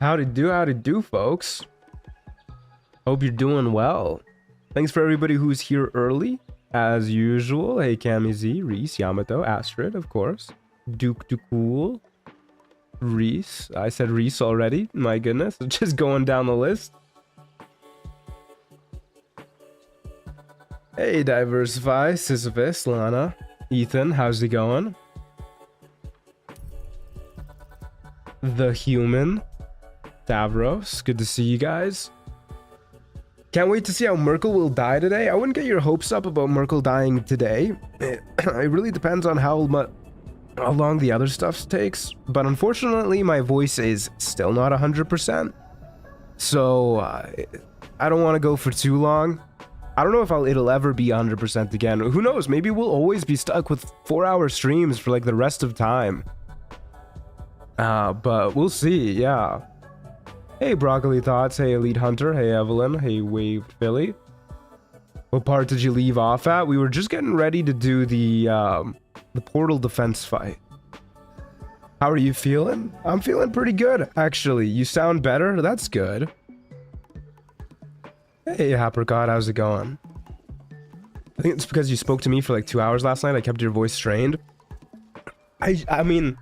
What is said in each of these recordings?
Howdy do, folks. Hope you're doing well. Thanks for everybody who's here early, as usual. Hey, Cami Z, Reese, Yamato, Astrid, of course. Duke Cool, Reese. I said Reese already. My goodness, just going down the list. Hey, Diversify, Sisyphus, Lana, Ethan, how's it going? The Human, Stavros, good to see you guys. Can't wait to see how Merkel will die today. I wouldn't get your hopes up about Merkel dying today. It really depends on how long the other stuff takes. But unfortunately, my voice is still not 100%. So I don't want to go for too long. I don't know if it'll ever be 100% again. Who knows? Maybe we'll always be stuck with 4-hour streams for like the rest of time. But we'll see, yeah. Hey, Broccoli Thoughts. Hey, Elite Hunter. Hey, Evelyn. Hey, Wave Philly. What part did you leave off at? We were just getting ready to do the portal defense fight. How are you feeling? I'm feeling pretty good, actually. You sound better? That's good. Hey, Apricot. How's it going? I think it's because you spoke to me for like 2 hours last night. I kept your voice strained. I mean,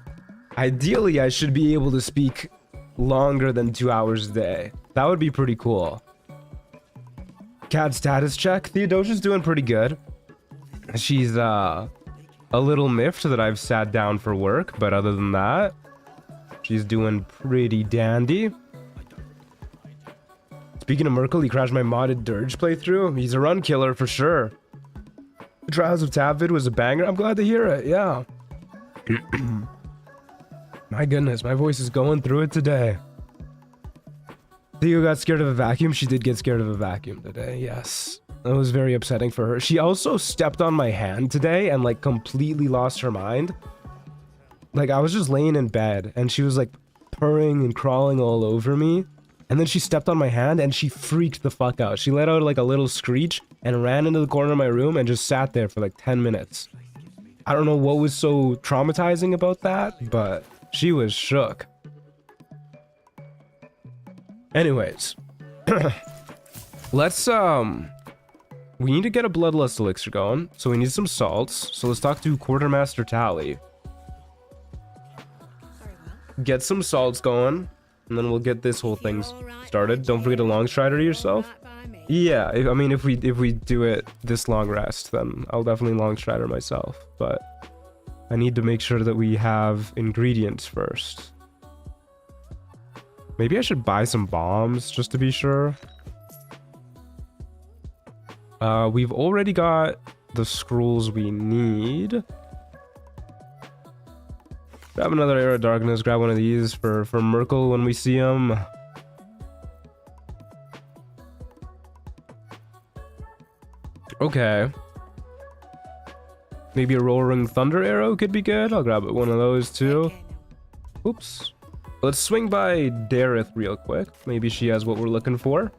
ideally, I should be able to speak longer than 2 hours a day. That would be pretty cool. Cat status check. Theodosia's doing pretty good. She's a little miffed that I've sat down for work, but other than that, she's doing pretty dandy. Speaking of Merkel, he crashed my modded Dirge playthrough. He's a run killer for sure. The Trials of Tabvid was a banger. I'm glad to hear it, yeah. My goodness, my voice is going through it today. Theo got scared of a vacuum. She did get scared of a vacuum today, yes. That was very upsetting for her. She also stepped on my hand today and like completely lost her mind. Like I was just laying in bed and she was like purring and crawling all over me. And then she stepped on my hand and she freaked the fuck out. She let out like a little screech and ran into the corner of my room and just sat there for like 10 minutes. I don't know what was so traumatizing about that, but she was shook. Anyways, let's we need to get a bloodlust elixir going, so we need some salts. So let's talk to Quartermaster Tally. Get some salts going, and then we'll get this whole thing started. Don't forget to long strider yourself. Yeah, I mean if we do it this long rest, then I'll definitely long strider myself, but I need to make sure that we have ingredients first. Maybe I should buy some bombs just to be sure. We've already got the scrolls we need. Grab another Era of Darkness, grab one of these for Merkel when we see him. Okay. Maybe a Roaring Thunder arrow could be good. I'll grab one of those too. Oops. Let's swing by Dareth real quick. Maybe she has what we're looking for.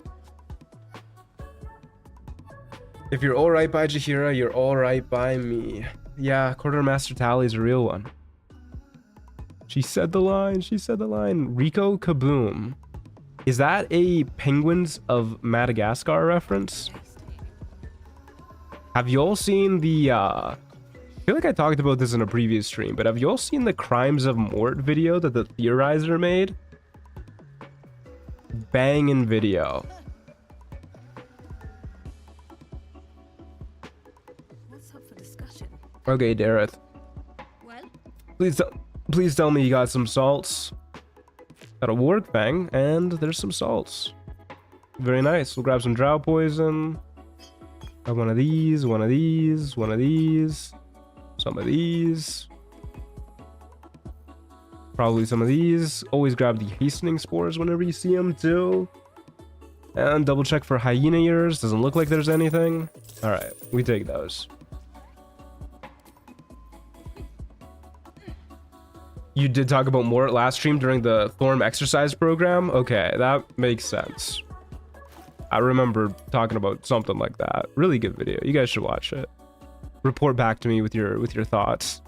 If you're alright by Jaheira, you're alright by me. Yeah, Quartermaster Tally's a real one. She said the line. She said the line. Rico Kaboom. Is that a Penguins of Madagascar reference? Have you all seen the I feel like I talked about this in a previous stream, but have you all seen the Crimes of Mort video that the Theorizer made? Bangin' video. What's up for discussion? Okay, Dareth. Well, Please tell me you got some salts. That'll work, bang, and there's some salts. Very nice. We'll grab some drow poison. Grab one of these, one of these, one of these. Some of these. Probably some of these. Always grab the hastening spores whenever you see them too. And double check for hyena ears. Doesn't look like there's anything. Alright, we take those. You did talk about Mort last stream during the Thorm exercise program? Okay, that makes sense. I remember talking about something like that. Really good video. You guys should watch it. Report back to me with your thoughts.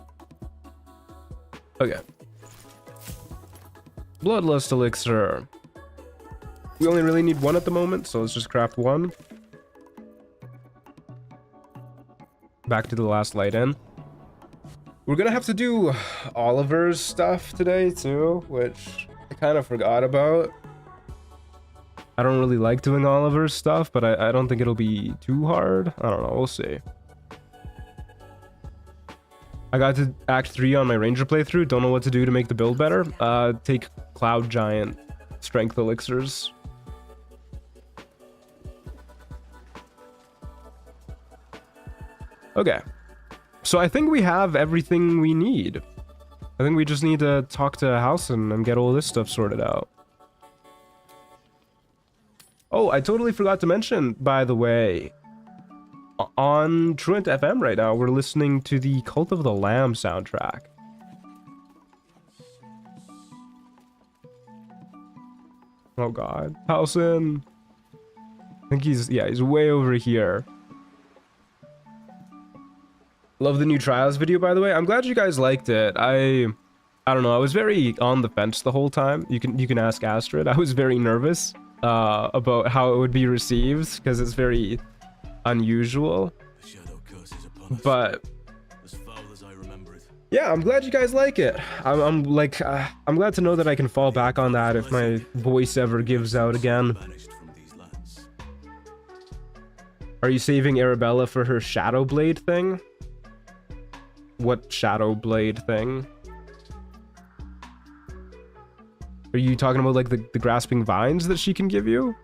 Okay. Bloodlust elixir. We only really need one at the moment, so let's just craft one. Back to the last light in. We're gonna have to do Oliver's stuff today too, which I kind of forgot about. I don't really like doing Oliver's stuff, but I don't think it'll be too hard. I don't know, we'll see. I got to Act 3 on my Ranger playthrough. Don't know what to do to make the build better. Take Cloud Giant Strength Elixirs. Okay. So I think we have everything we need. I think we just need to talk to Halson and get all this stuff sorted out. Oh, I totally forgot to mention, by the way, on Truant FM right now, we're listening to the Cult of the Lamb soundtrack. Oh god. Halson. I think he's way over here. Love the new Trials video, by the way. I'm glad you guys liked it. I don't know, I was very on the fence the whole time. You can ask Astrid. I was very nervous about how it would be received because it's very unusual. But yeah, I'm glad you guys like it. I'm glad to know that I can fall back on that if my voice ever gives out again. Are you saving Arabella for her Shadow Blade thing? What Shadow Blade thing? Are you talking about like the grasping vines that she can give you?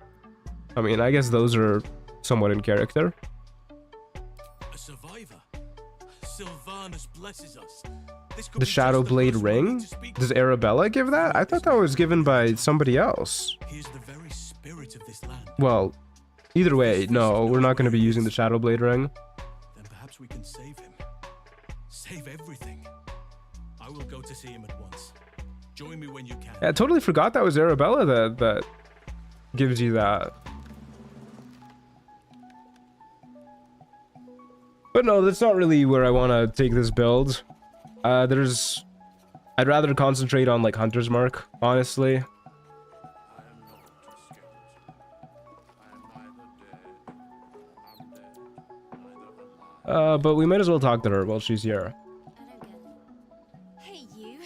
I mean, I guess those are somewhat in character. A survivor. Sylvanus blesses us. The Shadow Blade ring? Does Arabella give that? I thought that was given by somebody else. He is the very spirit of this land. Well, either way, no, we're not going to be using the Shadow Blade ring. Then perhaps we can save him. Save everything. I will go to see him at once. Join me when you can. Yeah, I totally forgot that was Arabella that gives you that. But no, that's not really where I want to take this build. I'd rather concentrate on like Hunter's Mark, honestly. But we might as well talk to her while she's here. Hey, you.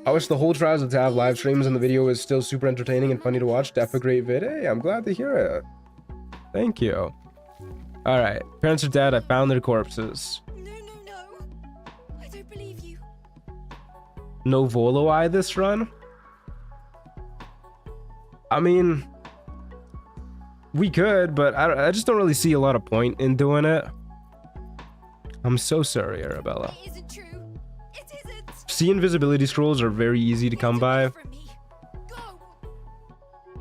I wish the whole Trials of Tav live streams and the video is still super entertaining and funny to watch. Def a great vid. Hey, I'm glad to hear it. Thank you. Alright, parents are dead. I found their corpses. No. I don't believe you. No Voloi this run? I mean, we could, but I just don't really see a lot of point in doing it. I'm so sorry, Arabella. It isn't true. It isn't. Sea invisibility scrolls are very easy to come by, From me. Go.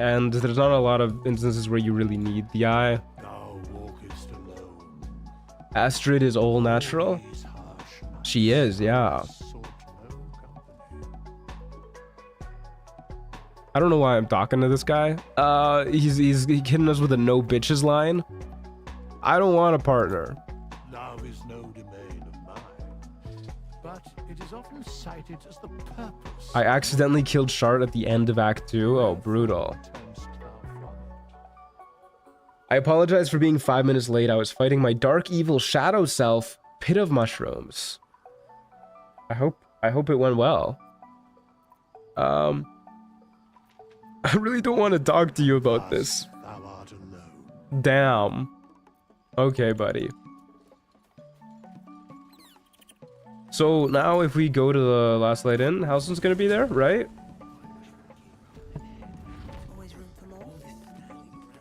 and there's not a lot of instances where you really need the eye. Thou walkest alone. Astrid is all natural. She is, yeah. I don't know why I'm talking to this guy. He's hitting us with a no bitches line. I don't want a partner. Love is no domain of mine, but it is often cited as the purpose. I accidentally killed Shart at the end of Act 2. Oh, brutal. I apologize for being 5 minutes late. I was fighting my dark evil shadow self, Pit of Mushrooms. I hope it went well. I really don't want to talk to you about this. Thou art alone. Damn. Okay, buddy. So now if we go to the last light in, Halson's gonna be there, right? Always room for more.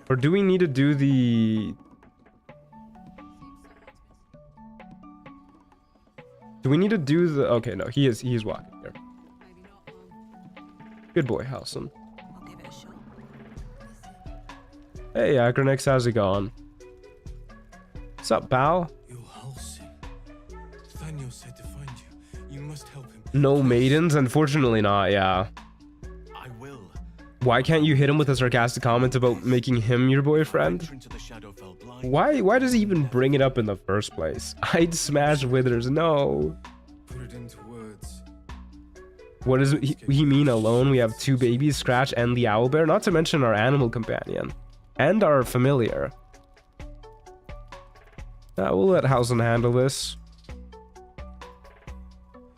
Or do we need to do the... Do we need to do the... Okay, no, he's walking here. Maybe not. Good boy, Halson. I'll give it a shot. Hey, Acronix, how's it going? What's up, pal? You're Halsey. Thaniel said to find you. You must help him. No maidens? Unfortunately not, yeah. I will. Why can't you hit him with a sarcastic comment about making him your boyfriend? Enter into the Shadowfell blind. Why does he even bring it up in the first place? I'd smash Withers, no. Put it into words. What does he mean alone? We have 2 babies, Scratch and the owlbear, not to mention our animal companion and our familiar. We'll let Hausen handle this.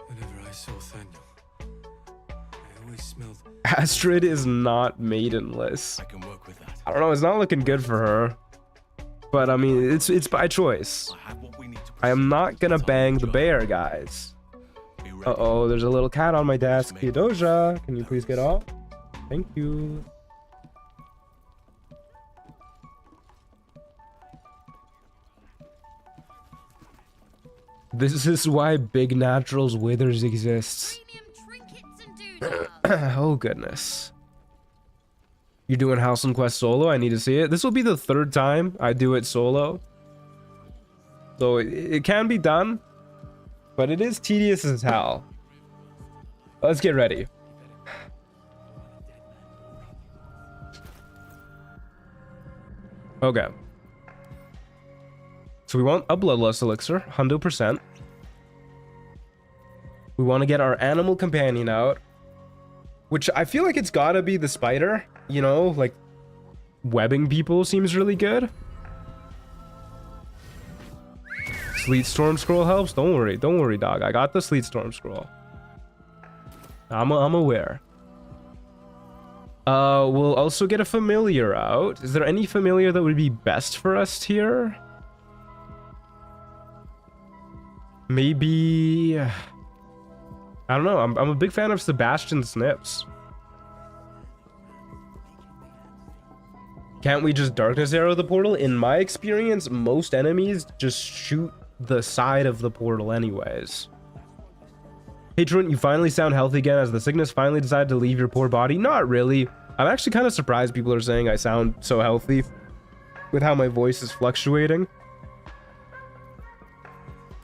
Whenever I saw Thaniel, I always smelled. Astrid is not maidenless. I can work with that. I don't know, it's not looking good for her. But I mean, it's by choice. I have what we need to I am proceed. not gonna It's our bang the job. bear, guys. Be ready. Uh-oh, there's a little cat on my desk. Doja, can you please get off? Thank you. This is why Big Naturals Withers exists. Premium trinkets and doodles. Oh, goodness. You're doing House and Quest solo? I need to see it. This will be the 3rd time I do it solo. So it can be done, but it is tedious as hell. Let's get ready. Okay. So we want a bloodlust elixir, 100%. We want to get our animal companion out, which I feel like it's gotta be the spider. You know, like webbing people seems really good. Sleet Storm Scroll helps. Don't worry, dog. I got the Sleet Storm Scroll. I'm aware. We'll also get a familiar out. Is there any familiar that would be best for us here? Maybe... I don't know. I'm a big fan of Sebastian Snips. Can't we just darkness arrow the portal? In my experience, most enemies just shoot the side of the portal anyways. Hey Trent, you finally sound healthy again as the sickness finally decided to leave your poor body. Not really. I'm actually kind of surprised people are saying I sound so healthy with how my voice is fluctuating.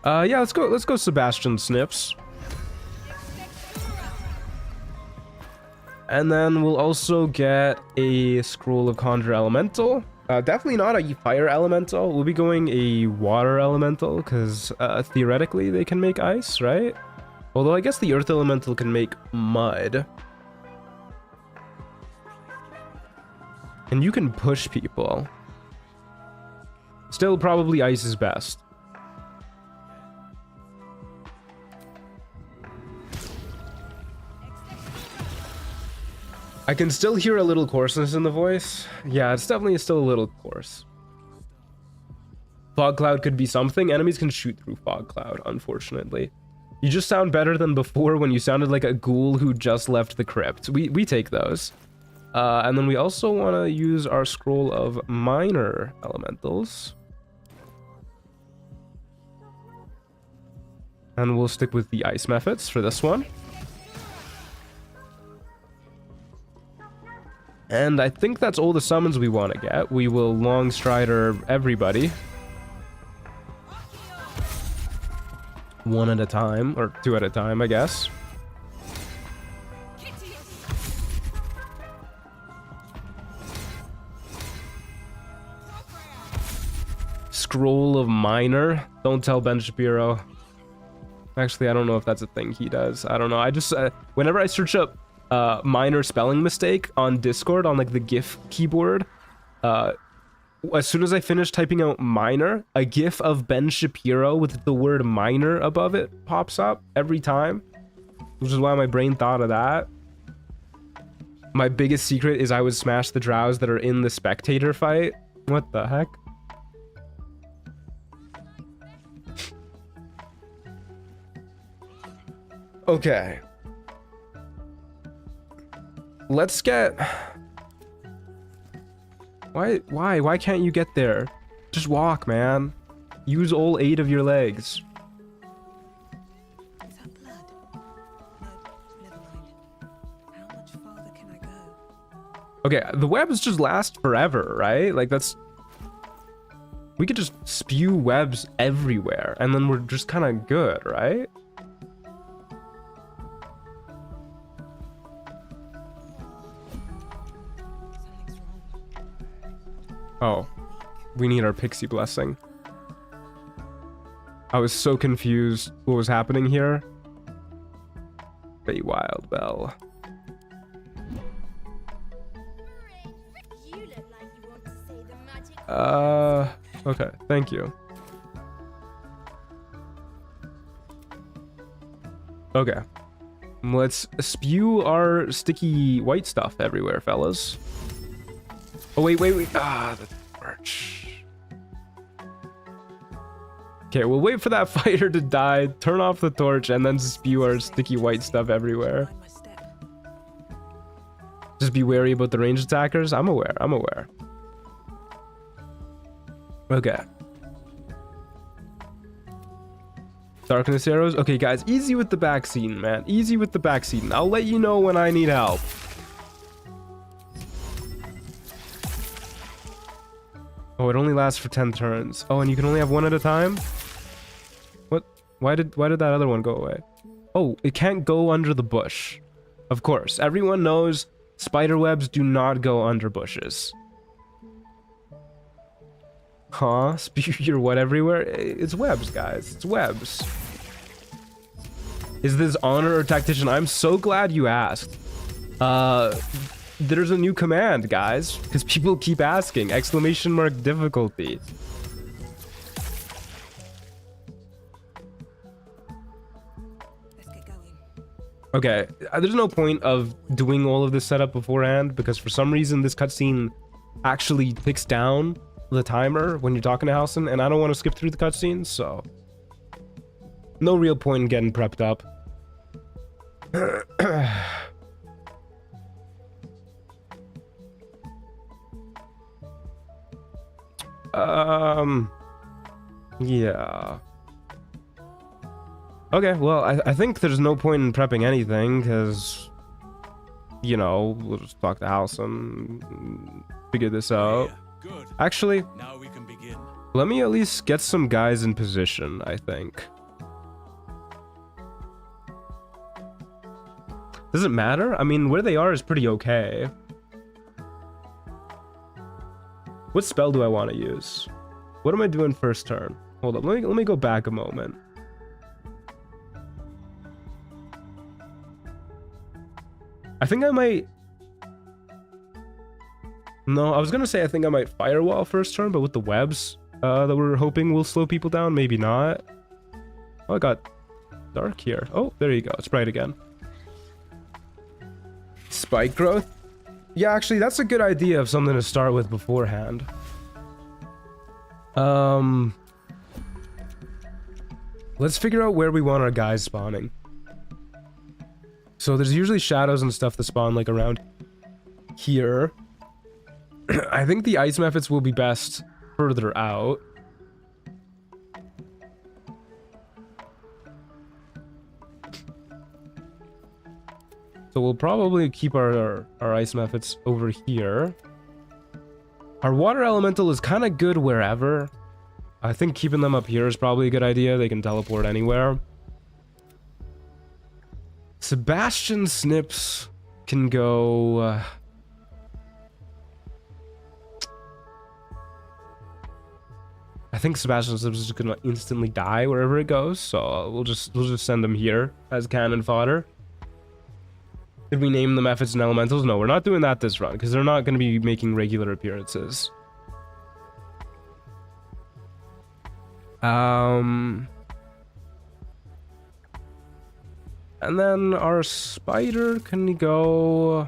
Yeah, let's go Sebastian Snips. And then we'll also get a Scroll of Conjure Elemental. Definitely not a Fire Elemental. We'll be going a Water Elemental because theoretically they can make ice, right? Although I guess the Earth Elemental can make mud. And you can push people. Still, probably ice is best. I can still hear a little coarseness in the voice. Yeah, it's definitely still a little coarse. Fog Cloud could be something. Enemies can shoot through Fog Cloud, unfortunately. You just sound better than before when you sounded like a ghoul who just left the crypt. We take those. And then we also want to use our Scroll of Minor Elementals. And we'll stick with the Ice Methods for this one. And I think that's all the summons we want to get. We will Long Strider everybody. One at a time, or 2 at a time, I guess. Scroll of Minor. Don't tell Ben Shapiro. Actually, I don't know if that's a thing he does. I don't know. I just, whenever I search up minor spelling mistake on Discord on like the GIF keyboard, as soon as I finish typing out minor, a GIF of Ben Shapiro with the word minor above it pops up every time, which is why my brain thought of that. My biggest secret is I would smash the drows that are in the spectator fight. What the heck? Okay. Let's get... Why can't you get there? Just walk, man. Use all 8 of your legs. Is that blood? No, never mind. How much farther can I go? Okay, the webs just last forever, right? Like, that's... We could just spew webs everywhere, and then we're just kind of good, right? Something's wrong. Oh, we need our pixie blessing. I was so confused what was happening here. Wild Bell. You look like you want to say the magic. Okay, thank you. Okay. Let's spew our sticky white stuff everywhere, fellas. Oh, wait. Ah, the torch. Okay, we'll wait for that fighter to die, turn off the torch, and then spew our sticky white stuff everywhere. Mind my step. Just be wary about the ranged attackers. I'm aware. Okay. Darkness arrows. Okay, guys, easy with the back scene, man. Easy with the back scene. I'll let you know when I need help. Oh, it only lasts for 10 turns. Oh, and you can only have one at a time? What? Why did that other one go away? Oh, it can't go under the bush. Of course, everyone knows spider webs do not go under bushes. Huh? Spew your what everywhere? It's webs, guys. It's webs. Is this honor or tactician? I'm so glad you asked. There's a new command, guys, because people keep asking. Exclamation mark difficulty. Let's get going. Okay, there's no point of doing all of this setup beforehand because for some reason this cutscene actually ticks down the timer when you're talking to Halson, and I don't want to skip through the cutscenes, so no real point in getting prepped up. Yeah. Okay, well, I think there's no point in prepping anything, because, you know, we'll just talk to Halson and figure this out. Yeah, good. Actually, Now we can begin. let me at least get some guys in position, I think. Does it matter? I mean, where they are is pretty okay. What spell do I want to use? What am I doing first turn? Hold up, let me go back a moment. I think I might... No, I was gonna say I think I might firewall first turn, but with the webs that we're hoping will slow people down, maybe not. Oh, I got dark here. Oh, there you go. It's bright again. Spike growth? Yeah, actually, that's a good idea of something to start with beforehand. Let's figure out where we want our guys spawning. So there's usually shadows and stuff that spawn like around here. I think the ice methods will be best further out. So we'll probably keep our ice methods over here. Our water elemental is kind of good wherever. I think keeping them up here is probably a good idea. They can teleport anywhere. Sebastian Snips can go... I think Sebastian Snips is gonna instantly die wherever it goes, so we'll just send him here as cannon fodder. Did we name them methods and elementals? No, we're not doing that this run because they're not going to be making regular appearances. And then our spider can go...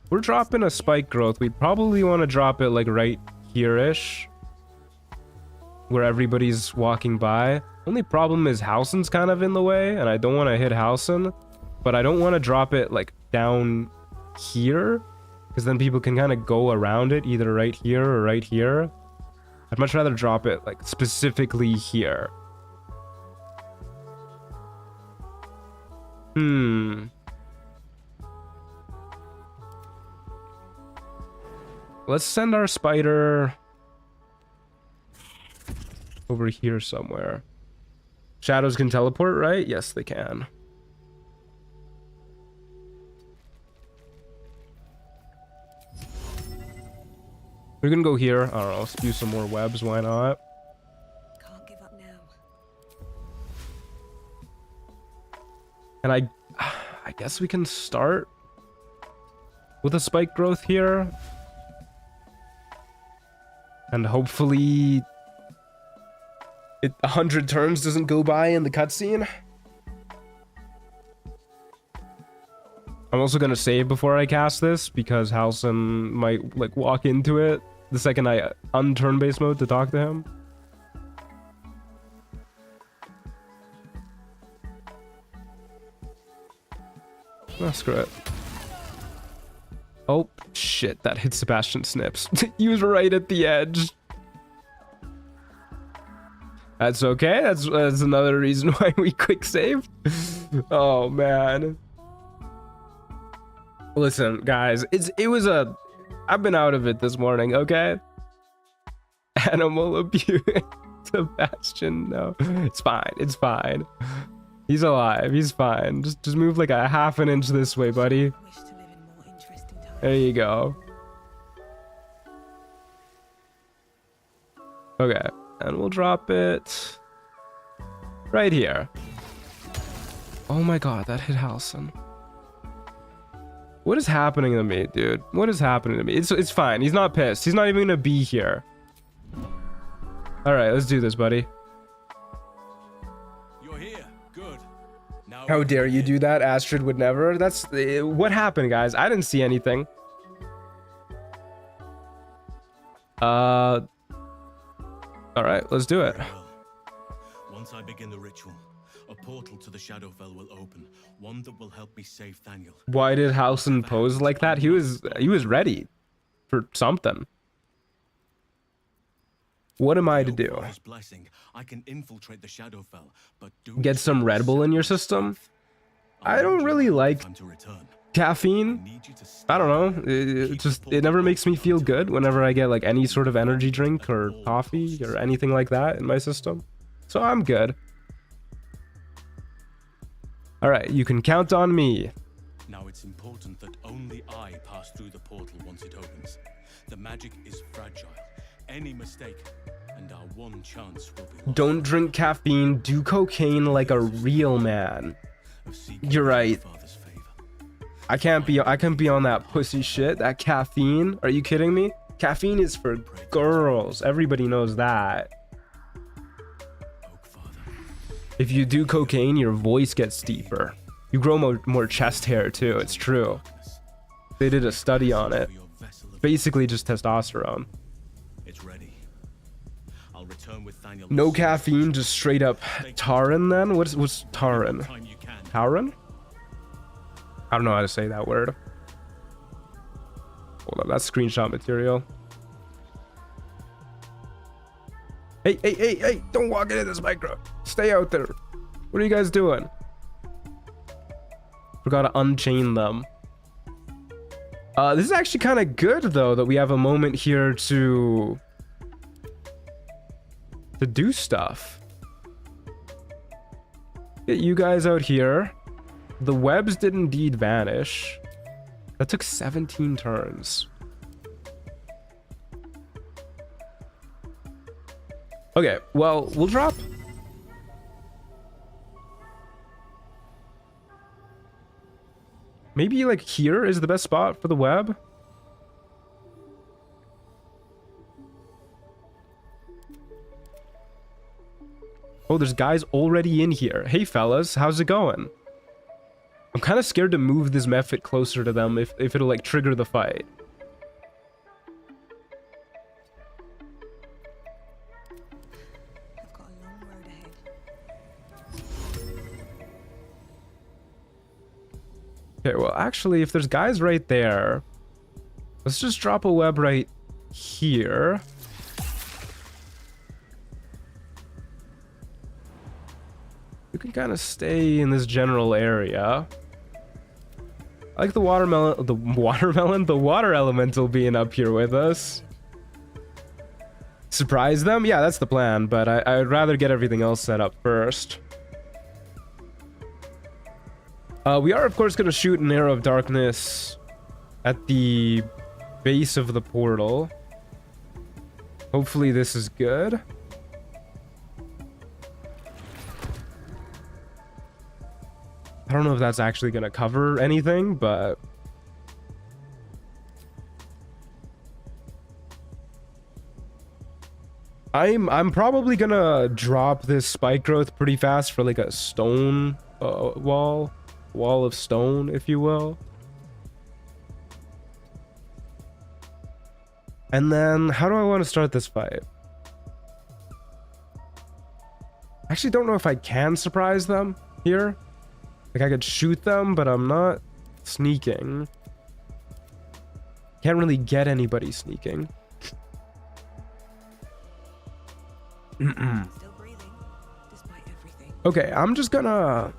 We're dropping a spike growth. We'd probably want to drop it like right here-ish, where everybody's walking by. Only problem is Halson's kind of in the way, and I don't want to hit Halson. But I don't want to drop it like down here, because then people can kind of go around it either right here or right here. I'd much rather drop it like specifically here. Let's send our spider over here somewhere. Shadows can teleport, right? Yes, they can. We're gonna go here. I don't know, spew some more webs, why not? Can't give up now. And I guess we can start with a spike growth here. And hopefully 100 turns doesn't go by in the cutscene. I'm also gonna save before I cast this because Halson might like walk into it the second I unturn base mode to talk to him. Oh, screw it. Oh, shit, that hit Sebastian Snips. He was right at the edge. That's okay. That's another reason why we quick saved. Oh, man. Listen, guys, I've been out of it this morning, okay? Animal abuse. Sebastian, no. It's fine. It's fine. He's alive. He's fine. Just move like a half an inch this way, buddy. Wish to live in more interesting times. There you go. Okay, and we'll drop it right here. Oh my god, that hit Halson. What is happening to me, dude? What is happening to me? It's fine. He's not pissed. He's not even gonna be here. All right, let's do this, buddy. You're here. Good. Now How dare you do that? Astrid would never. That's what happened, guys. I didn't see anything. All right, let's do it. Very well. Once I begin the ritual, a portal to the Shadowfell will open, one that will help me save Thaniel. Why did Halson pose like that? He was ready for something. What am I to do? With his blessing, I can infiltrate the Shadowfell, but do Get some Red Bull in your system? I don't really like caffeine. I don't know. It never makes me feel good whenever I get like any sort of energy drink or coffee or anything like that in my system. So I'm good. All right, you can count on me. Now it's important that only I pass through the portal once it opens. The magic is fragile. Any mistake, and our one chance will be lost. Don't drink caffeine. Do cocaine like a real man. You're right. Father's favor. I can't be on that pussy shit. That caffeine. Are you kidding me? Caffeine is for girls. Everybody knows that. Oak Father. If you do cocaine, your voice gets deeper. You grow more chest hair too. It's true. They did a study on it. For your vessel of Basically just testosterone. It's ready. I'll return with Thaniel. No caffeine, just straight up tarin then? What's tarin? Time you can. Tarin? I don't know how to say that word. Hold on, that's screenshot material. Hey, don't walk into this micro. Stay out there. What are you guys doing? Forgot to unchain them. This is actually kind of good though that we have a moment here to do stuff. Get you guys out here. The webs did indeed vanish. That took 17 turns. Okay, well, we'll drop. Maybe like here is the best spot for the web. Oh, there's guys already in here. Hey fellas, how's it going? I'm kind of scared to move this method closer to them if it'll like trigger the fight. I've got a long road ahead. Okay, well actually if there's guys right there, let's just drop a web right here. You can kind of stay in this general area. I like the water elemental being up here with us. Surprise them? Yeah, that's the plan, but I'd rather get everything else set up first. We are, of course, going to shoot an arrow of darkness at the base of the portal. Hopefully this is good. I don't know if that's actually gonna cover anything, but I'm probably gonna drop this spike growth pretty fast for like a stone wall of stone, if you will. And then how do I want to start this fight? I actually don't know if I can surprise them here. Like I could shoot them, but I'm not sneaking. Can't really get anybody sneaking. Still breathing, despite everything. Okay, I'm just gonna...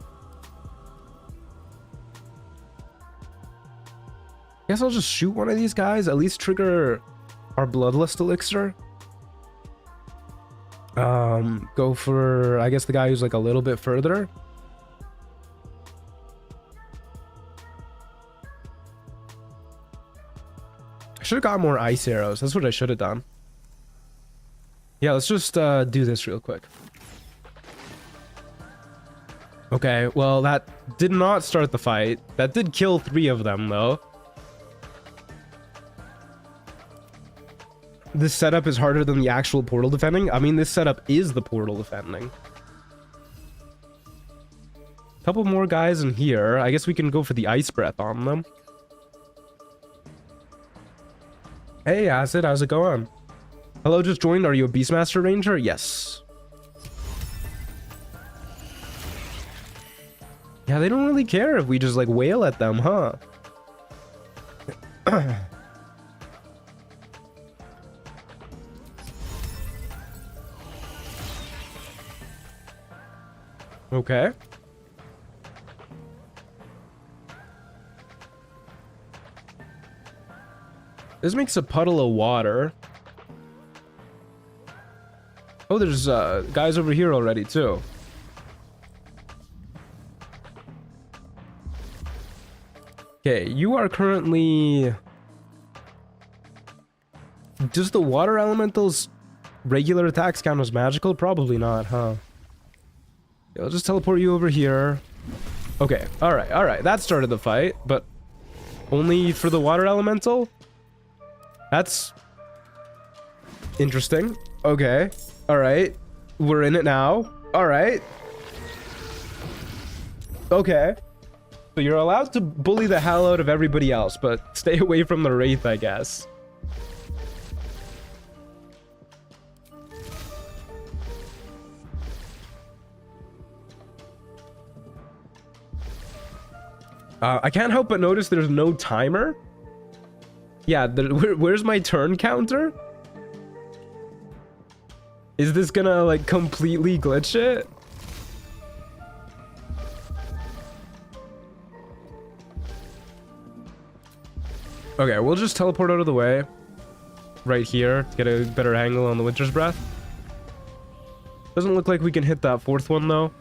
Guess I'll just shoot one of these guys, at least trigger our bloodlust elixir. Go for, I guess, the guy who's like a little bit further. I should have got more ice arrows. That's what I should have done. Yeah, let's just do this real quick. Okay, well, that did not start the fight. That did kill 3 of them, though. This setup is harder than the actual portal defending. I mean, this setup is the portal defending. Couple more guys in here. I guess we can go for the ice breath on them. Hey, Acid, how's it going? Hello, just joined. Are you a Beastmaster Ranger? Yes. Yeah, they don't really care if we just like wail at them, huh? Okay. This makes a puddle of water. Oh, there's guys over here already too. Okay, you are currently... Does the water elemental's regular attacks count as magical? Probably not, huh? Yeah, I'll just teleport you over here. Okay, alright. That started the fight, but only for the water elemental? That's interesting. Okay. Alright. We're in it now. Alright. Okay. So you're allowed to bully the hell out of everybody else, but stay away from the Wraith, I guess. I can't help but notice there's no timer. Yeah, where's my turn counter? Is this gonna like completely glitch it? Okay, we'll just teleport out of the way. Right here to get a better angle on the Winter's Breath. Doesn't look like we can hit that 4th one though.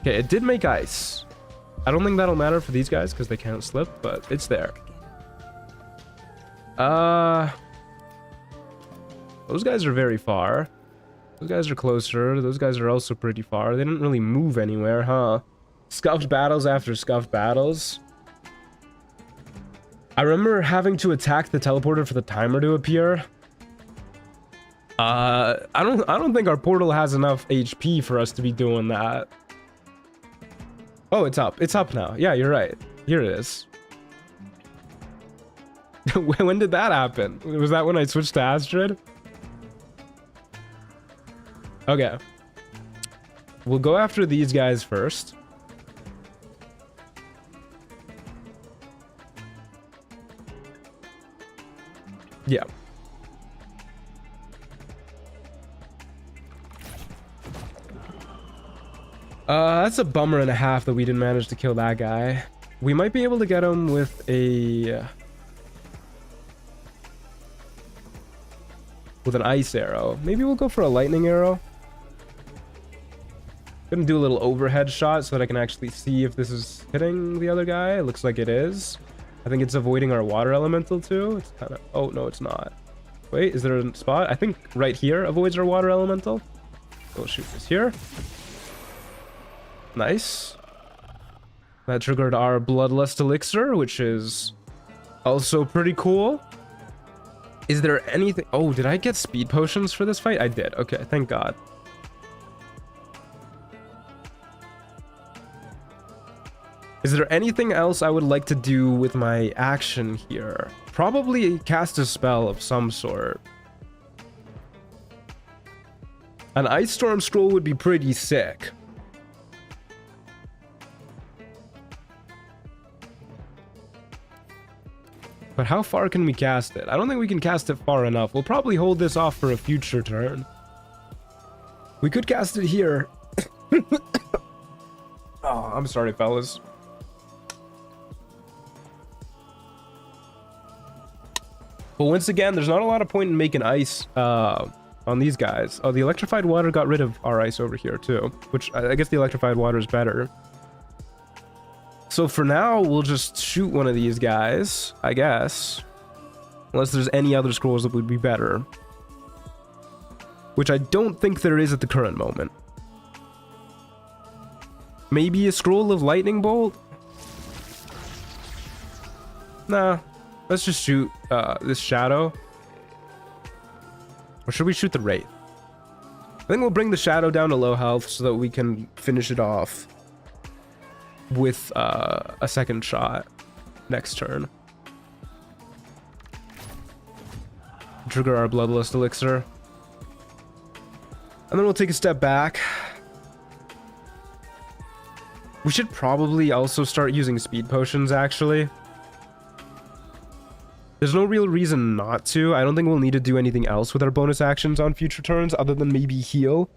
Okay, it did make ice. I don't think that'll matter for these guys because they can't slip, but it's there. Those guys are very far. Those guys are closer. Those guys are also pretty far. They didn't really move anywhere, huh? Scuffed battles after scuffed battles. I remember having to attack the teleporter for the timer to appear. I don't think our portal has enough HP for us to be doing that. Oh, it's up. It's up now. Yeah, you're right. Here it is. When did that happen? Was that when I switched to Astrid? Okay. We'll go after these guys first. Yeah. That's a bummer and a half that we didn't manage to kill that guy. We might be able to get him with a... with an ice arrow. Maybe we'll go for a lightning arrow. Gonna do a little overhead shot so that I can actually see if this is hitting the other guy. It looks like it is. I think it's avoiding our water elemental too. It's kind of... oh, no, it's not. Wait, is there a spot? I think right here avoids our water elemental. We'll shoot this here. Nice. That triggered our bloodlust elixir, which is also pretty cool. Is there anything? Oh, did I get speed potions for this fight? I did. Okay, thank God. Is there anything else I would like to do with my action here? Probably cast a spell of some sort. An Ice Storm Scroll would be pretty sick. But how far can we cast it? I don't think we can cast it far enough. We'll probably hold this off for a future turn. We could cast it here. Oh, I'm sorry, fellas. But once again, there's not a lot of point in making ice on these guys. Oh, the electrified water got rid of our ice over here too, which I guess the electrified water is better. So for now, we'll just shoot one of these guys, I guess. Unless there's any other scrolls that would be better. Which I don't think there is at the current moment. Maybe a scroll of lightning bolt? Nah. Let's just shoot this shadow. Or should we shoot the wraith? I think we'll bring the shadow down to low health so that we can finish it off with a second shot next turn. Trigger our bloodlust elixir. And then we'll take a step back. We should probably also start using speed potions, actually. There's no real reason not to. I don't think we'll need to do anything else with our bonus actions on future turns other than maybe heal.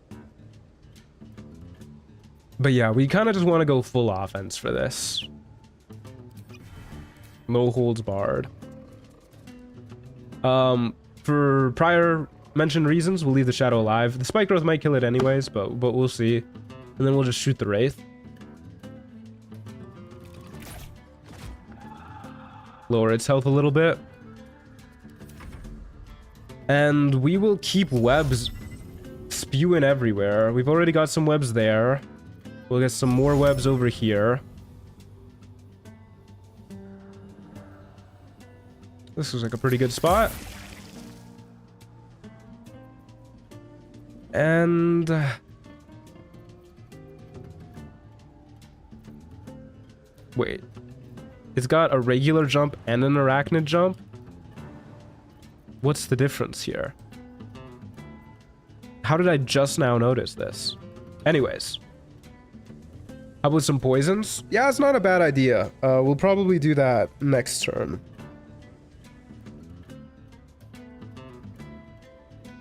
But yeah, we kind of just want to go full offense for this. No holds barred. For prior mentioned reasons, we'll leave the shadow alive. The spike growth might kill it anyways, but we'll see. And then we'll just shoot the wraith. Lower its health a little bit. And we will keep webs spewing everywhere. We've already got some webs there. We'll get some more webs over here. This was like a pretty good spot. And wait. It's got a regular jump and an arachnid jump? What's the difference here? How did I just now notice this? Anyways. How about some poisons? Yeah, it's not a bad idea. We'll probably do that next turn.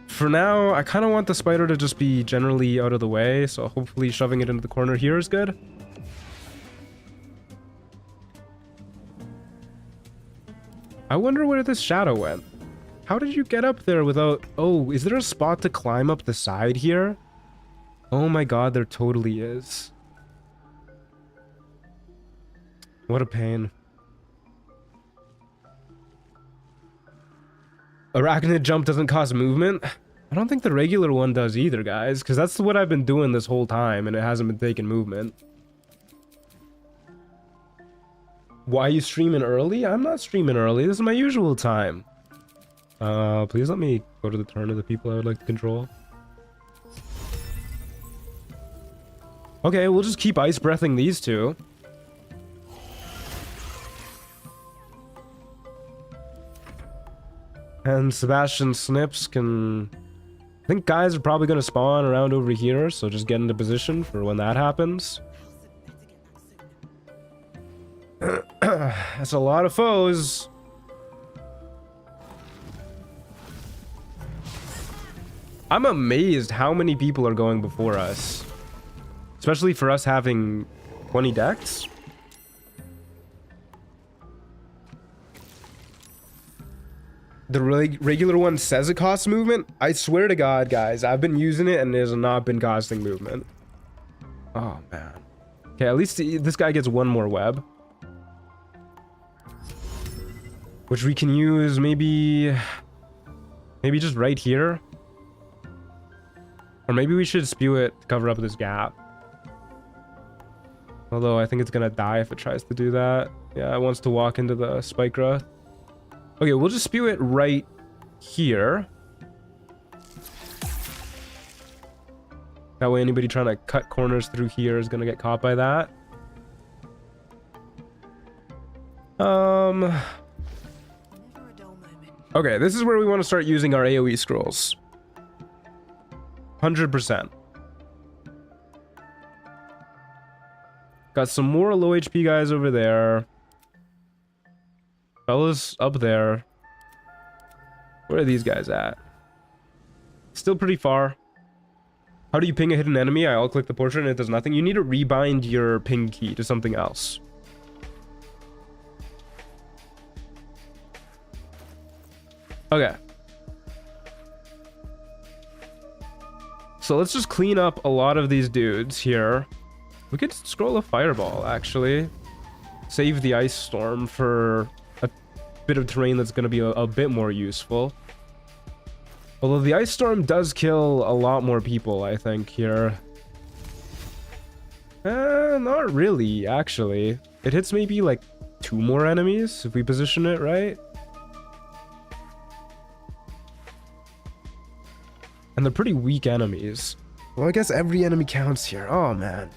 For now, I kind of want the spider to just be generally out of the way, so hopefully shoving it into the corner here is good. I wonder where this shadow went. How did you get up there without... Oh, is there a spot to climb up the side here? Oh my god, there totally is. What a pain. Arachnid jump doesn't cost movement? I don't think the regular one does either, guys, because that's what I've been doing this whole time, and it hasn't been taking movement. Why are you streaming early? I'm not streaming early. This is my usual time. Please let me go to the turn of the people I would like to control. Okay, we'll just keep ice breathing these two. And Sebastian Snips can... I think guys are probably going to spawn around over here, so just get into position for when that happens. That's a lot of foes. I'm amazed how many people are going before us. Especially for us having 20 decks. The regular one says it costs movement. I swear to God, guys, I've been using it and it has not been costing movement. Oh, man. Okay, at least this guy gets one more web. Which we can use maybe... Maybe just right here. Or maybe we should spew it to cover up this gap. Although I think it's gonna die if it tries to do that. Yeah, it wants to walk into the spike growth. Okay, we'll just spew it right here. That way anybody trying to cut corners through here is gonna get caught by that. Never a dull moment. Okay, this is where we want to start using our AoE scrolls. 100%. Got some more low HP guys over there. Fellas up there. Where are these guys at? Still pretty far. How do you ping a hidden enemy? I alt-click the portrait and it does nothing. You need to rebind your ping key to something else. Okay. So let's just clean up a lot of these dudes here. We could scroll a fireball, actually. Save the ice storm for a bit of terrain that's going to be a bit more useful. Although the ice storm does kill a lot more people, I think, here. Not really, actually. It hits maybe like 2 more enemies if we position it right. And they're pretty weak enemies. Well, I guess every enemy counts here. Oh, man.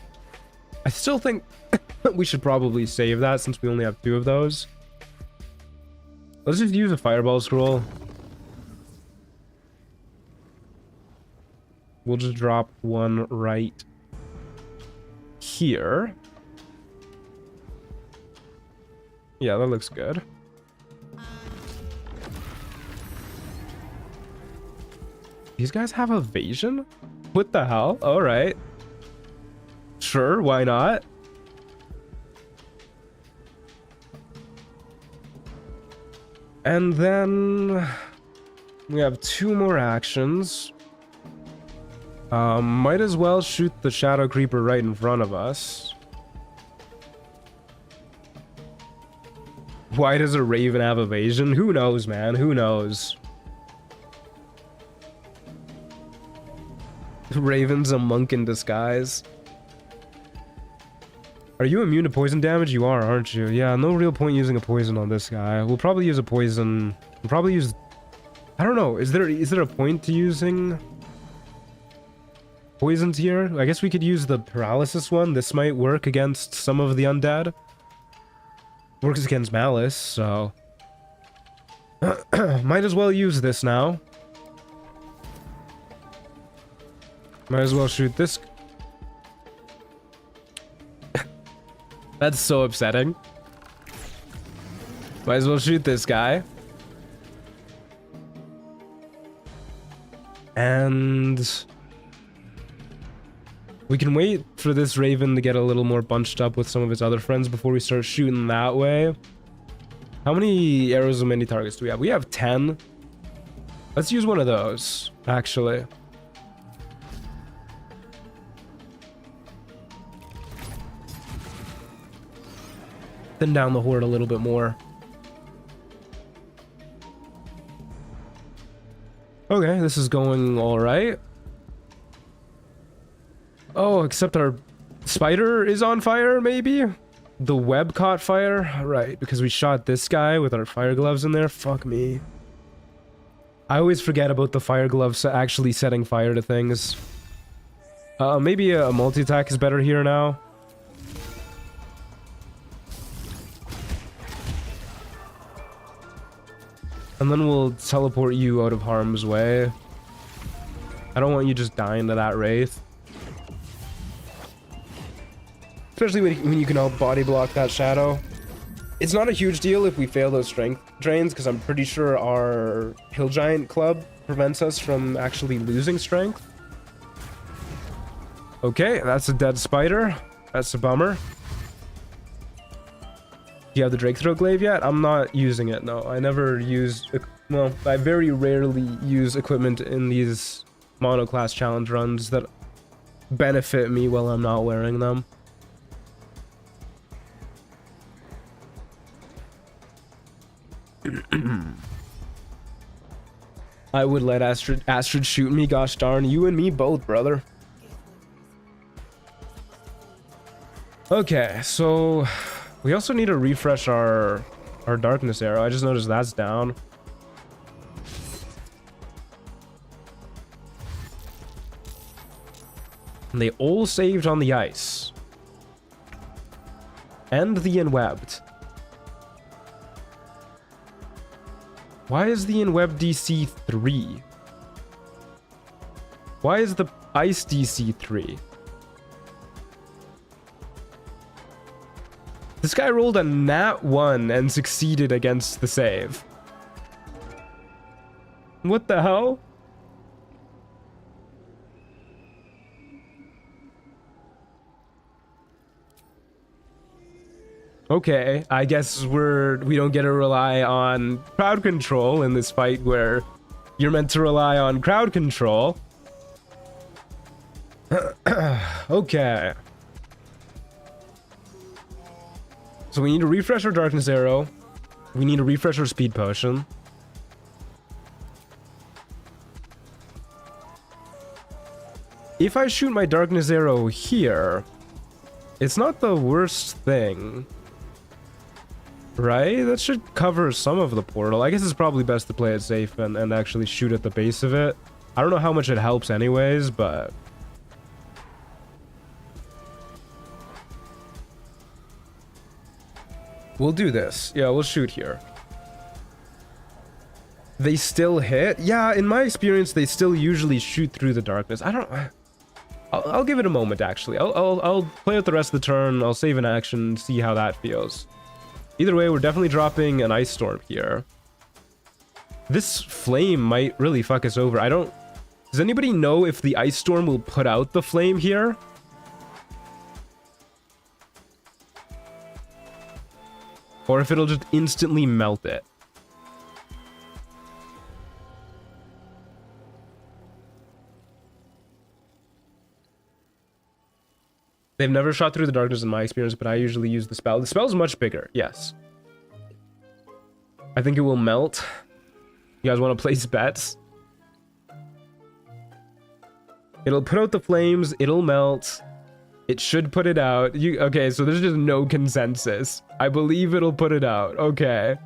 I still think we should probably save that since we only have 2 of those. Let's just use a fireball scroll. We'll just drop one right here. Yeah, that looks good. These guys have evasion? What the hell? All right. Sure, why not? And then we have 2 more actions. Might as well shoot the shadow creeper right in front of us. Why does a raven have evasion? Who knows, man? Who knows? Raven's a monk in disguise. Are you immune to poison damage? You are, aren't you? Yeah, no real point using a poison on this guy. We'll probably use a poison. We'll probably use... I don't know. Is there a point to using poisons here? I guess we could use the paralysis one. This might work against some of the undead. Works against malice, so... Might as well use this now. Might as well shoot this. That's so upsetting. Might as well shoot this guy. And we can wait for this raven to get a little more bunched up with some of his other friends before we start shooting that way. How many arrows and many targets do we have? We have 10. Let's use one of those, actually. Thin down the horde a little bit more. Okay, this is going all right. Oh, except our spider is on fire, maybe? The web caught fire? Right, because we shot this guy with our fire gloves in there. Fuck me. I always forget about the fire gloves actually setting fire to things. Maybe a multi-attack is better here now. And then we'll teleport you out of harm's way. I don't want you just dying to that wraith. Especially when you can help body block that shadow. It's not a huge deal if we fail those strength drains, because I'm pretty sure our hill giant club prevents us from actually losing strength. Okay, that's a dead spider. That's a bummer. Do you have the Drake Throat Glaive yet? I'm not using it, no. I never use... Well, I very rarely use equipment in these monoclass challenge runs that benefit me while I'm not wearing them. I would let Astrid shoot me. Gosh darn, you and me both, brother. Okay, so we also need to refresh our darkness arrow. I just noticed that's down. And they all saved on the ice. And the enwebbed. Why is the enwebbed DC 3? Why is the ice DC 3? This guy rolled a nat 1 and succeeded against the save. What the hell? Okay, I guess we don't get to rely on crowd control in this fight where you're meant to rely on crowd control. Okay. So we need to refresh our darkness arrow. We need to refresh our speed potion. If I shoot my darkness arrow here, it's not the worst thing. Right? That should cover some of the portal. I guess it's probably best to play it safe and actually shoot at the base of it. I don't know how much it helps anyways, but... we'll do this. Yeah, we'll shoot here. They still hit? Yeah, in my experience, they still usually shoot through the darkness. I don't... I'll give it a moment, actually. I'll play out the rest of the turn. I'll save an action, see how that feels. Either way, we're definitely dropping an ice storm here. This flame might really fuck us over. Does anybody know if the ice storm will put out the flame here? Or if it'll just instantly melt it. They've never shot through the darkness in my experience, but I usually use the spell. The spell's much bigger, yes. I think it will melt. You guys want to place bets? It'll put out the flames, it'll melt. It should put it out. Okay, so there's just no consensus. I believe it'll put it out. Okay.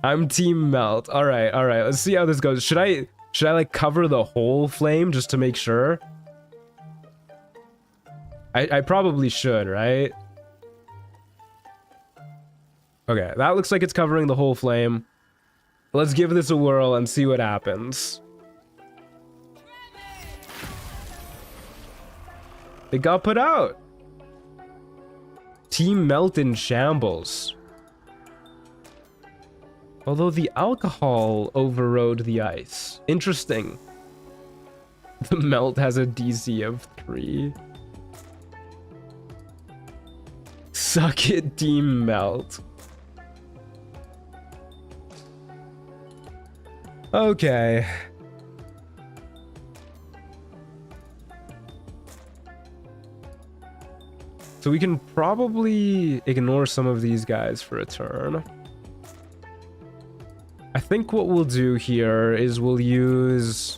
I'm team melt. Alright, let's see how this goes. Should I like cover the whole flame just to make sure? I probably should, right? Okay, that looks like it's covering the whole flame. Let's give this a whirl and see what happens. It got put out. Team Melt in shambles. Although the alcohol overrode the ice. Interesting. The melt has a DC of 3. Suck it, Team Melt. Okay. So we can probably ignore some of these guys for a turn. I think what we'll do here is we'll use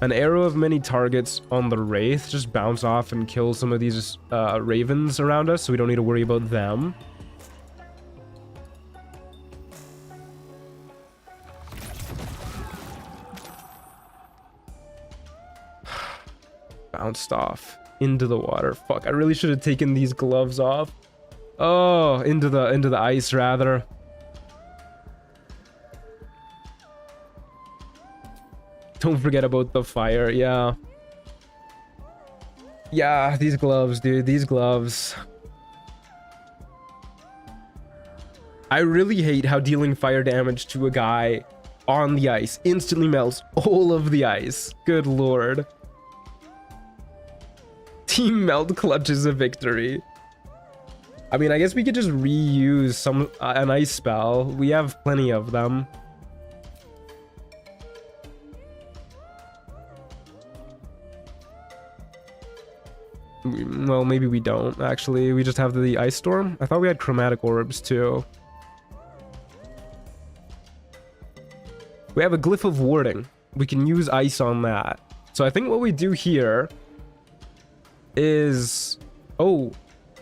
an arrow of many targets on the Wraith. Just bounce off and kill some of these ravens around us so we don't need to worry about them. Bounced off into the water. Fuck, I really should have taken these gloves off. Oh, into the ice rather. Don't forget about the fire. Yeah, these gloves, dude, these gloves. I really hate how dealing fire damage to a guy on the ice instantly melts all of the ice. Good lord. Team Melt clutches a victory. I mean, I guess we could just reuse an ice spell. We have plenty of them. Well, maybe we don't, actually. We just have the ice storm. I thought we had chromatic orbs too. We have a glyph of warding. We can use ice on that. So I think what we do here is... Oh,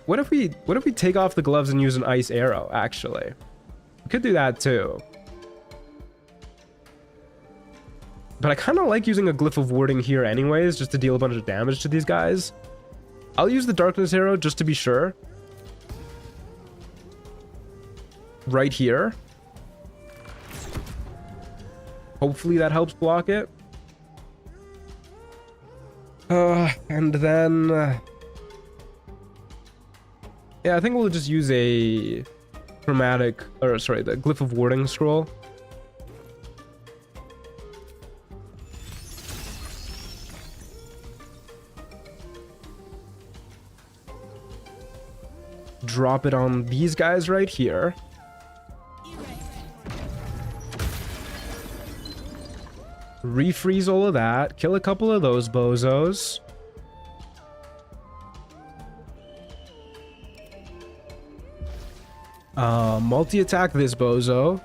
what if we take off the gloves and use an ice arrow, actually? We could do that too. But I kind of like using a glyph of warding here anyways, just to deal a bunch of damage to these guys. I'll use the darkness arrow just to be sure. Right here. Hopefully that helps block it. And then... yeah, I think we'll just use a chromatic... Or, sorry, the glyph of warding scroll. Drop it on these guys right here. Refreeze all of that. Kill a couple of those bozos. Multi-attack this bozo.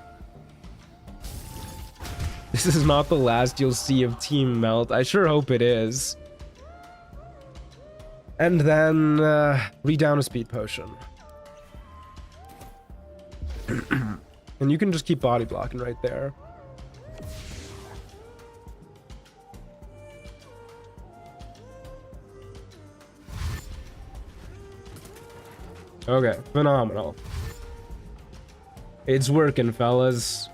This is not the last you'll see of Team Melt. I sure hope it is. And then redown a speed potion. And you can just keep body blocking right there. Okay, phenomenal. It's working, fellas.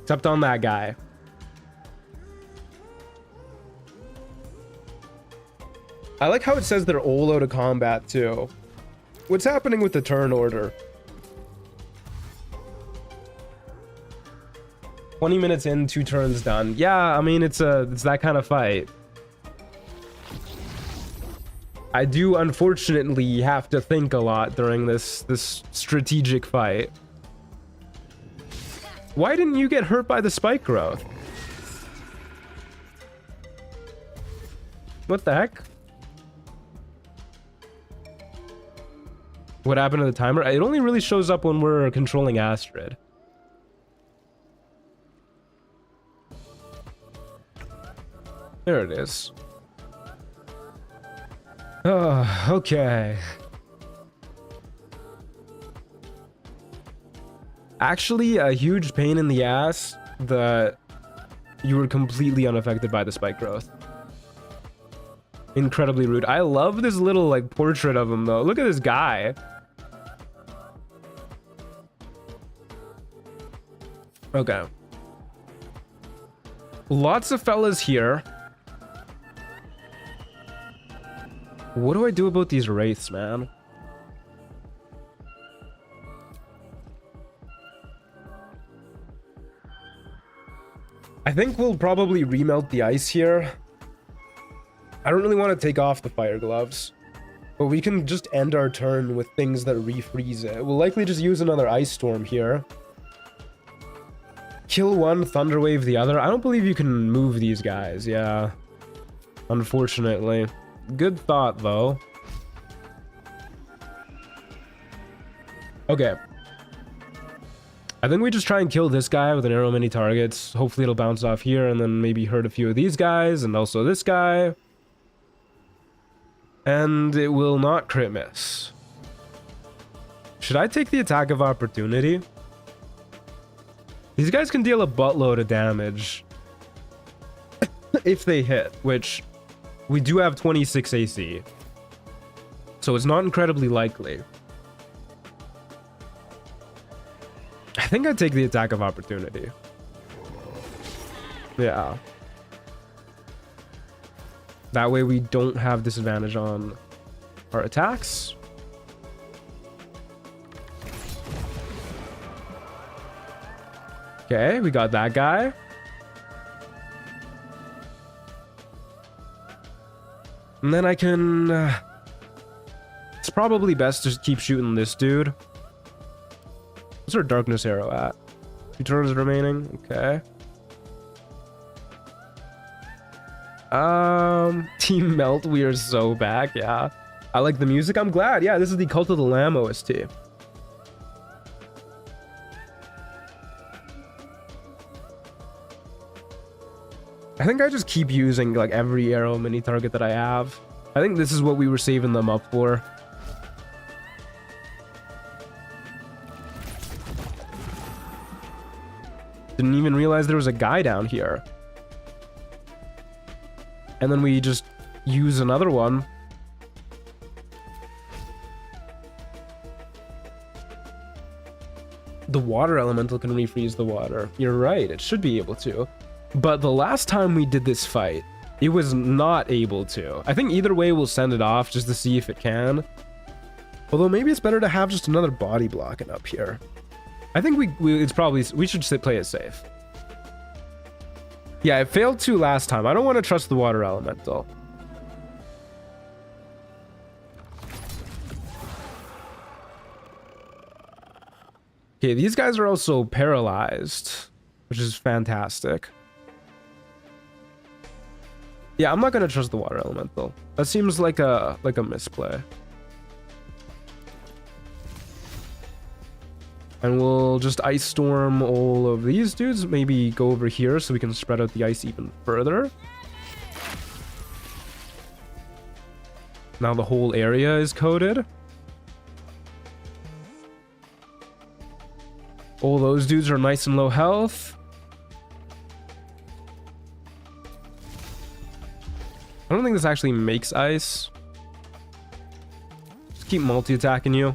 Except on that guy. I like how it says they're all out of combat, too. What's happening with the turn order? 20 minutes in, 2 turns done. Yeah, I mean, it's that kind of fight. I do unfortunately have to think a lot during this strategic fight. Why didn't you get hurt by the spike growth? What the heck? What happened to the timer? It only really shows up when we're controlling Astrid. There it is. Oh, okay. Actually, a huge pain in the ass that you were completely unaffected by the spike growth. Incredibly rude. I love this little like portrait of him though. Look at this guy. Okay. Lots of fellas here. What do I do about these wraiths, man? I think we'll probably remelt the ice here. I don't really want to take off the fire gloves, but we can just end our turn with things that refreeze it. We'll likely just use another ice storm here. Kill one, thunderwave the other. I don't believe you can move these guys, yeah. Unfortunately. Good thought, though. Okay. I think we just try and kill this guy with an arrow many targets. Hopefully it'll bounce off here and then maybe hurt a few of these guys and also this guy. And it will not crit miss. Should I take the attack of opportunity? These guys can deal a buttload of damage if they hit, which we do have 26 AC. So it's not incredibly likely. I think I'd take the attack of opportunity. Yeah. That way we don't have disadvantage on our attacks. Okay, we got that guy. And then I can... it's probably best to keep shooting this dude. What's our darkness arrow at? 2 turns remaining. Okay. Team Melt, we are so back. Yeah. I like the music. I'm glad. Yeah, this is the Cult of the Lamb OST. I think I just keep using like every arrow mini target that I have. I think this is what we were saving them up for. Didn't even realize there was a guy down here. And then we just use another one. The water elemental can refreeze the water. You're right, it should be able to. But the last time we did this fight, it was not able to. I think either way we'll send it off just to see if it can. Although maybe it's better to have just another body blocking up here. I think we should play it safe. Yeah, it failed to last time. I don't want to trust the water elemental. Okay, these guys are also paralyzed, which is fantastic. Yeah, I'm not gonna trust the water elemental. That seems like a misplay. And we'll just ice storm all of these dudes. Maybe go over here so we can spread out the ice even further. Now the whole area is coated. All those dudes are nice and low health. I don't think this actually makes ice. Just keep multi-attacking you.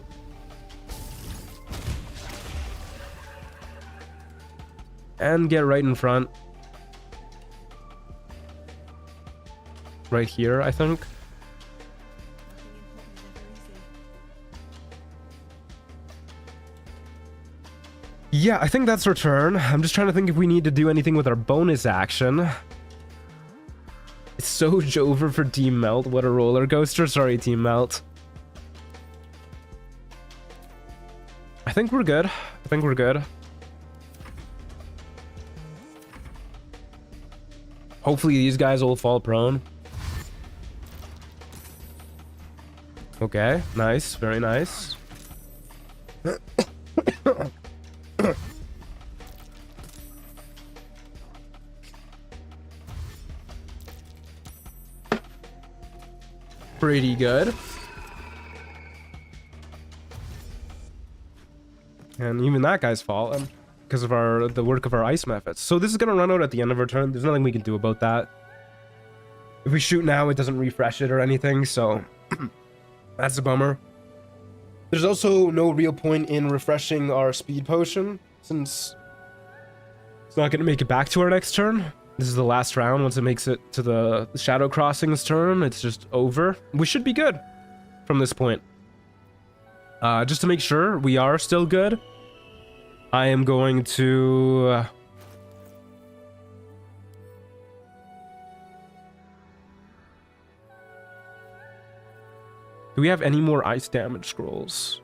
And get right in front. Right here, I think. Yeah, I think that's our turn. I'm just trying to think if we need to do anything with our bonus action. It's so Jover for Team Melt. What a roller coaster. Sorry, Team Melt. I think we're good. I think we're good. Hopefully these guys will fall prone. Okay, nice. Very nice. Pretty good. And even that guy's fallen because of the work of our ice methods. So this is gonna run out at the end of our turn. There's nothing we can do about that. If we shoot now, it doesn't refresh it or anything, so that's a bummer. There's also no real point in refreshing our speed potion since it's not gonna make it back to our next turn. This is the last round. Once it makes it to the Shadow Crossing's turn, it's just over. We should be good from this point. Just to make sure we are still good, I am going to... do we have any more ice damage scrolls?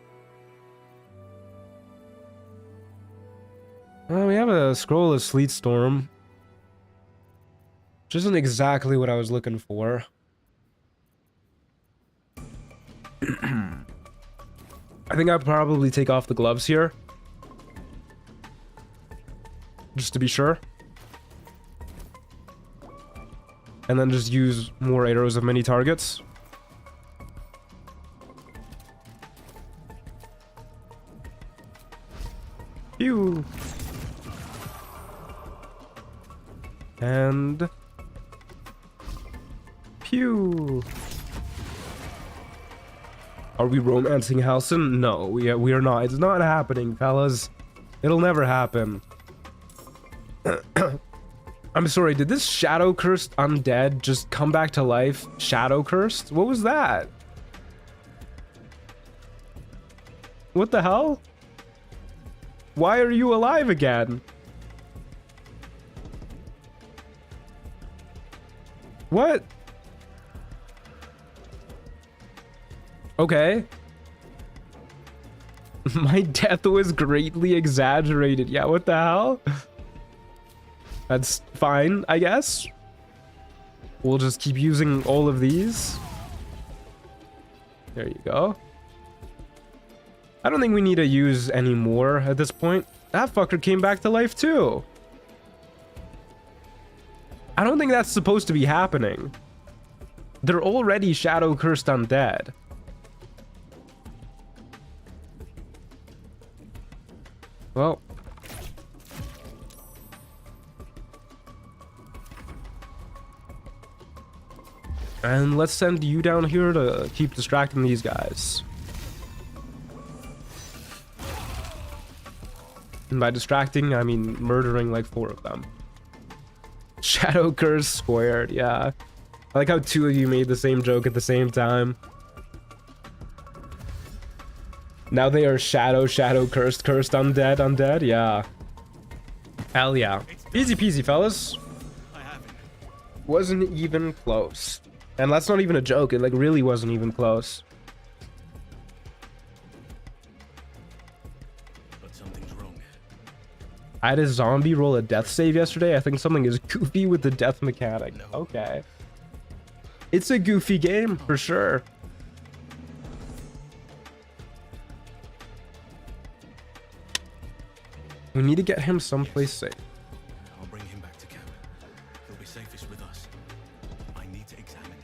We have a scroll of Sleet Storm. Which isn't exactly what I was looking for. I think I'll probably take off the gloves here. Just to be sure. And then just use more arrows of many targets. Phew. And... pew. Are we romancing Halcyon? No, we are not. It's not happening, fellas. It'll never happen. I'm sorry, did this shadow cursed undead just come back to life? Shadow cursed? What was that? What the hell? Why are you alive again? What? Okay. My death was greatly exaggerated. Yeah, what the hell? That's fine, I guess. We'll just keep using all of these. There you go. I don't think we need to use any more at this point. That fucker came back to life too. I don't think that's supposed to be happening. They're already shadow cursed undead. Well. And let's send you down here to keep distracting these guys. And by distracting, I mean murdering like 4 of them. Shadow curse squared, yeah. I like how 2 of you made the same joke at the same time. Now they are shadow cursed undead, yeah. Hell yeah. Easy peasy, fellas. I have it. Wasn't even close. And that's not even a joke, it like really wasn't even close. But something's wrong. I had a zombie roll a death save yesterday. I think something is goofy with the death mechanic. Okay. It's a goofy game, for sure. We need to get him someplace safe. I'll bring him back to camp. He'll be safest with us. I need to examine him.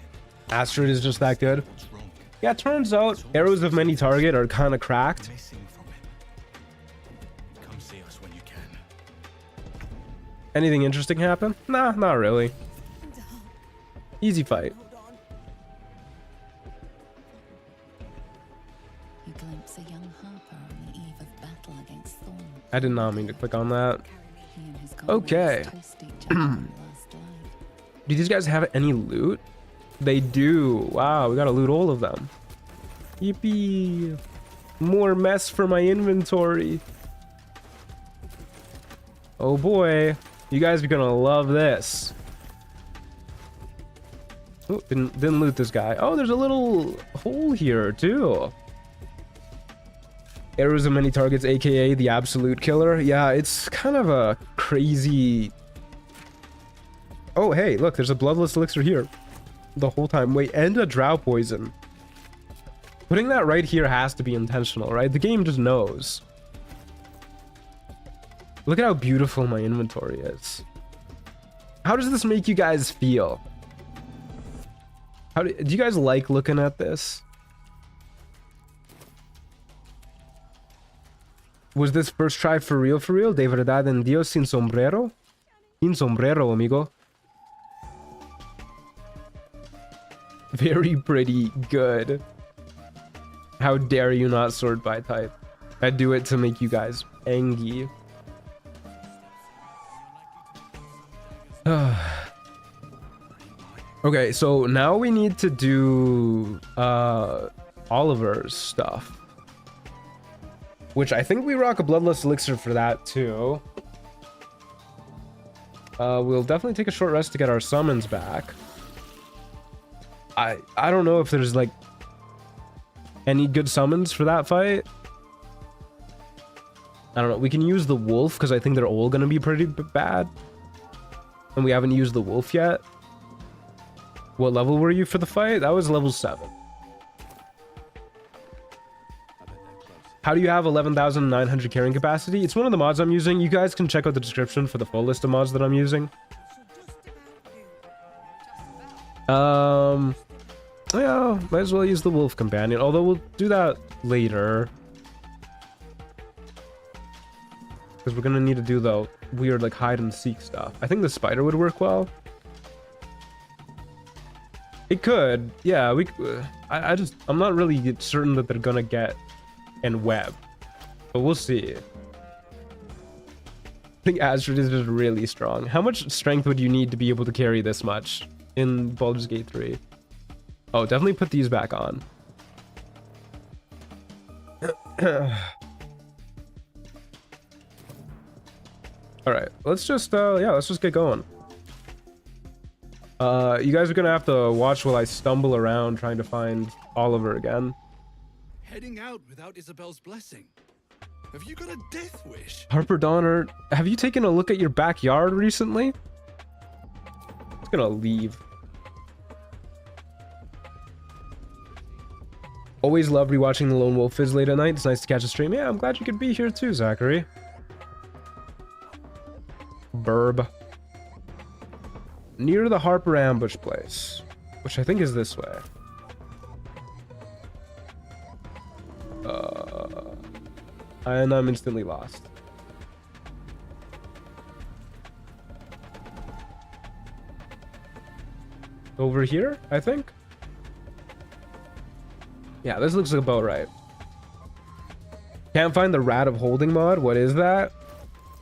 Astrid is just that good. What's wrong? Yeah, turns out arrows of many target are kind of cracked. Missing from him. Come see us when you can. Anything interesting happen? Nah, not really. Easy fight. You glimpse a young harper on the eve of battle against Thorn. I did not mean to click on that. He and his Okay. comrades toast each other in the last life. Do these guys have any loot? They do. Wow, we gotta loot all of them. Yippee. More mess for my inventory. Oh boy. You guys are gonna love this. Oh, didn't loot this guy. Oh, there's a little hole here too. Arrows of many targets, aka the absolute killer. Yeah, it's kind of a crazy... Oh, hey, look, there's a bloodless elixir here. The whole time. Wait, and a drow poison. Putting that right here has to be intentional, right? The game just knows. Look at how beautiful my inventory is. How does this make you guys feel? How do you guys like looking at this? Was this first try for real, De verdad en Dios sin sombrero? Sin sombrero, amigo. Very pretty good. How dare you not sort by type? I do it to make you guys angry. Okay, so now we need to do Oliver's stuff. Which I think we rock a bloodless elixir for that too. We'll definitely take a short rest to get our summons back. I don't know if there's like any good summons for that fight. I don't know. We can use the wolf because I think they're all gonna be pretty bad. And we haven't used the wolf yet. What level were you for the fight? That was level 7. How do you have 11,900 carrying capacity? It's one of the mods I'm using. You guys can check out the description for the full list of mods that I'm using. Yeah, might as well use the wolf companion, although we'll do that later. Because we're gonna need to do the weird like hide and seek stuff. I think the spider would work well. It could, yeah. I'm not really certain that they're gonna get and web, but we'll see. I think Astrid is just really strong. How much strength would you need to be able to carry this much in Baldur's Gate 3? Oh, definitely put these back on. All right, let's just let's just get going. You guys are gonna have to watch while I stumble around trying to find Oliver again. Heading out without Isabel's blessing. Have you got a death wish? Harper Donner, have you taken a look at your backyard recently? It's gonna leave. Always love rewatching the Lone Wolf Fizz late at night. It's nice to catch a stream. Yeah, I'm glad you could be here too, Zachary. Burb. near the Harper ambush place, which I think is this way. And I'm instantly lost. Over here, I think. Yeah, this looks about right. Can't find the Rat of Holding mod. What is that?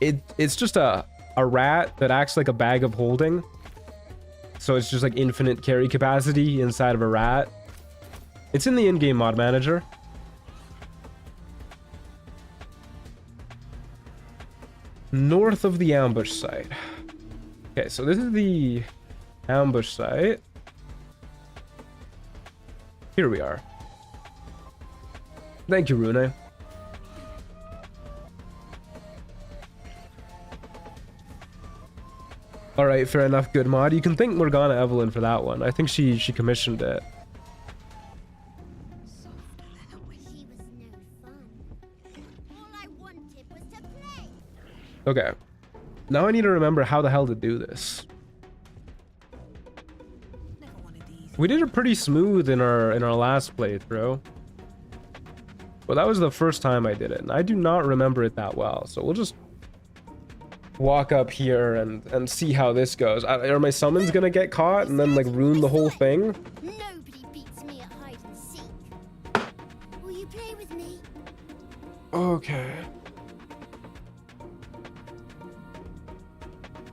It's just a rat that acts like a bag of holding. So it's just like infinite carry capacity inside of a rat. It's in the in-game mod manager. North of the ambush site. Okay, so this is the ambush site. Here we are. Thank you, Rune. Alright, fair enough, good mod. You can thank Morgana Evelyn for that one. I think she commissioned it. He was no fun. All I wanted was to play. Okay. Now I need to remember how the hell to do this. Never wanted these. We did it pretty smooth in our last playthrough. But that was the first time I did it, and I do not remember it that well. So we'll just walk up here and see how this goes. Are my summons gonna get caught and then like ruin the whole thing? Nobody beats me at hide and seek. Will you play with me? Okay.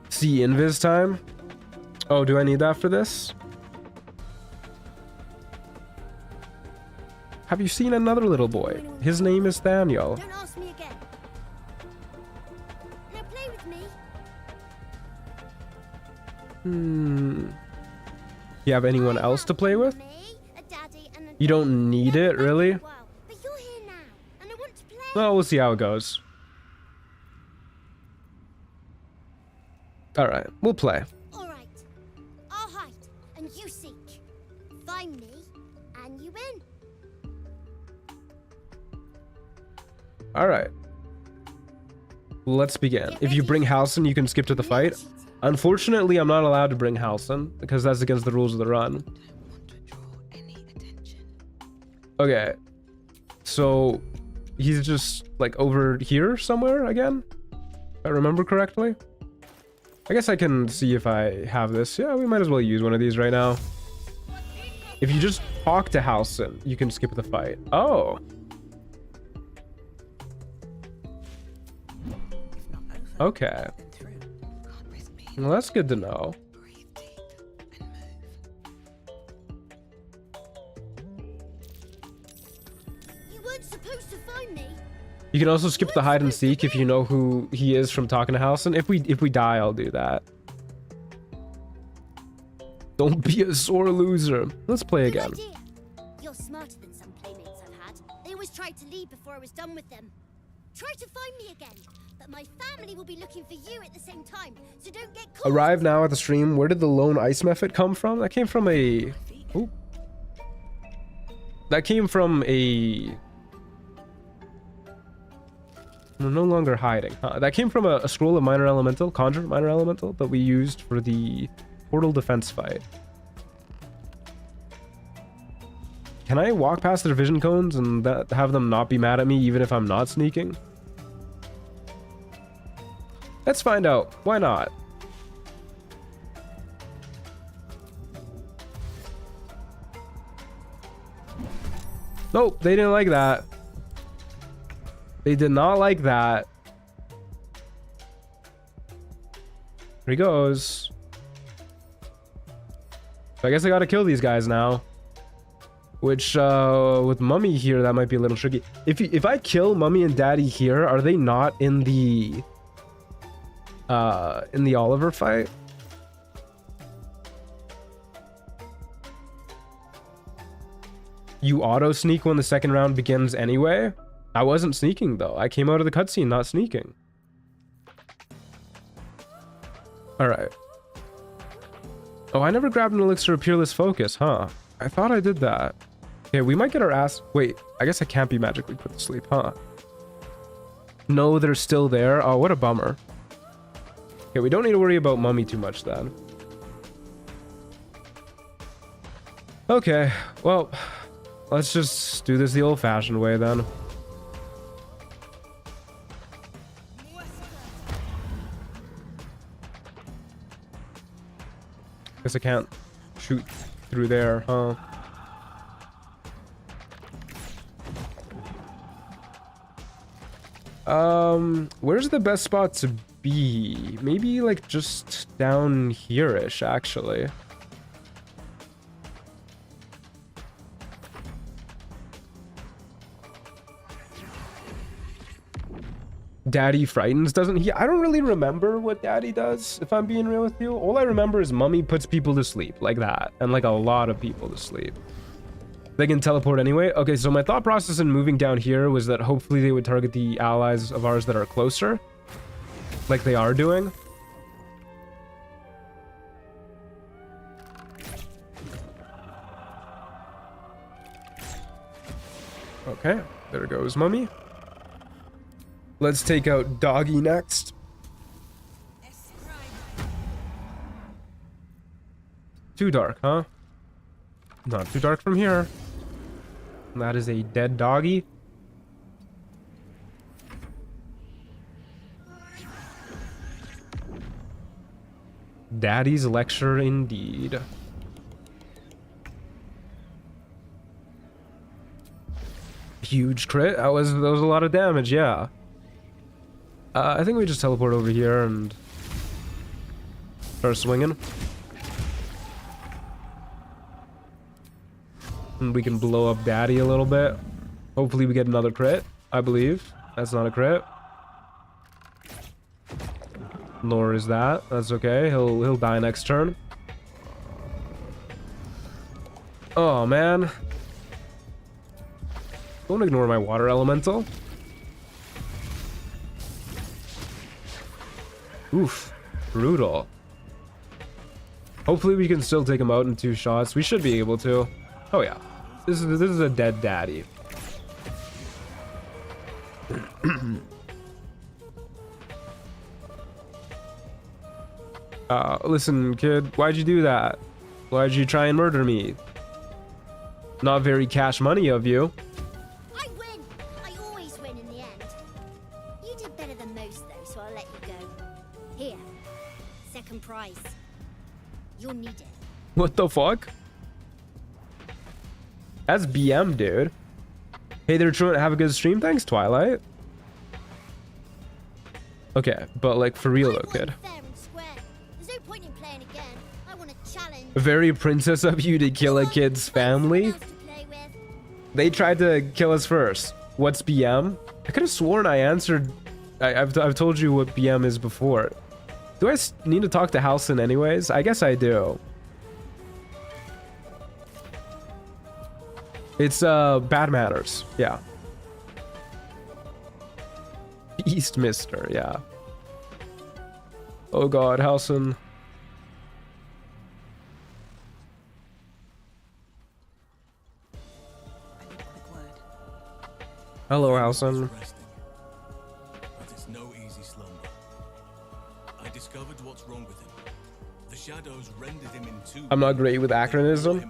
See invis time? Oh, do I need that for this? Have you seen another little boy? His name is Thaniel. Don't ask me again. Now play with me. You have anyone else to play with? Me, a daddy, and a You don't need it, really? Well, but you're here now, and I want to play. Well, we'll see how it goes. Alright, we'll play. All right. I'll hide, and you seek. Find me, and you win. Alright. Let's begin. If you bring Halson, you can skip to the fight. Unfortunately, I'm not allowed to bring Halson, because that's against the rules of the run. Don't want to draw any attention. Okay. So, he's just, like, over here somewhere again? If I remember correctly? I guess I can see if I have this. Yeah, we might as well use one of these right now. If you just talk to Halson, you can skip the fight. Oh. If not over, Okay. then through. Can't risk being Well, that's good to know. breathe deep and move. You weren't supposed to find me. You can also skip the hide and seek if you know who he is from talking to Halson. If we die, I'll do that. Don't be a sore loser. Let's play Good again. idea. You're smarter than some playmates I've had. They always tried to leave before I was done with them. Try to find me again, but my family will be looking for you at the same time, so don't get caught. Arrive now at the stream. Where did the lone ice method come from? That came from a... Oop. That came from a... We're no longer hiding. That came from a scroll of minor elemental, conjure minor elemental, that we used for the portal defense fight. Can I walk past the vision cones and have them not be mad at me even if I'm not sneaking? Let's find out. Why not? Nope, they didn't like that. They did not like that. Here he goes. So I guess I gotta kill these guys now. Which, with Mummy here, that might be a little tricky. If I kill Mummy and Daddy here, are they not in the Oliver fight? You auto sneak when the second round begins anyway? I wasn't sneaking though. I came out of the cutscene not sneaking. Alright. Oh, I never grabbed an elixir of peerless focus, huh? I thought I did that. Okay, we might get our ass... Wait, I guess I can't be magically put to sleep, huh? No, they're still there. Oh, what a bummer. Okay, we don't need to worry about Mummy too much then. Okay, well, let's just do this the old-fashioned way then. Guess I can't shoot through there, huh? Where's the best spot to be? Maybe like just down here-ish, actually. Daddy frightens, doesn't he? I don't really remember what Daddy does, if I'm being real with you. All I remember is Mummy puts people to sleep, like that. And like a lot of people to sleep. They can teleport anyway? Okay, so my thought process in moving down here was that hopefully they would target the allies of ours that are closer. Like they are doing. Okay, there goes Mummy. Let's take out Doggy next. Too dark, huh? Not too dark from here. That is a dead doggy. Daddy's lecture indeed. Huge crit. That was a lot of damage, yeah. I think we just teleport over here and start swinging. And we can blow up Daddy a little bit. Hopefully we get another crit, I believe. That's not a crit. Nor is that. That's okay. He'll die next turn. Oh, man. Don't ignore my water elemental. Oof. Brutal. Hopefully we can still take him out in 2 shots. We should be able to. Oh yeah. This is a dead daddy. Listen, kid, why'd you do that? Why'd you try and murder me? Not very cash money of you. I win! I always win in the end. You did better than most, though, so I'll let you go. Here. Second prize. You'll need it. What the fuck? That's BM, dude. Hey there, Truant. Have a good stream. Thanks, Twilight. Okay, but like for real though, kid. Fair and square. There's no point in playing again. I want a challenge. Very princess of you to kill a kid's family. They tried to kill us first. What's BM? I could have sworn I answered. I've told you what BM is before. Do I need to talk to Halson anyways? I guess I do. It's bad manners. Yeah. Beastmaster. Yeah. Oh god, Halson. Hello, Halson. But it's no easy slumber. I discovered what's wrong with him. The shadows rendered him in two. I'm not great with acronym.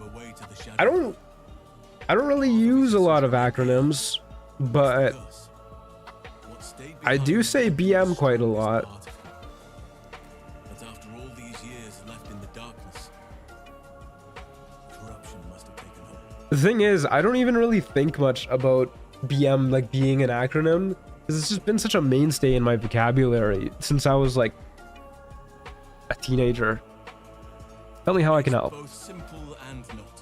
I don't really use a lot of acronyms, but I do say BM quite a lot. But after all these years left in the darkness, corruption must have taken hold. The thing is, I don't even really think much about BM like being an acronym, because it's just been such a mainstay in my vocabulary since I was like a teenager. Tell me how I can help. Both simple and not.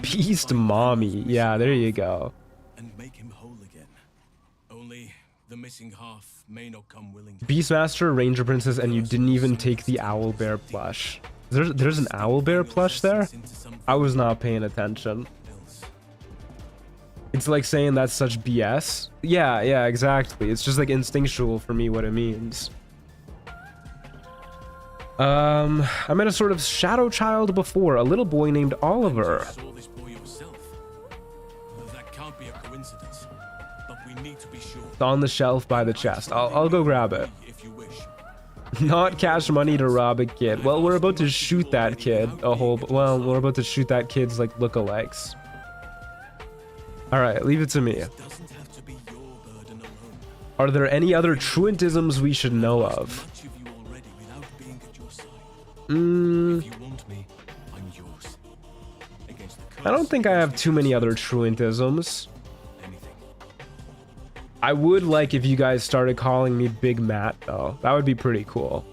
Beast mommy. Yeah, there you go. And make him whole again. Only the missing half may not come willingly. Beastmaster, Ranger Princess, and you didn't even take the owl bear plush. There's an owl bear plush there? I was not paying attention. It's like saying that's such BS. Yeah, exactly. It's just like instinctual for me what it means. I met a sort of shadow child before, a little boy named Oliver. You saw this boy yourself. That can't be a coincidence, but we need to be sure. It's on the shelf by the chest. I'll go grab it. If you wish. Not cash money to rob a kid. Well, we're about to shoot that kid well, we're about to shoot that kid's like lookalikes. All right, leave it to me. Doesn't have to be your burden alone. Are there any other truantisms we should know of? Much of you already without being at your side. Mm, If you want me, I'm yours. Against the I don't curse, think I have too many other truantisms. anything. I would like if you guys started calling me Big Matt, though. That would be pretty cool.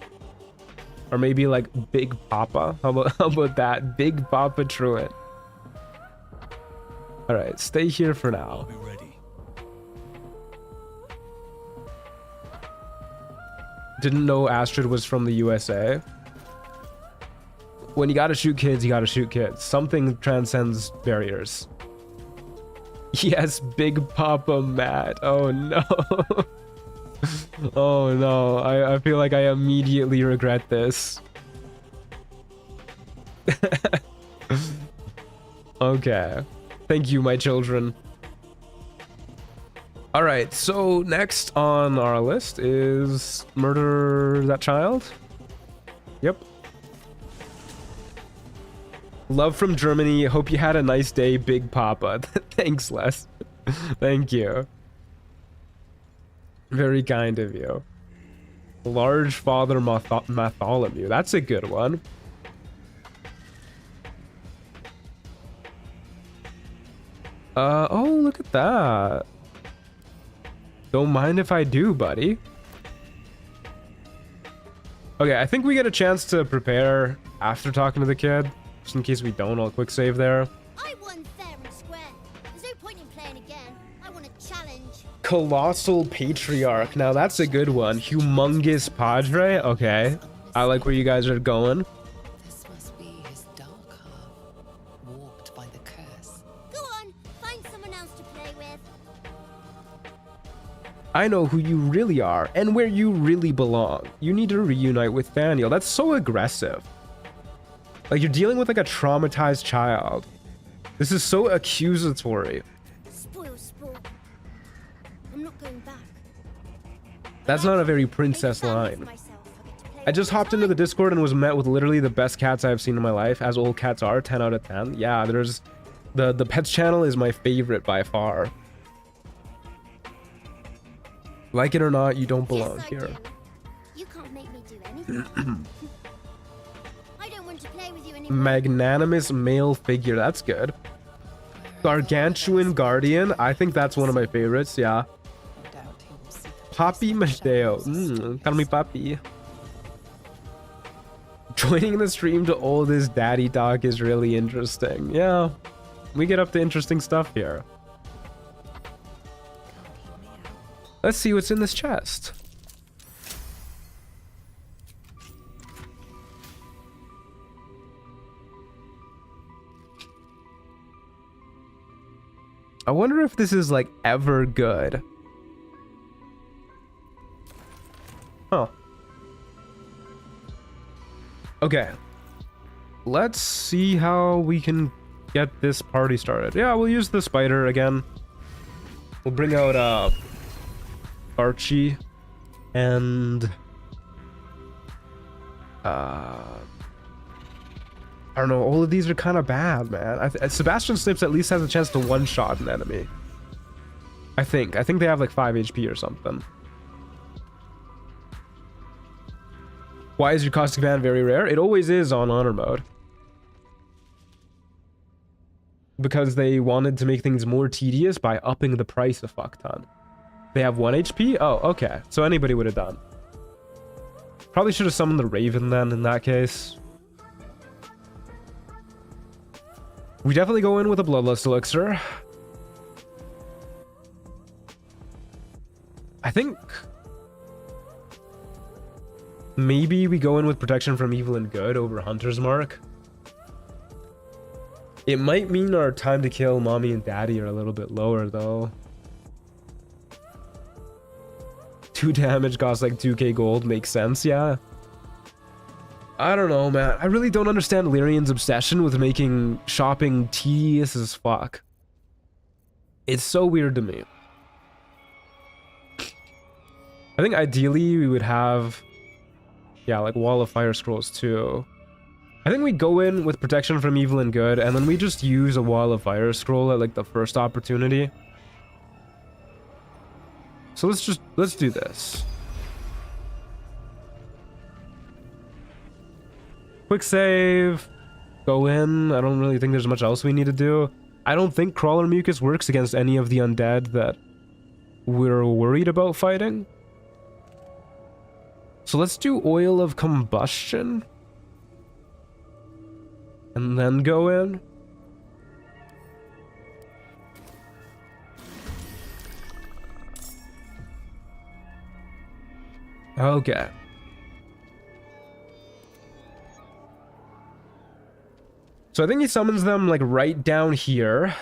Or maybe like Big Papa. How about that? Big Papa Truant. All right, stay here for I'll now. be ready. Didn't know Astrid was from the USA. When you gotta shoot kids, you gotta shoot kids. Something transcends barriers. Yes, Big Papa Matt. Oh no. Oh no. I feel like I immediately regret this. Okay. Thank you, my children. All right, so next on our list is murder that child. Yep. Love from Germany. Hope you had a nice day, Big Papa. Thanks, Les. Thank you. Very kind of you. Large Father Bartholomew. That's a good one. Oh, look at that. Don't mind if I do, buddy. Okay, I think we get a chance to prepare after talking to the kid. Just in case we don't, I'll quick save there. I won fair and square. There's no point in playing again. I want a challenge. Colossal Patriarch. Now that's a good one. Humongous Padre. Okay. I like where you guys are going. This must be his dark half, warped by the curse. Go on, find someone else to play with. I know who you really are and where you really belong. You need to reunite with Daniel. That's so aggressive. Like, you're dealing with like a traumatized child. This is so accusatory. Spoil sport. I'm not going back. That's not a very princess line. I just hopped into the Discord and was met with literally the best cats I've seen in my life, as old cats are. 10 out of 10. Yeah, there's the pets channel is my favorite by far. Like it or not, you don't belong Yes, I here. do. You can't make me do anything. I don't want to play with you anymore. Magnanimous male figure. That's good. Gargantuan Guardian. I think that's one of my favorites. Yeah. No doubt he will seek a Papi Mateo. Call me Papi. Joining the stream to oldest daddy talk is really interesting. Yeah. We get up to interesting stuff here. Let's see what's in this chest. I wonder if this is like ever good. Huh. Okay. Let's see how we can get this party started. Yeah, we'll use the spider again. We'll bring out Archie and I don't know, all of these are kind of bad, man. Sebastian Snips at least has a chance to one-shot an enemy. I think they have like 5 HP or something. Why is your caustic van very rare? It always is on honor mode. Because they wanted to make things more tedious by upping the price a fuck ton. They have 1 HP? Oh, okay. So anybody would have done. Probably should have summoned the Raven then in that case. We definitely go in with a Bloodlust Elixir. I think maybe we go in with Protection from Evil and Good over Hunter's Mark. It might mean our time to kill mommy and daddy are a little bit lower though. 2 damage costs like 2k gold, makes sense, yeah. I don't know, man. I really don't understand Lyrian's obsession with making shopping tedious as fuck. It's so weird to me. I think ideally we would have Yeah, like Wall of Fire scrolls too. I think we go in with protection from evil and good, and then we just use a Wall of Fire scroll at like the first opportunity. So let's do this. Quick save. Go in. I don't really think there's much else we need to do. I don't think Crawler Mucus works against any of the undead that we're worried about fighting. So let's do Oil of Combustion. And then go in. Okay. So I think he summons them like right down here.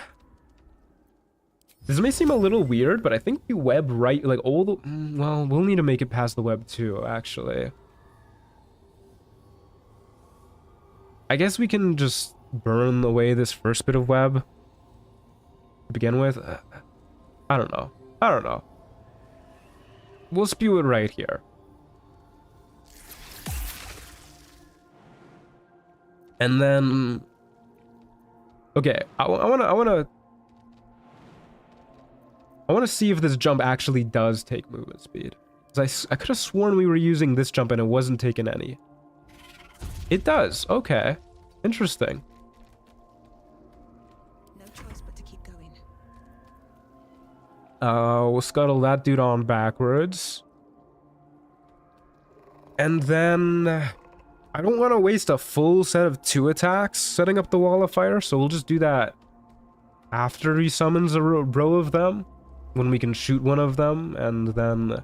This may seem a little weird, but I think you web right, like all the, well, we'll need to make it past the web too, actually. I guess we can just burn away this first bit of web to begin with. I don't know. I don't know. We'll spew it right here. And then, okay, I want to see if this jump actually does take movement speed. 'Cause I could have sworn we were using this jump and it wasn't taking any. It does. Okay. Interesting. No choice but to keep going. We'll scuttle that dude on backwards. And then I don't want to waste a full set of 2 attacks setting up the Wall of Fire, so we'll just do that after he summons a row of them, when we can shoot one of them and then,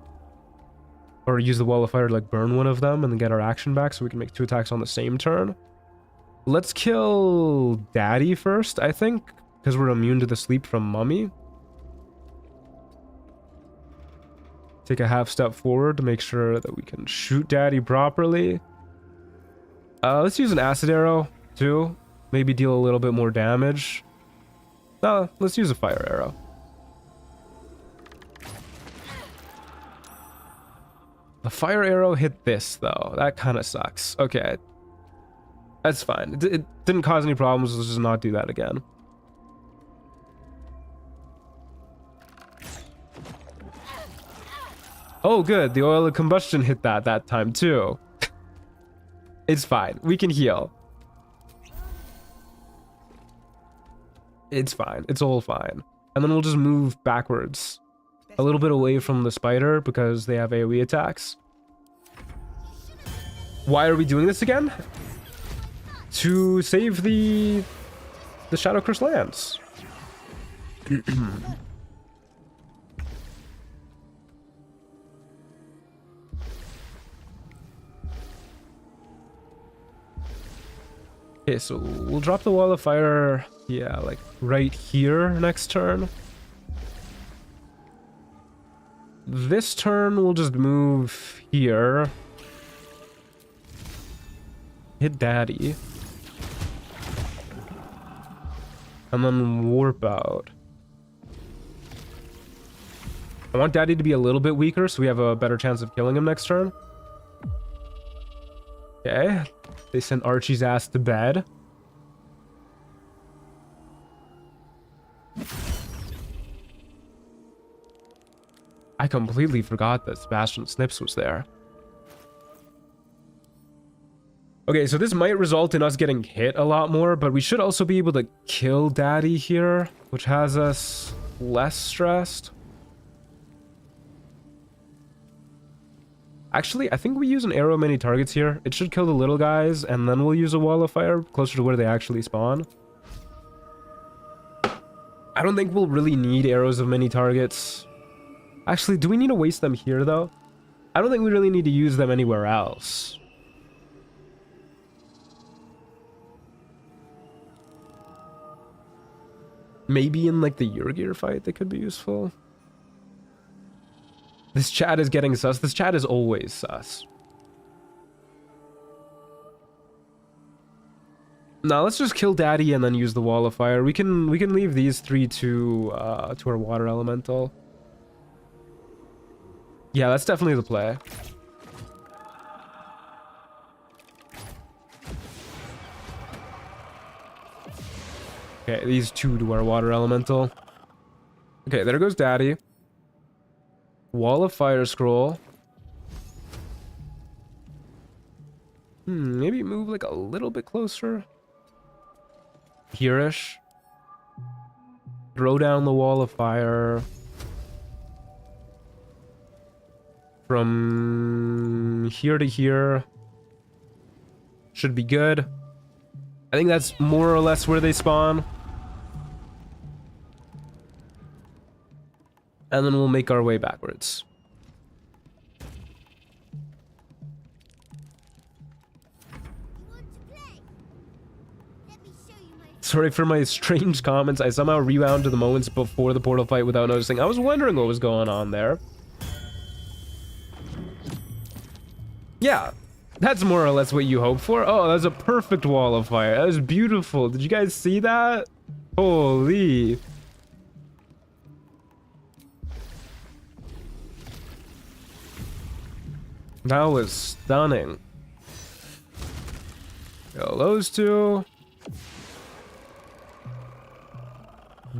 or use the Wall of Fire to like burn one of them and then get our action back so we can make 2 attacks on the same turn. Let's kill Daddy first, I think, because we're immune to the sleep from Mummy. Take a half step forward to make sure that we can shoot Daddy properly. Let's use an acid arrow too. Maybe deal a little bit more damage. No, let's use a fire arrow. The fire arrow hit this though. That kind of sucks. Okay. That's fine. It didn't cause any problems. Let's just not do that again. Oh, good. The oil of combustion hit that time too. It's fine. We can heal. It's fine. It's all fine. And then we'll just move backwards a little bit away from the spider because they have AoE attacks. Why are we doing this again? To save the Shadow Curse lands. Okay, so we'll drop the Wall of Fire, yeah, like right here next turn. This turn we'll just move here. Hit Daddy. And then warp out. I want Daddy to be a little bit weaker so we have a better chance of killing him next turn. Okay. They sent Archie's ass to bed. I completely forgot that Sebastian Snips was there. Okay, so this might result in us getting hit a lot more, but we should also be able to kill Daddy here, which has us less stressed. Actually, I think we use an arrow many targets here. It should kill the little guys, and then we'll use a Wall of Fire closer to where they actually spawn. I don't think we'll really need arrows of many targets. Actually, do we need to waste them here, though? I don't think we really need to use them anywhere else. Maybe in, like, the Yurgir fight they could be useful. This chat is getting sus. This chat is always sus. Now let's just kill Daddy and then use the Wall of Fire. We can leave these 3 to our water elemental. Yeah, that's definitely the play. Okay, these two to our water elemental. Okay, there goes Daddy. Wall of Fire scroll. Maybe move like a little bit closer. Here-ish. Throw down the Wall of Fire. From here to here. Should be good. I think that's more or less where they spawn. And then we'll make our way backwards. Sorry for my strange comments. I somehow rewound to the moments before the portal fight without noticing. I was wondering what was going on there. Yeah, that's more or less what you hope for. Oh, that's a perfect wall of fire. That was beautiful. Did you guys see that? Holy. That was stunning. Kill those two.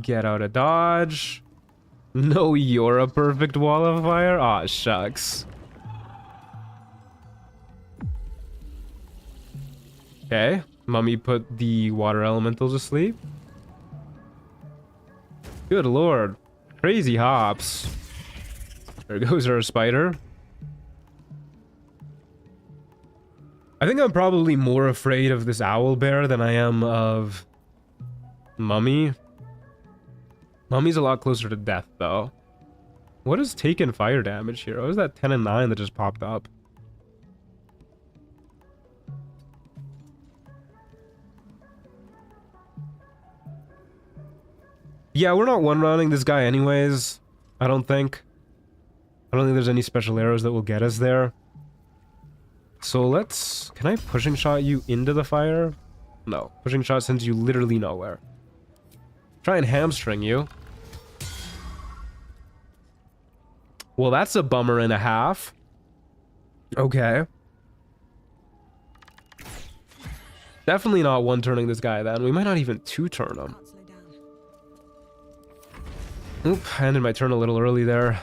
Get out of dodge. No, you're a perfect wall of fire? Aw, shucks. Okay, Mummy put the water elementals asleep. Good lord. Crazy hops. There goes our spider. I think I'm probably more afraid of this owl bear than I am of Mummy. Mummy's a lot closer to death, though. What is taking fire damage here? What is that 10 and 9 that just popped up? Yeah, we're not one-running this guy anyways. I don't think. I don't think there's any special arrows that will get us there. So let's... Can I pushing shot you into the fire? No. Pushing shot sends you literally nowhere. Try and hamstring you. Well, that's a bummer and a half. Okay. Definitely not one-turning this guy then. We might not even two-turn him. Can't slow down. Oop, I ended my turn a little early there.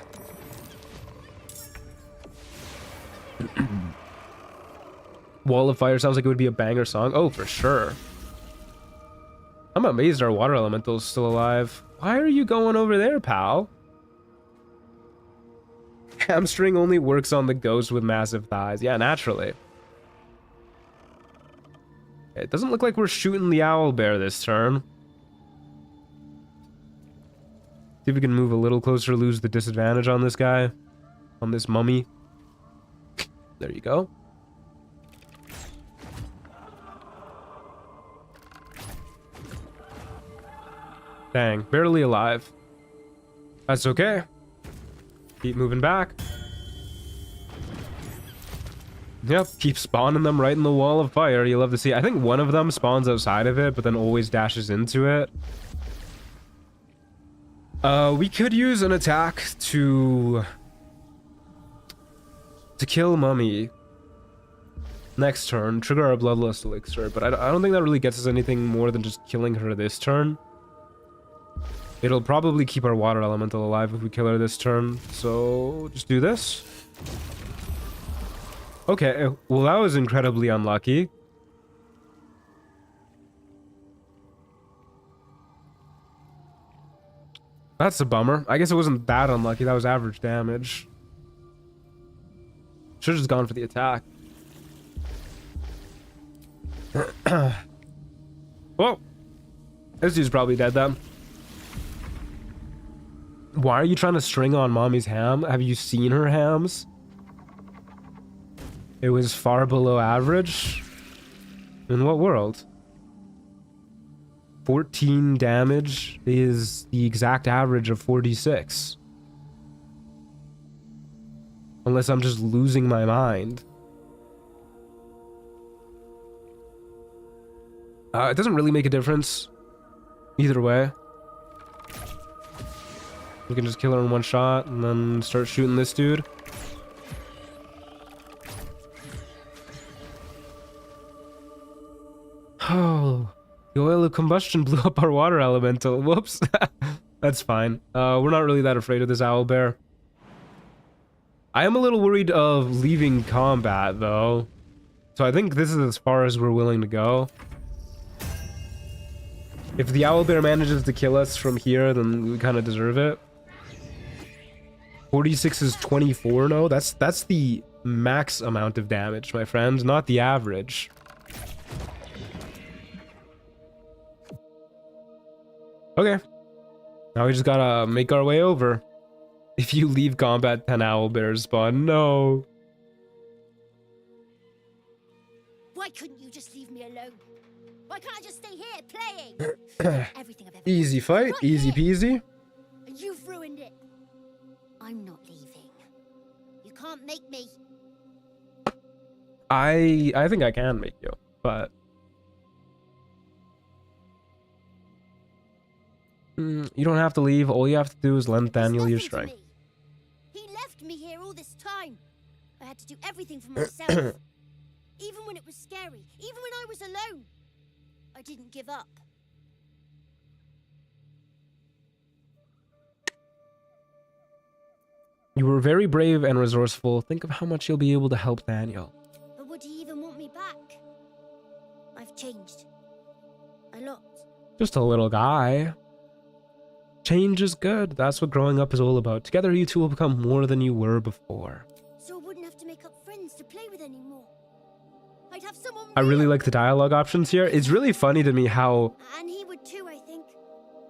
Wall of Fire sounds like it would be a banger song. Oh, for sure. I'm amazed our water elemental's still alive. Why are you going over there, pal? Hamstring only works on the ghost with massive thighs. Yeah, naturally. It doesn't look like we're shooting the owl bear this turn. See if we can move a little closer, lose the disadvantage on this guy. On this mummy. There you go. Dang, barely alive. That's okay. Keep moving back. Yep, keep spawning them right in the wall of fire. You love to see. I think one of them spawns outside of it, but then always dashes into it. We could use an attack to kill Mummy next turn, trigger our Bloodlust Elixir, but I don't think that really gets us anything more than just killing her this turn. It'll probably keep our water elemental alive if we kill her this turn, so just do this. Okay, well that was incredibly unlucky. That's a bummer. I guess it wasn't that unlucky, that was average damage. Should've just gone for the attack. Whoa! This dude's probably dead then. Why are you trying to string on Mommy's ham? Have you seen her hams? It was far below average? In what world? 14 damage is the exact average of 46. Unless I'm just losing my mind. It doesn't really make a difference. Either way. We can just kill her in one shot and then start shooting this dude. Oh, the oil combustion blew up our water elemental. Whoops. That's fine. We're not really that afraid of this owlbear. I am a little worried of leaving combat, though. So I think this is as far as we're willing to go. If the owlbear manages to kill us from here, then we kind of deserve it. 46 is 24, no? That's the max amount of damage, my friend, not the average. Okay. Now we just gotta make our way over. If you leave combat, 10 owlbears spawn. No. Why couldn't you just leave me alone? Why can't I just stay here playing? Everything I've ever Easy fight, right easy here. peasy. And you've ruined it. I'm not leaving. You can't make me. I think I can make you, but you don't have to leave. All you have to do is lend There's Daniel your nothing to strength. me. He left me here all this time. I had to do everything for myself. Even when it was scary, even when I was alone, I didn't give up. You were very brave and resourceful. Think of how much you'll be able to help Daniel. But would he even want me back? I've changed. A lot. Just a little guy. Change is good. That's what growing up is all about. Together, you two will become more than you were before. So I wouldn't have to make up friends to play with anymore. I'd have someone I really real. like the dialogue options here. It's really funny to me how And he would too, I think.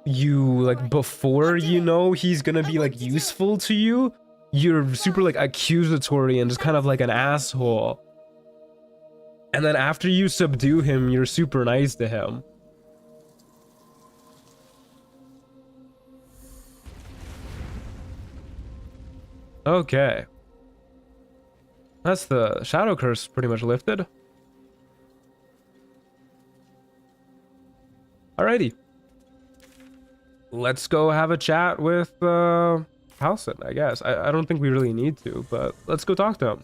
you, like, before you know he's gonna be, like, useful to you, you're super, like, accusatory and just kind of like an asshole. And then after you subdue him, you're super nice to him. Okay. That's the shadow curse pretty much lifted. Alrighty. Let's go have a chat with Halson, I guess. I don't think we really need to, but let's go talk to him.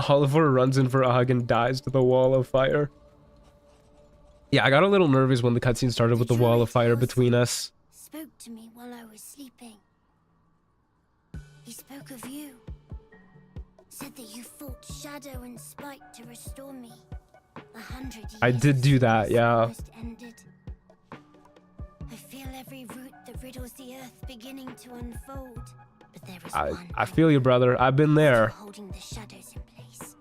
Oliver runs in for a hug and dies to the wall of fire. Yeah, I got a little nervous when the cutscene started with the wall of fire between us. Spoke to me while I was sleeping. He spoke of you. Said that you fought shadow and spite to restore me. 100 years. I did do that, yeah. almost ended. I feel every root that riddles the earth beginning to unfold. But there is one I feel you, brother. I've been there. holding the shadows in place.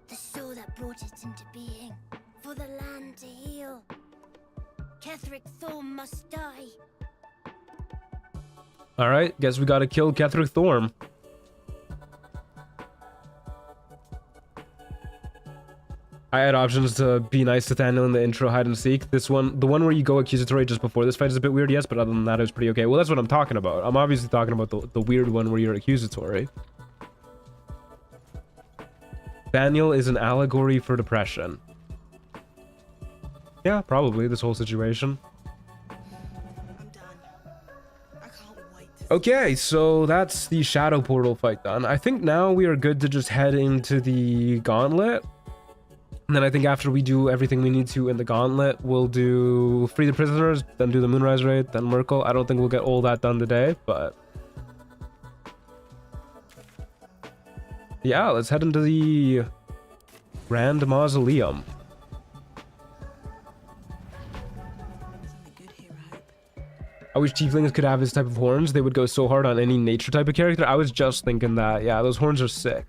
The soul that brought it into being. For the land to heal. Ketheric Thorm must die. Alright, guess we gotta kill Ketheric Thorm. I had options to be nice to Daniel in the intro hide and seek. This one, the one where you go accusatory just before this fight is a bit weird, yes, but other than that, it was pretty okay. Well, that's what I'm talking about. I'm obviously talking about the weird one where you're accusatory. Daniel is an allegory for depression. Yeah, probably, this whole situation. I'm done. I can't wait to Okay, so that's the Shadow Portal fight done. I think now we are good to just head into the Gauntlet. And then I think after we do everything we need to in the Gauntlet, we'll do Free the Prisoners, then do the Moonrise Raid, then Merkel. I don't think we'll get all that done today, but... yeah, let's head into the Grand Mausoleum. something good here, I hope. I wish Tieflings could have this type of horns. They would go so hard on any nature type of character. I was just thinking that. Yeah, those horns are sick.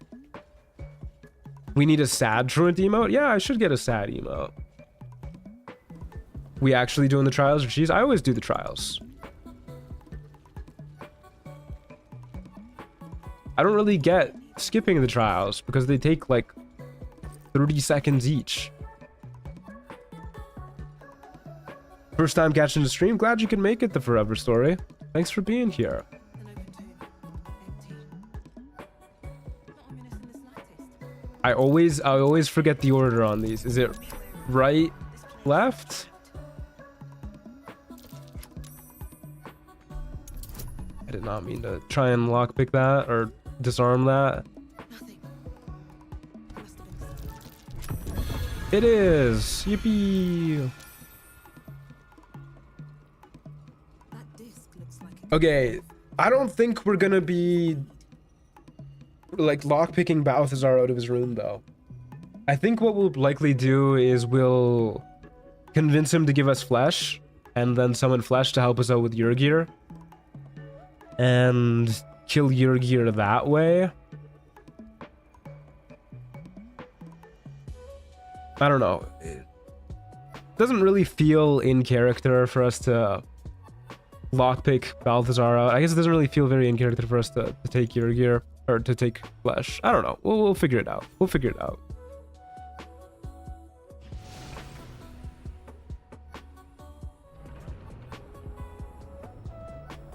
We need a sad truant emote? Yeah, I should get a sad emote. We actually doing the trials of cheese? I always do the trials. I don't really get skipping the trials because they take like 30 seconds each. First time catching the stream? Glad you can make it, the Forever Story. Thanks for being here. An open tomb. Empty. Not ominous in the slightest. I always forget the order on these. Is it right, left? I did not mean to try and lockpick that or disarm that. Nothing. Must have been It is. Yippee. That disc looks like it. Okay, I don't think we're gonna be like lockpicking Balthazar out of his room though. I think what we'll likely do is we'll convince him to give us flesh and then summon flesh to help us out with Yurgir and kill Yurgir that way. I don't know. It doesn't really feel in character for us to lockpick Balthazar out. I guess it doesn't really feel very in character for us to take Yurgir or to take flesh. I don't know. We'll figure it out. We'll figure it out.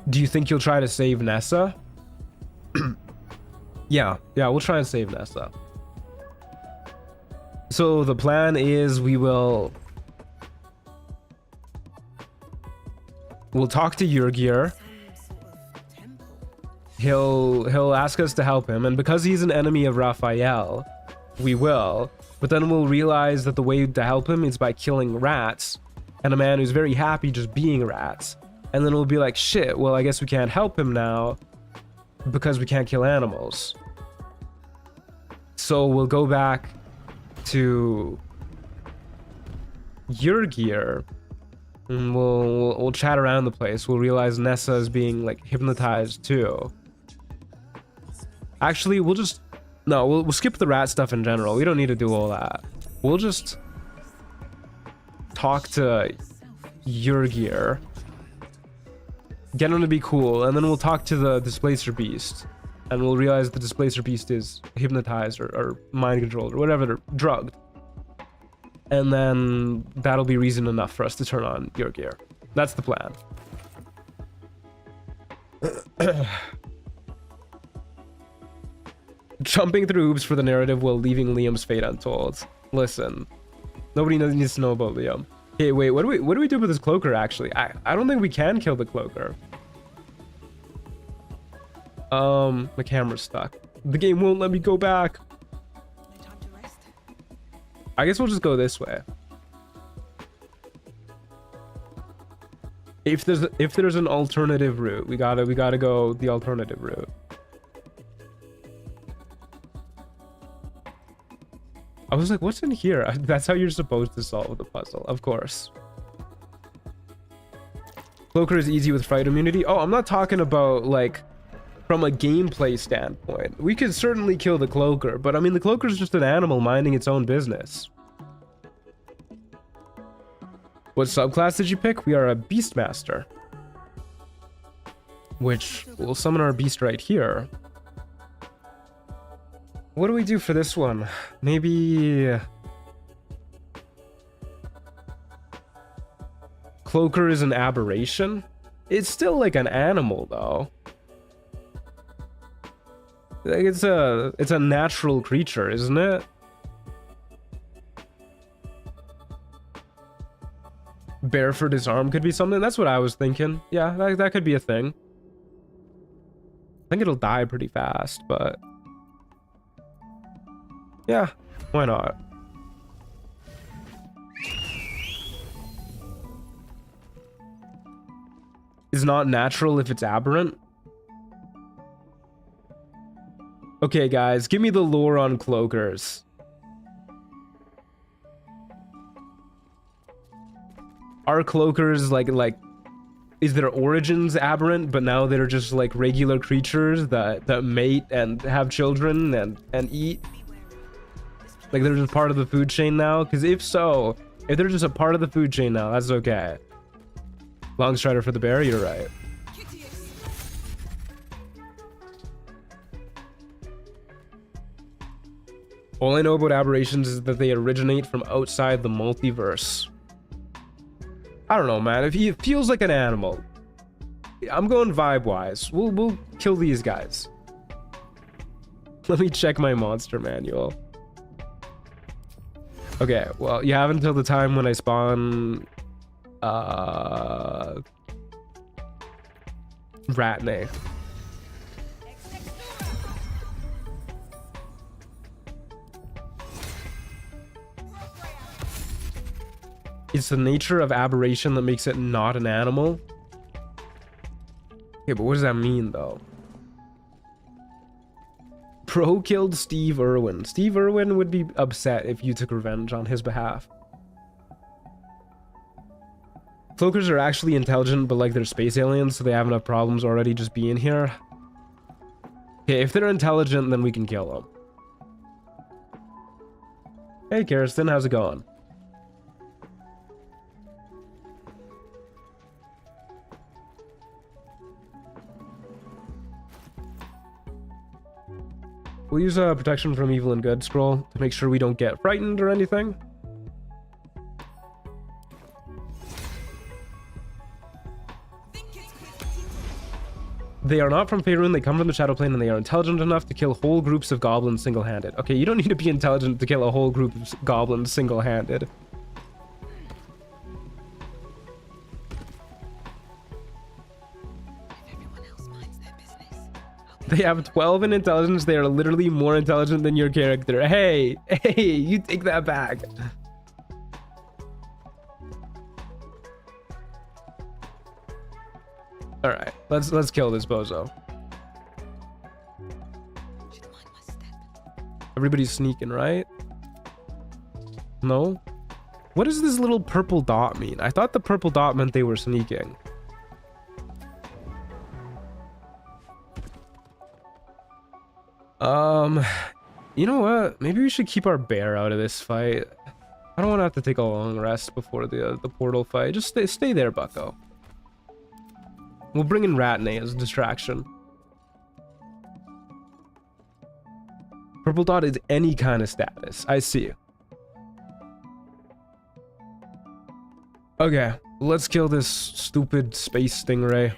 Do you think you'll try to save Nessa? Yeah, we'll try and save Nessa. So the plan is we'll talk to Yurgir. Some sort of temple. He'll ask us to help him, and because he's an enemy of Raphael, we will. But then we'll realize that the way to help him is by killing rats, and a man who's very happy just being rats. And then we'll be like, shit, well, I guess we can't help him now because we can't kill animals. So we'll go back to Yurgir and we'll chat around the place. We'll realize Nessa is being like hypnotized too. Actually, we'll skip the rat stuff in general. We don't need to do all that. We'll just talk to Yurgir, get him to be cool, and then we'll talk to the Displacer Beast, and we'll realize the Displacer Beast is hypnotized or mind controlled or whatever, they're drugged. And then that'll be reason enough for us to turn on Yurgir. That's the plan. Jumping through hoops for the narrative while leaving Liam's fate untold. Listen, nobody needs to know about Liam. Okay, wait, what do we do with this cloaker actually? I don't think we can kill the cloaker. The camera's stuck. The game won't let me go back. No time to rest. I guess we'll just go this way. If there's an alternative route, we gotta go the alternative route. I was like, what's in here? That's how you're supposed to solve the puzzle, of course. Cloaker is easy with fright immunity. Oh, I'm not talking about like from a gameplay standpoint. We could certainly kill the cloaker, but I mean the cloaker is just an animal minding its own business. What subclass did you pick? We are a beastmaster, which will summon our beast right here. What do we do for this one? Maybe Cloaker is an aberration. It's still like an animal though. Like it's a natural creature, isn't it? Bear for disarm could be something. That's what I was thinking. Yeah, that could be a thing. I think it'll die pretty fast, but yeah, why not? Is not natural if it's aberrant. Okay, guys, give me the lore on cloakers. Are cloakers like is their origins aberrant, but now they're just like regular creatures that mate and have children and eat? Like they're just part of the food chain now? Because if so, if they're just a part of the food chain now, that's okay. Long strider for the bear, you're right. All I know about aberrations is that they originate from outside the multiverse. I don't know, man. If he feels like an animal, I'm going vibe-wise. We'll kill these guys. Let me check my monster manual. Okay, well, you have until the time when I spawn Ratney. It's the nature of aberration that makes it not an animal. Okay, but what does that mean, though? Pro killed Steve Irwin. Steve Irwin would be upset if you took revenge on his behalf. Cloakers are actually intelligent, but like they're space aliens, so they have enough problems already just being here. Okay, if they're intelligent, then we can kill them. Hey, Kirsten, how's it going? We'll use a protection from evil and good scroll to make sure we don't get frightened or anything. They are not from Faerun, they come from the Shadow Plane, and they are intelligent enough to kill whole groups of goblins single-handed. Okay, you don't need to be intelligent to kill a whole group of goblins single-handed. If everyone else minds their business, They have 12 in intelligence, they are literally more intelligent than your character. Hey, you take that back. All right, let's kill this bozo. should mind my step. Everybody's sneaking, right? No? What does this little purple dot mean? I thought the purple dot meant they were sneaking. You know what? Maybe we should keep our bear out of this fight. I don't want to have to take a long rest before the portal fight. Just stay there, bucko. We'll bring in Ratney as a distraction. Purple dot is any kind of status. I see. Okay, let's kill this stupid space stingray.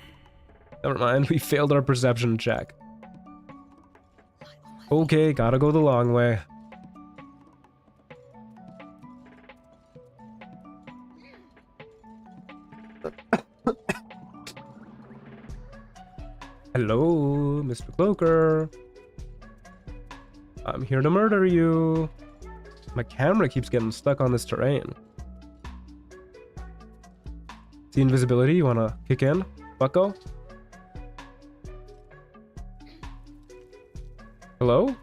Never mind, we failed our perception check. Okay, gotta go the long way. Hello, Mr. Cloaker. I'm here to murder you. My camera keeps getting stuck on this terrain. See invisibility? You wanna kick in, bucko? Hello?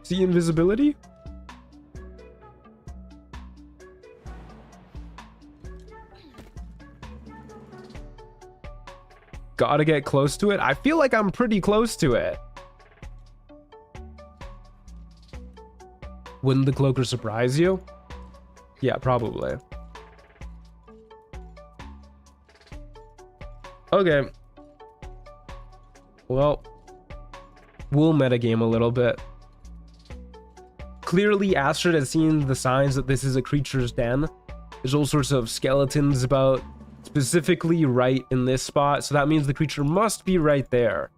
See invisibility? Gotta get close to it. I feel like I'm pretty close to it. Wouldn't the cloaker surprise you? Yeah, probably. Okay. Well, we'll metagame a little bit. Clearly, Astrid has seen the signs that this is a creature's den. There's all sorts of skeletons about, specifically right in this spot, so that means the creature must be right there.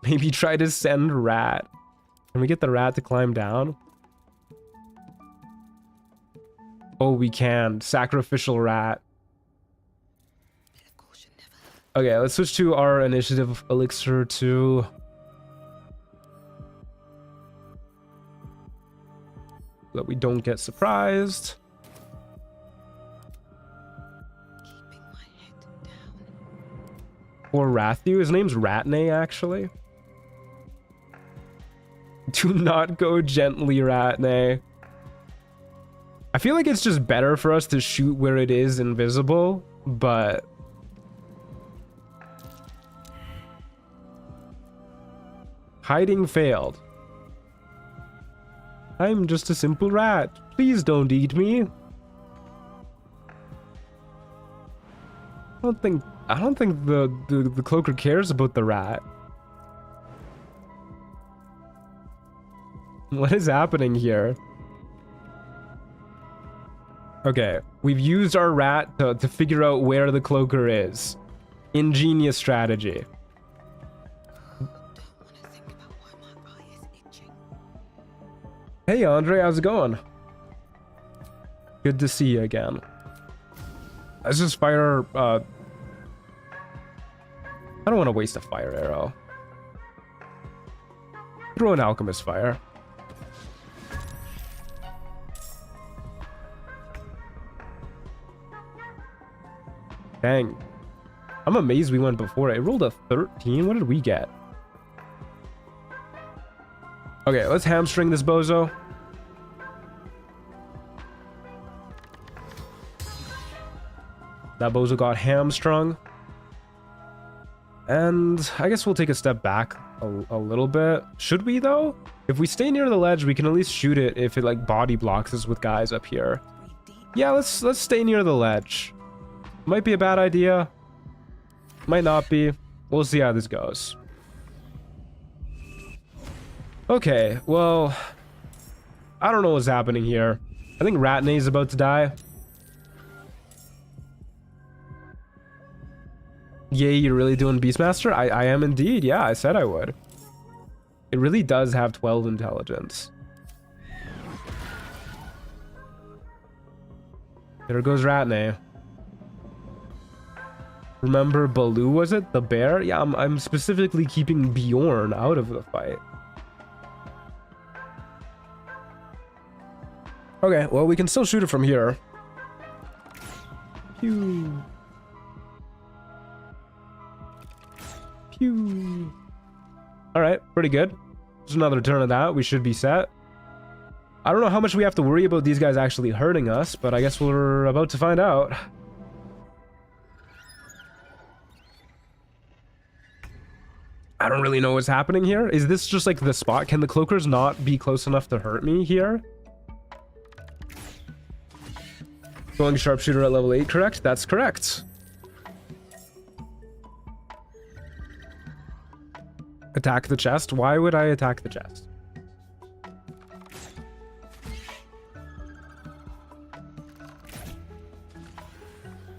Maybe try to send rat. Can we get the rat to climb down? Oh, we can. Sacrificial rat. Bit of caution never hurt. Okay, let's switch to our initiative elixir too. So that we don't get surprised. Keeping my head down. Or Rathu. His name's Ratney, actually. Do not go gently, Ratney. I feel like it's just better for us to shoot where it is invisible, but... Hiding failed. I'm just a simple rat. Please don't eat me. I don't think the cloaker cares about the rat. What is happening here? Okay, we've used our rat to figure out where the cloaker is. Ingenious strategy. Don't want to think about why my eye is itching. Hey Andre, how's it going? Good to see you again. Let's just fire, I don't want to waste a fire arrow. Throw an alchemist fire. Dang. I'm amazed we went before. It rolled a 13. What did we get? Okay, let's hamstring this bozo. That bozo got hamstrung. And I guess we'll take a step back a little bit. Should we though? If we stay near the ledge, we can at least shoot it if it like body blocks us with guys up here. Yeah, let's stay near the ledge. Might be a bad idea. Might not be. We'll see how this goes. Okay, well, I don't know what's happening here. I think Ratney is about to die. Yay, you're really doing Beastmaster? I am indeed. Yeah, I said I would. It really does have 12 intelligence. There goes Ratney. Remember Baldur, was it? The bear? Yeah, I'm specifically keeping Bjorn out of the fight. Okay, well, we can still shoot it from here. Pew. Pew. Alright, pretty good. Just another turn of that. We should be set. I don't know how much we have to worry about these guys actually hurting us, but I guess we're about to find out. I don't really know what's happening here. Is this just like the spot? Can the cloakers not be close enough to hurt me here? Going sharpshooter at level 8, correct? That's correct. Attack the chest? Why would I attack the chest?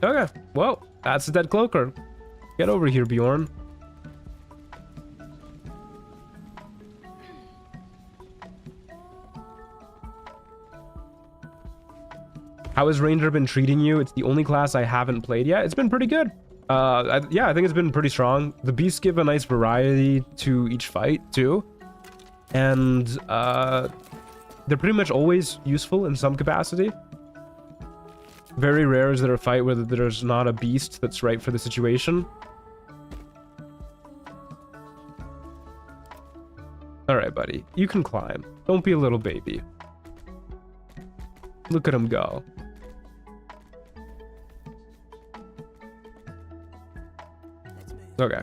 Okay, well, that's a dead cloaker. Get over here, Bjorn. How has Ranger been treating you? It's the only class I haven't played yet. It's been pretty good. Yeah, I think it's been pretty strong. The beasts give a nice variety to each fight too, and they're pretty much always useful in some capacity. Very rare is there a fight where there's not a beast that's right for the situation. All right, buddy, you can climb. Don't be a little baby. Look at him go. Okay.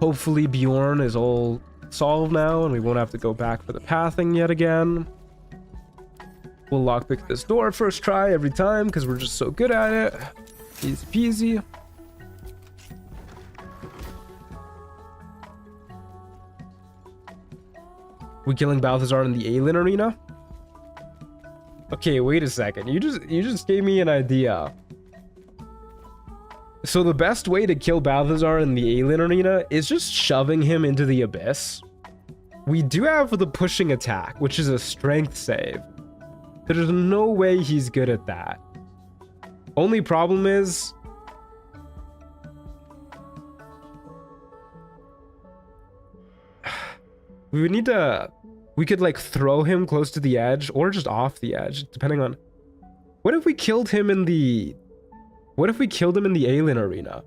Hopefully Bjorn is all solved now and we won't have to go back for the pathing yet again. We'll lockpick this door first try every time because we're just so good at it. Easy peasy. We killing Balthazar in the alien arena? Okay, wait a second. You just gave me an idea. So the best way to kill Balthazar in the alien arena is just shoving him into the abyss. We do have the pushing attack, which is a strength save. There's no way he's good at that. Only problem is... we would need to... we could like throw him close to the edge or just off the edge, depending on... what if we killed him in the... what if we killed him in the alien arena?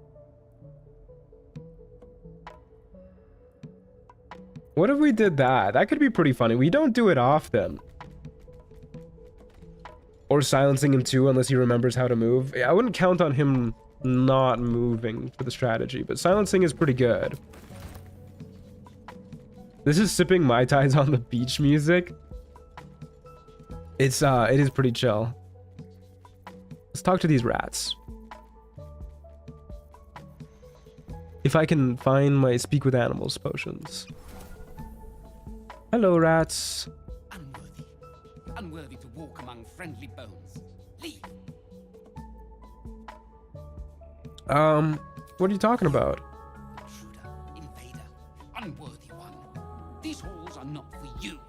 What if we did that? That could be pretty funny. We don't do it often. Or silencing him too, unless he remembers how to move. I wouldn't count on him not moving for the strategy, but silencing is pretty good. This is sipping Mai Tais on the beach music. It is pretty chill. Let's talk to these rats. If I can find my speak with animals potions. Hello, rats. Unworthy. Unworthy to walk among friendly bones. Leave. What are you talking about? Intruder, invader, unworthy one. These halls are not for you.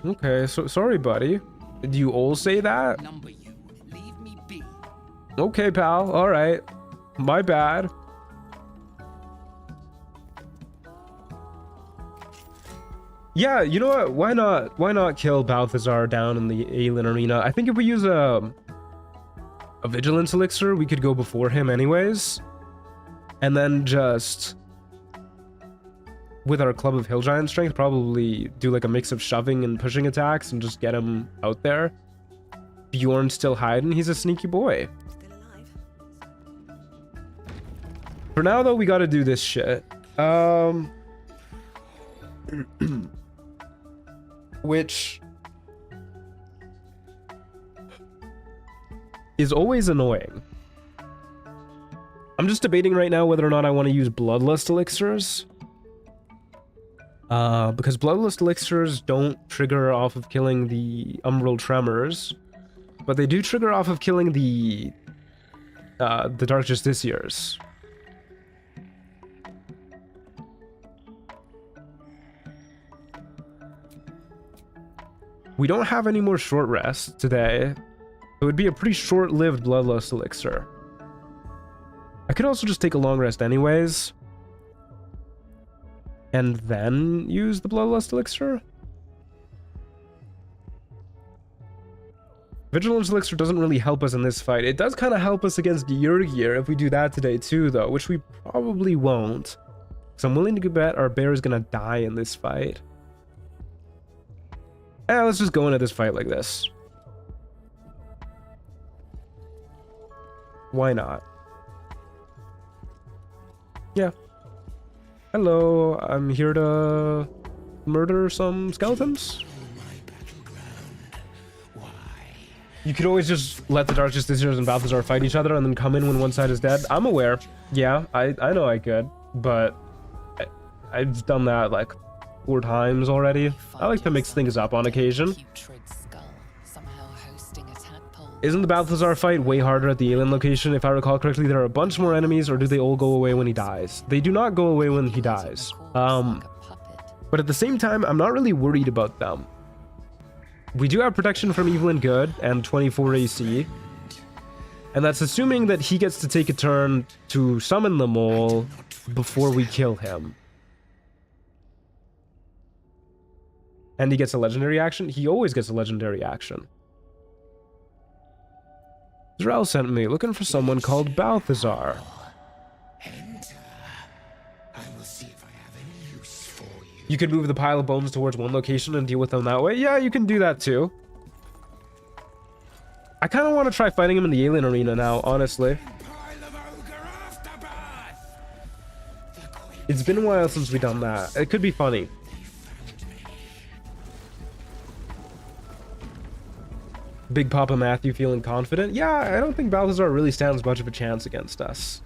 Okay, so sorry, buddy. Did you all say that? Number you. Leave me be. Okay, pal. All right. My bad. Yeah, you know what? Why not kill Balthazar down in the alien arena? I think if we use a a vigilance elixir, we could go before him anyways. And then just, with our Club of Hill Giant strength, probably do like a mix of shoving and pushing attacks and just get him out there. Bjorn's still hiding. He's a sneaky boy. Still alive? For now, though, we gotta do this shit. Which is always annoying. I'm just debating right now whether or not I want to use Bloodlust elixirs. Because Bloodlust elixirs don't trigger off of killing the Umbral Tremors, but they do trigger off of killing the Dark Justiciars. We don't have any more short rests today. It would be a pretty short-lived Bloodlust elixir. I could also just take a long rest anyways, and then use the Bloodlust elixir. Vigilance elixir doesn't really help us in this fight. It does kind of help us against Yrgir if we do that today too, though, which we probably won't. So I'm willing to bet our bear is gonna die in this fight. Let's just go into this fight like this. Why not? Yeah. Hello, I'm here to murder some skeletons. You could always just let the Dark Justiciars and Balthazar fight each other and then come in when one side is dead. I'm aware. Yeah, I know I could, but I've done that like 4 times already. I like to mix things up on occasion. Isn't the Balthazar fight way harder at the alien location? If I recall correctly, there are a bunch more enemies, or do they all go away when he dies? They do not go away when he dies. But at the same time, I'm not really worried about them. We do have protection from evil and good and 24 AC. And that's assuming that he gets to take a turn to summon them all before we kill him. And he gets a legendary action? He always gets a legendary action. Zrel sent me looking for someone called Balthazar. You could move the pile of bones towards one location and deal with them that way. Yeah, you can do that too. I kind of want to try fighting him in the alien arena now, honestly. It's been a while since we've done that. It could be funny. Big Papa Matthew feeling confident? Yeah, I don't think Balthazar really stands much of a chance against us.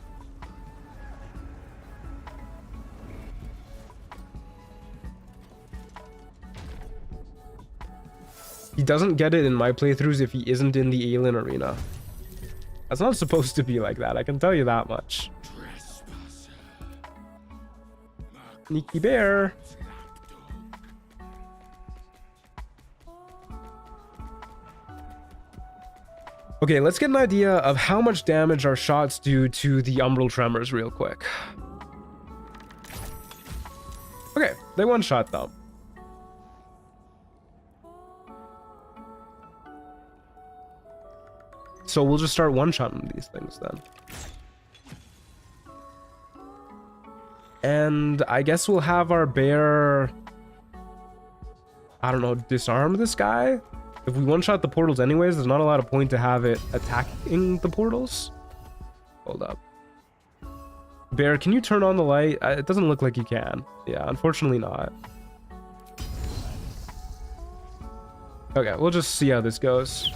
He doesn't get it in my playthroughs if he isn't in the alien arena. That's not supposed to be like that, I can tell you that much. Sneaky bear. Okay, let's get an idea of how much damage our shots do to the Umbral Tremors real quick. Okay, they one-shot them. So we'll just start one-shotting these things then. And I guess we'll have our bear, I don't know, disarm this guy? If we one-shot the portals anyways, there's not a lot of point to have it attacking the portals. Hold up. Bear, can you turn on the light? It doesn't look like you can. Yeah, unfortunately not. Okay, we'll just see how this goes.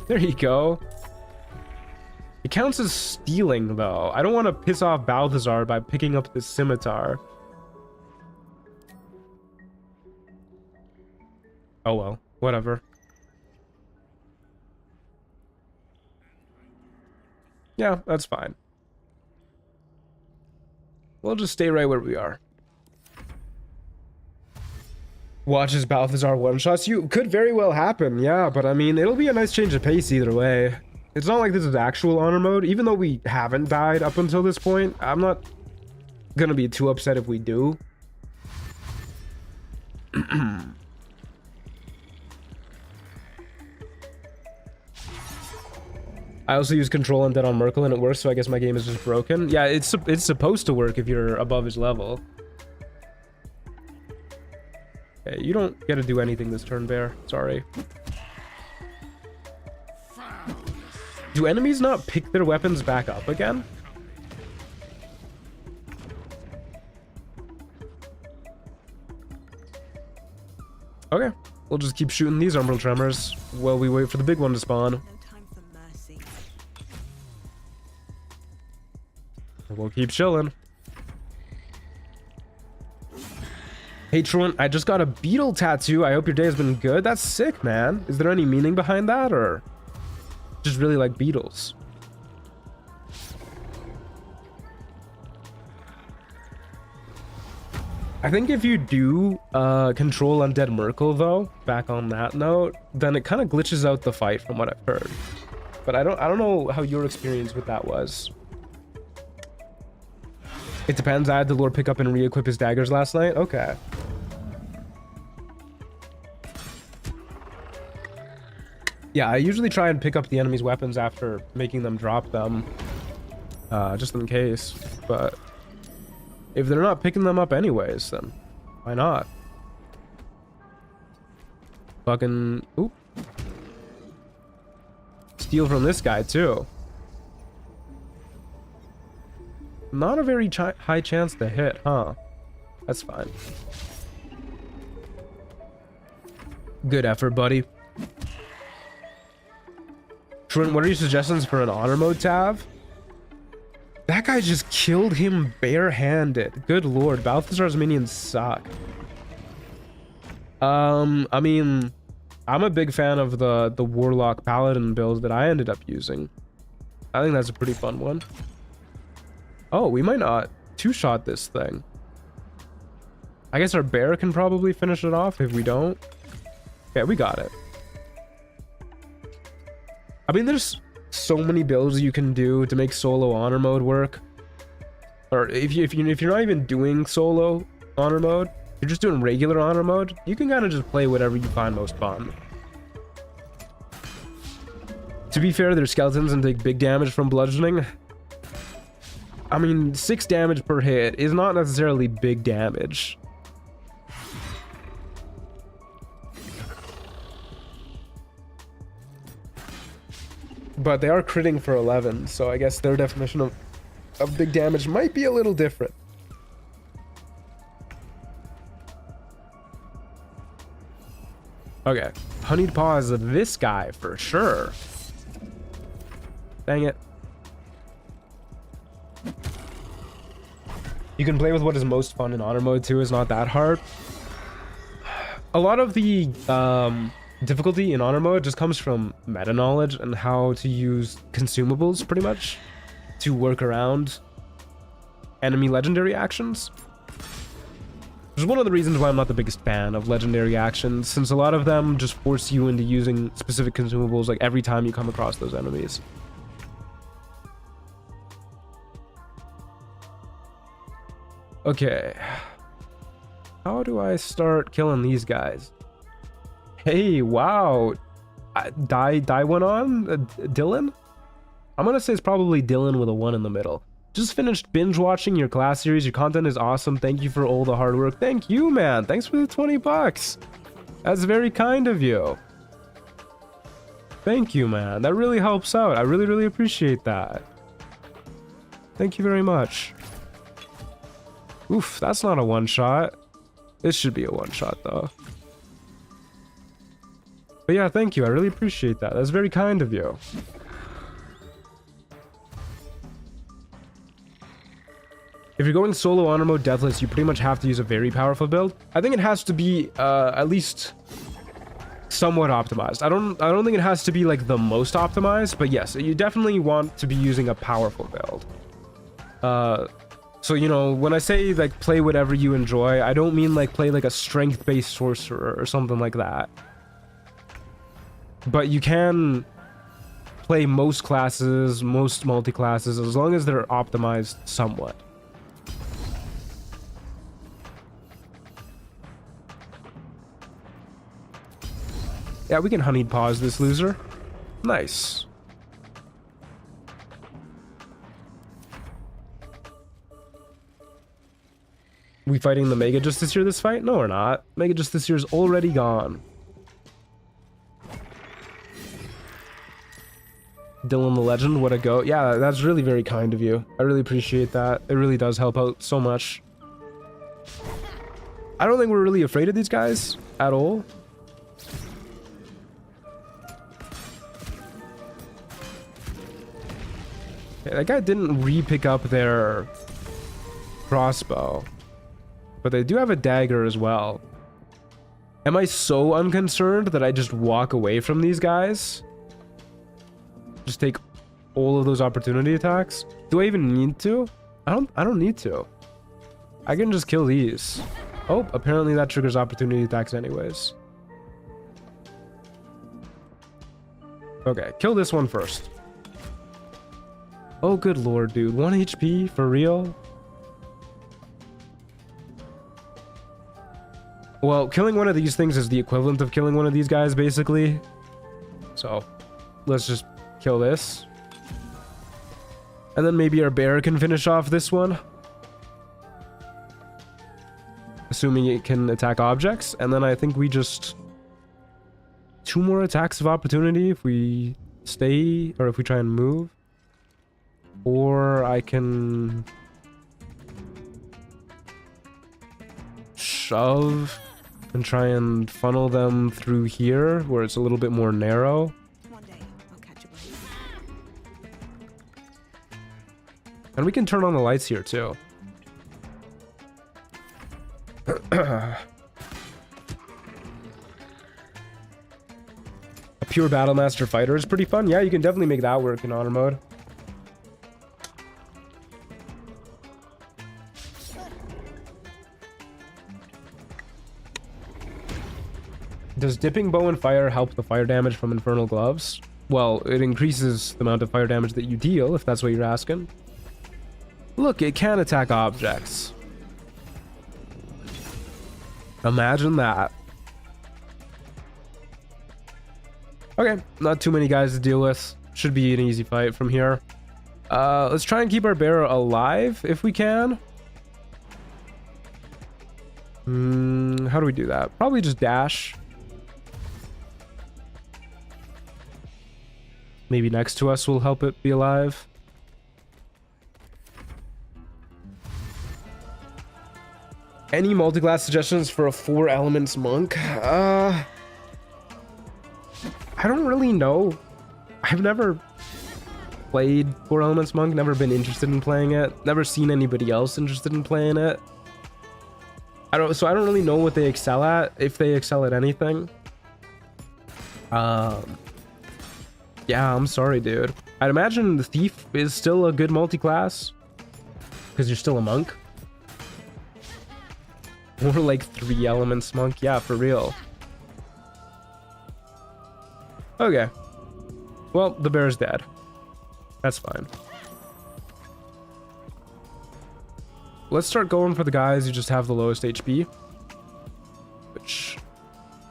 There you go. It counts as stealing, though. I don't want to piss off Balthazar by picking up this scimitar. Oh well. Whatever. Yeah, that's fine. We'll just stay right where we are. Watch as Balthazar one-shots you. Could very well happen, yeah, but I mean, it'll be a nice change of pace either way. It's not like this is actual honor mode. Even though we haven't died up until this point, I'm not gonna be too upset if we do. I also use control undead on Merkel and it works, so I guess my game is just broken. Yeah, it's supposed to work if you're above his level. Okay, you don't get to do anything this turn, Bear. Sorry. Do enemies not pick their weapons back up again? Okay, we'll just keep shooting these Umbral Tremors while we wait for the big one to spawn. No time for mercy. We'll keep chilling. Hey Truant, I just got a beetle tattoo. I hope your day has been good. That's sick, man. Is there any meaning behind that, or just really like beetles? I think if you do control undead Merkel though, back on that note, then it kind of glitches out the fight from what I've heard. But I don't know how your experience with that was. It depends. I had the Lord pick up and re-equip his daggers last night. Okay. Yeah, I usually try and pick up the enemy's weapons after making them drop them, just in case. But if they're not picking them up anyways, then why not? Fucking... Oop. Steal from this guy, too. Not a very high chance to hit, huh? That's fine. Good effort, buddy. Trent, what are your suggestions for an honor mode tab? That guy just killed him barehanded. Good lord, Balthazar's minions suck. I mean, I'm a big fan of the Warlock Paladin build that I ended up using. I think that's a pretty fun one. Oh, we might not two-shot this thing. I guess our bear can probably finish it off if we don't. Okay, we got it. I mean, there's so many builds you can do to make solo honor mode work. Or if you're not even doing solo honor mode, you're just doing regular honor mode, you can kind of just play whatever you find most fun. To be fair, they're skeletons and take big damage from bludgeoning. I mean, 6 damage per hit is not necessarily big damage. But they are critting for 11, so I guess their definition of big damage might be a little different. Okay, honeyed paws of this guy for sure. Dang it. You can play with what is most fun in honor mode too. Is not that hard. A lot of the difficulty in honor mode just comes from meta knowledge and how to use consumables pretty much to work around enemy legendary actions. Which is one of the reasons why I'm not the biggest fan of legendary actions, since a lot of them just force you into using specific consumables like every time you come across those enemies. Okay, how do I start killing these guys? Hey, wow, die went on? Dylan? I'm gonna say it's probably Dylan with a 1 in the middle. Just finished binge watching your class series. Your content is awesome. Thank you for all the hard work. Thank you, man. Thanks for the 20 bucks. That's very kind of you. Thank you, man. That really helps out. I really, really appreciate that. Thank you very much. Oof, that's not a one-shot. This should be a one-shot, though. But yeah, thank you. I really appreciate that. That's very kind of you. If you're going solo honor mode deathless, you pretty much have to use a very powerful build. I think it has to be at least somewhat optimized. I don't think it has to be like the most optimized, but yes, you definitely want to be using a powerful build. So, you know, when I say like play whatever you enjoy, I don't mean like play like a strength-based sorcerer or something like that. But you can play most classes, most multi-classes, as long as they're optimized somewhat. Yeah, we can honeyed pause this loser. Nice. We fighting the Mega Justiciar this fight? No, we're not. Mega Justiciar's already gone. Dylan the Legend, what a go. Yeah, that's really very kind of you. I really appreciate that. It really does help out so much. I don't think we're really afraid of these guys at all. Okay, that guy didn't re-pick up their crossbow. But they do have a dagger as well. Am I so unconcerned that I just walk away from these guys? Just take all of those opportunity attacks? Do I even need to? I don't need to. I can just kill these. Oh, apparently that triggers opportunity attacks anyways. Okay, kill this one first. Oh, good lord, dude. 1 HP? For real? Well, killing one of these things is the equivalent of killing one of these guys, basically. So, let's just kill this. And then maybe our bear can finish off this one. Assuming it can attack objects. And then I think we just... 2 more attacks of opportunity if we stay, or if we try and move. Or I can... shove and try and funnel them through here, where it's a little bit more narrow. One day I'll catch a break. And we can turn on the lights here too. A pure Battlemaster fighter is pretty fun. Yeah, you can definitely make that work in honor mode. Does dipping bow and fire help the fire damage from infernal gloves? Well, it increases the amount of fire damage that you deal, if that's what you're asking. Look, it can attack objects. Imagine that. Okay, not too many guys to deal with. Should be an easy fight from here. Let's try and keep our bear alive if we can. How do we do that? Probably just dash. Maybe next to us will help it be alive. Any multi-class suggestions for a 4 elements monk? I don't really know. I've never played 4 elements monk, never been interested in playing it, never seen anybody else interested in playing it. I don't really know what they excel at, if they excel at anything. Yeah, I'm sorry, dude. I'd imagine the thief is still a good multi-class because you're still a monk. More like 3 elements monk. Yeah, for real. Okay. Well, the bear's dead. That's fine. Let's start going for the guys who just have the lowest HP, which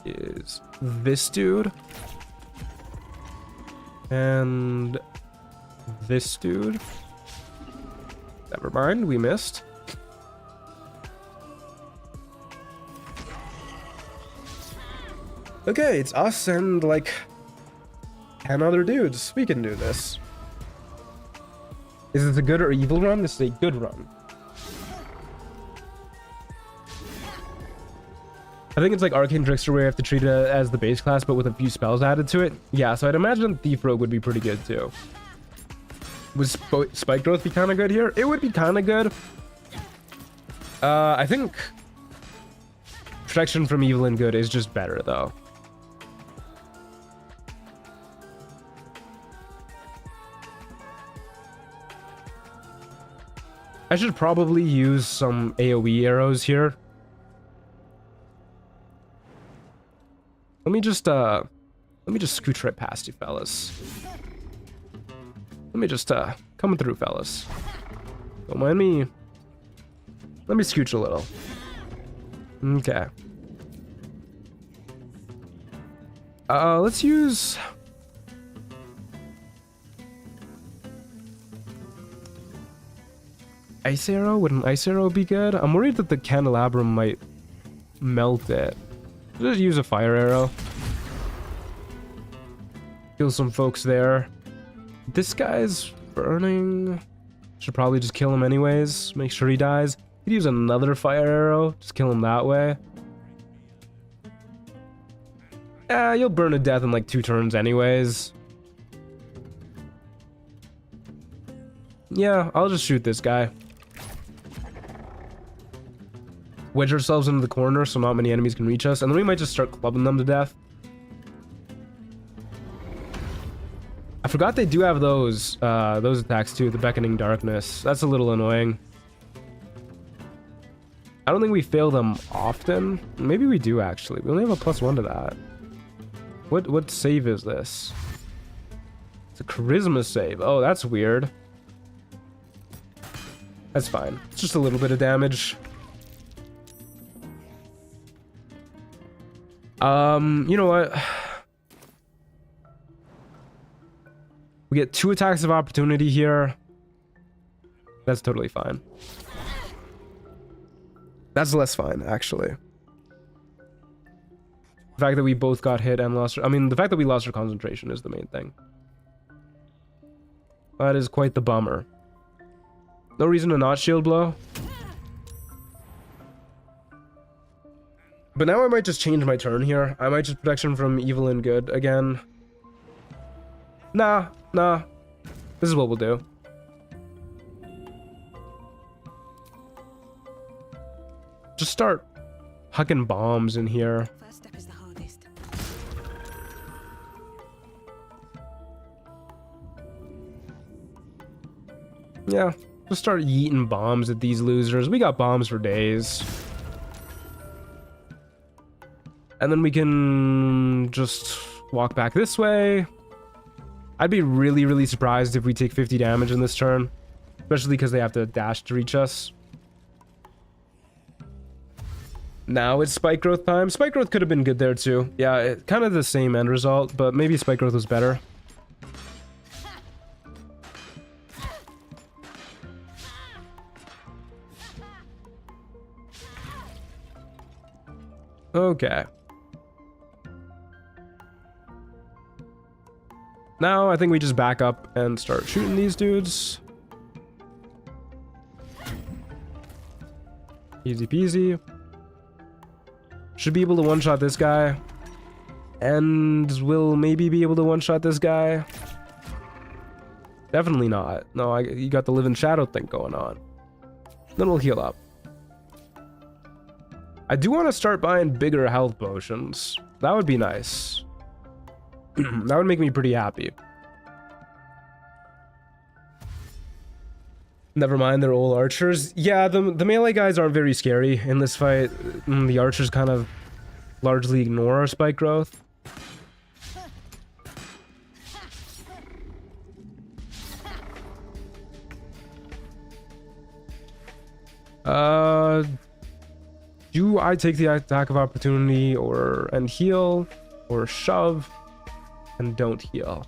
is this dude and this dude. Never mind, we missed. Okay, it's us and like 10 other dudes. We can do this. Is this a good or evil run? This is a good run. I think it's like Arcane Trickster where you have to treat it as the base class but with a few spells added to it. Yeah, so I'd imagine Thief Rogue would be pretty good too. Would Spike Growth be kind of good here? It would be kind of good. I think Protection from Evil and Good is just better though. I should probably use some AoE arrows here. Let me just scooch right past you fellas. Let me just coming through, fellas. Don't mind me. Let me scooch a little. Okay. Let's use ice arrow? Would an ice arrow be good? I'm worried that the candelabrum might melt it. Just use a fire arrow. Kill some folks there. This guy's burning. Should probably just kill him anyways. Make sure he dies. Could use another fire arrow. Just kill him that way. You'll burn to death in like 2 turns anyways. Yeah, I'll just shoot this guy. Wedge ourselves into the corner so not many enemies can reach us, and then we might just start clubbing them to death. I forgot they do have those attacks too, the Beckoning Darkness. That's a little annoying. I don't think we fail them often. Maybe we do actually. We only have a +1 to that. What save is this? It's a charisma save. Oh, that's weird. That's fine. It's just a little bit of damage. You know what? We get 2 attacks of opportunity here. That's totally fine. That's less fine, actually. The fact that we both got hit and lost... I mean, the fact that we lost our concentration is the main thing. That is quite the bummer. No reason to not shield blow. But now I might just change my turn here. I might just protection from evil and good again. Nah. This is what we'll do. Just start hucking bombs in here. First step is the hardest. Yeah, just start yeeting bombs at these losers. We got bombs for days. And then we can just walk back this way. I'd be really, really surprised if we take 50 damage in this turn. Especially because they have to dash to reach us. Now it's spike growth time. Spike growth could have been good there too. Yeah, kind of the same end result, but maybe spike growth was better. Okay. Now I think we just back up and start shooting these dudes. Easy peasy. Should be able to one-shot this guy. And will maybe be able to one-shot this guy. Definitely not. No, you got the living shadow thing going on. Then we'll heal up. I do want to start buying bigger health potions. That would be nice. That would make me pretty happy. Never mind, they're all archers. Yeah, the melee guys aren't very scary in this fight. The archers kind of largely ignore our spike growth. Do I take the attack of opportunity and heal, or shove and don't heal?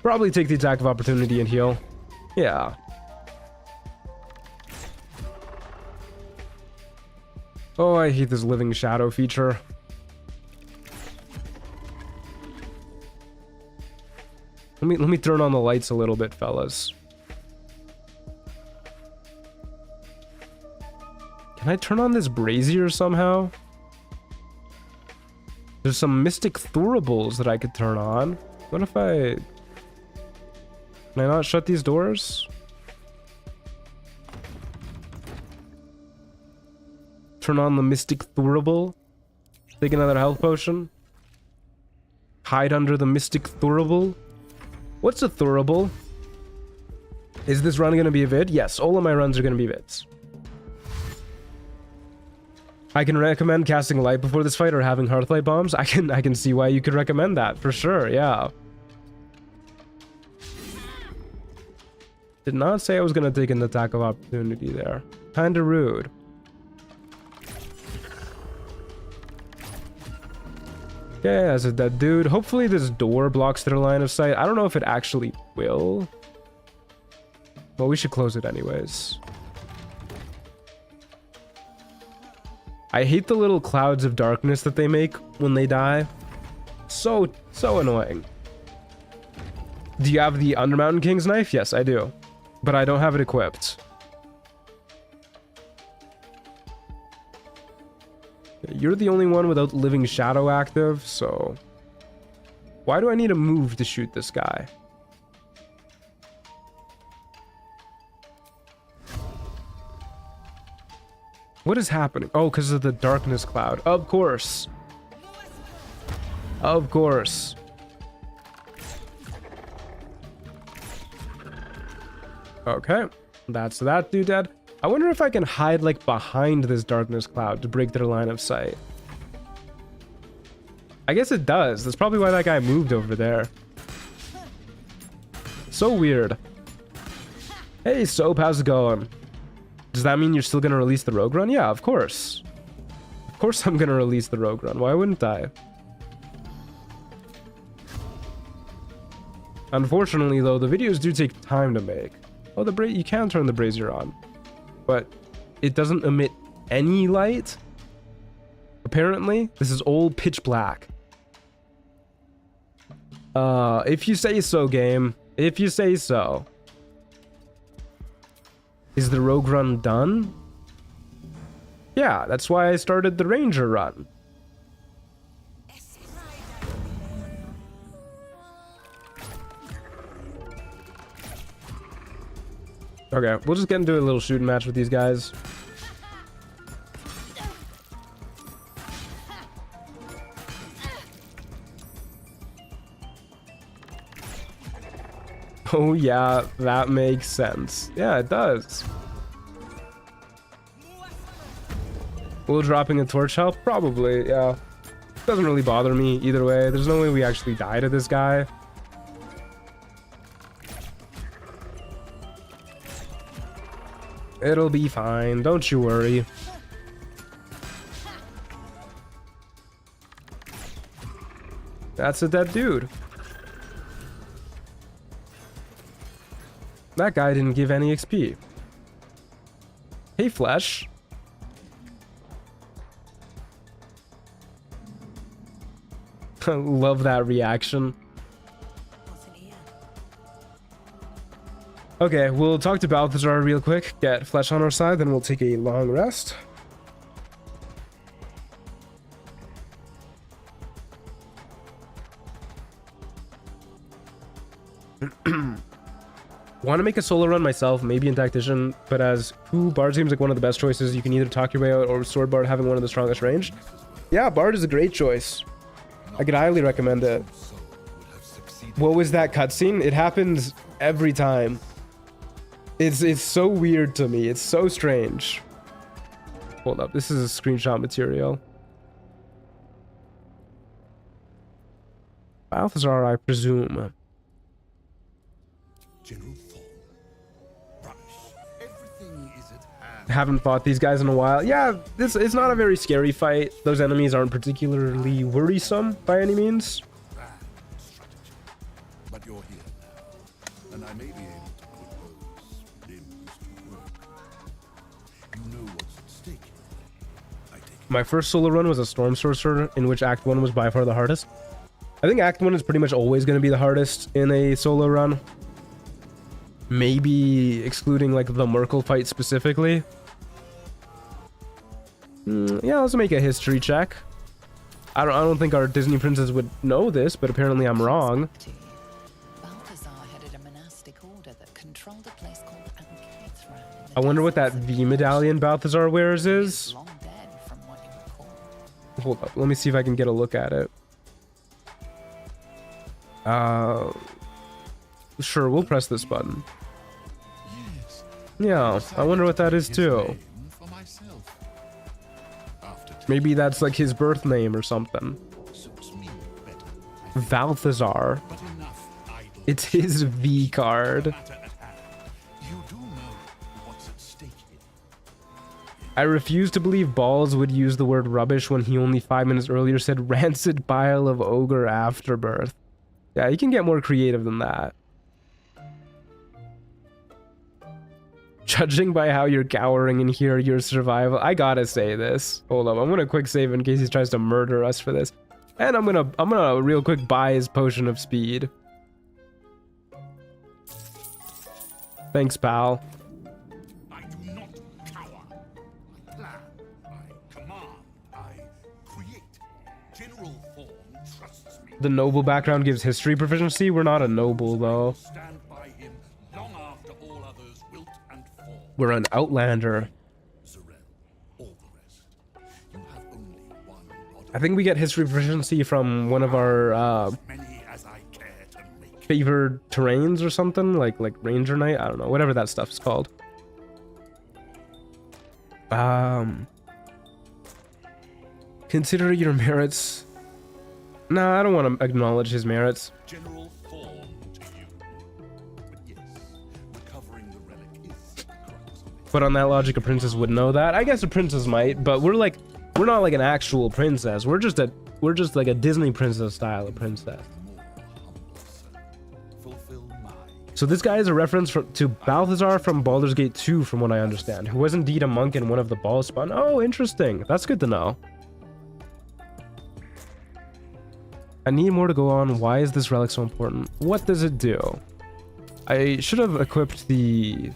Probably take the attack of opportunity and heal. Yeah. Oh, I hate this living shadow feature. Let me turn on the lights a little bit, fellas. Can I turn on this brazier somehow? There's some mystic thurables that I could turn on. What if I... Can I not shut these doors? Turn on the mystic thurable. Take another health potion. Hide under the mystic thurable. What's a thurable? Is this run gonna be a vid? Yes, all of my runs are gonna be vids. I can recommend casting light before this fight or having hearthlight bombs. I can see why you could recommend that for sure. Yeah. Did not say I was gonna take an attack of opportunity there. Kinda rude. Okay, that's a dead dude. Hopefully this door blocks their line of sight. I don't know if it actually will. Well, we should close it anyways. I hate the little clouds of darkness that they make when they die. So annoying. Do you have the Undermountain King's knife? Yes, I do. But I don't have it equipped. You're the only one without Living Shadow active, so... Why do I need a move to shoot this guy? What is happening? Oh, because of the darkness cloud. Of course. Of course. Okay. That's that dude dead. I wonder if I can hide like behind this darkness cloud to break their line of sight. I guess it does. That's probably why that guy moved over there. So weird. Hey, Soap, how's it going? Does that mean you're still gonna release the Rogue Run? Yeah, of course. Of course I'm gonna release the Rogue Run. Why wouldn't I? Unfortunately, though, the videos do take time to make. Oh, you can turn the brazier on, but it doesn't emit any light. Apparently, this is all pitch black. If you say so, game. If you say so. Is the Rogue Run done? Yeah, that's why I started the Ranger Run. Okay, we'll just get into a little shooting match with these guys. Oh yeah, that makes sense. Yeah, it does. Will dropping a torch help? Probably, yeah. Doesn't really bother me either way. There's no way we actually die to this guy. It'll be fine, don't you worry. That's a dead dude. That guy didn't give any XP. Hey, Flesh. Love that reaction. Okay, we'll talk to Balthazar real quick, get Flesh on our side, then we'll take a long rest. Want to make a solo run myself, maybe in Tactician, but as Bard seems like one of the best choices. You can either talk your way out or Sword Bard having one of the strongest range. Yeah, Bard is a great choice. I could highly recommend it. What was that cutscene? It happens every time. It's so weird to me. It's so strange. Hold up, this is a screenshot material. Balthazar, I presume. Haven't fought these guys in a while. Yeah, it's not a very scary fight. Those enemies aren't particularly worrisome by any means. But you're here now, and I may be able to put those limbs to work. You know what's at stake. I take My first solo run was a Storm Sorcerer, in which Act 1 was by far the hardest. I think Act 1 is pretty much always going to be the hardest in a solo run. Maybe excluding like the Merkle fight specifically. Yeah, let's make a history check. I don't think our Disney princess would know this, but apparently I'm wrong. Balthazar headed a monastic order that controlled a place called Ankithran. I wonder what that V medallion Balthazar wears is. Long dead from what you recall. Hold up, let me see if I can get a look at it. Sure, we'll press this button. yes. Yeah, I wonder what that is too. For myself. After Maybe that's like his birth name or something. suits me better. Balthazar. But enough idle It's his V card. matter at hand. You do know what's at stake here. I refuse to believe Balls would use the word rubbish when he only 5 minutes earlier said rancid pile of ogre afterbirth. Yeah, you can get more creative than that. Judging by how you're cowering in here, your survival. I gotta say this. Hold up, I'm gonna quick save in case he tries to murder us for this. And I'm gonna real quick buy his potion of speed. Thanks, pal. I do not cower. I plan. I command. I create. General Thorn trusts me. The noble background gives history proficiency. We're not a noble though. Stand by him long after all others wilt and fall. We're an outlander. Zarel, all the rest. You have only one body. I think we get history proficiency from one of our Many as I care to make. favored terrains or something, like Ranger Knight. I don't know, whatever that stuff's called. Consider your merits. Nah, I don't want to acknowledge his merits. General Thorn to you. But yes, recovering the relic is the crux of it. But on that logic, a princess would know that. I guess a princess might, but we're not like an actual princess. We're just like a Disney princess style of princess. More humble servant. Fulfill my. So this guy is a reference to Balthazar from Baldur's Gate 2, from what I understand, who was indeed a monk in one of the ball spawn. Oh, interesting. That's good to know. I need more to go on. Why is this relic so important? What does it do? I should have equipped the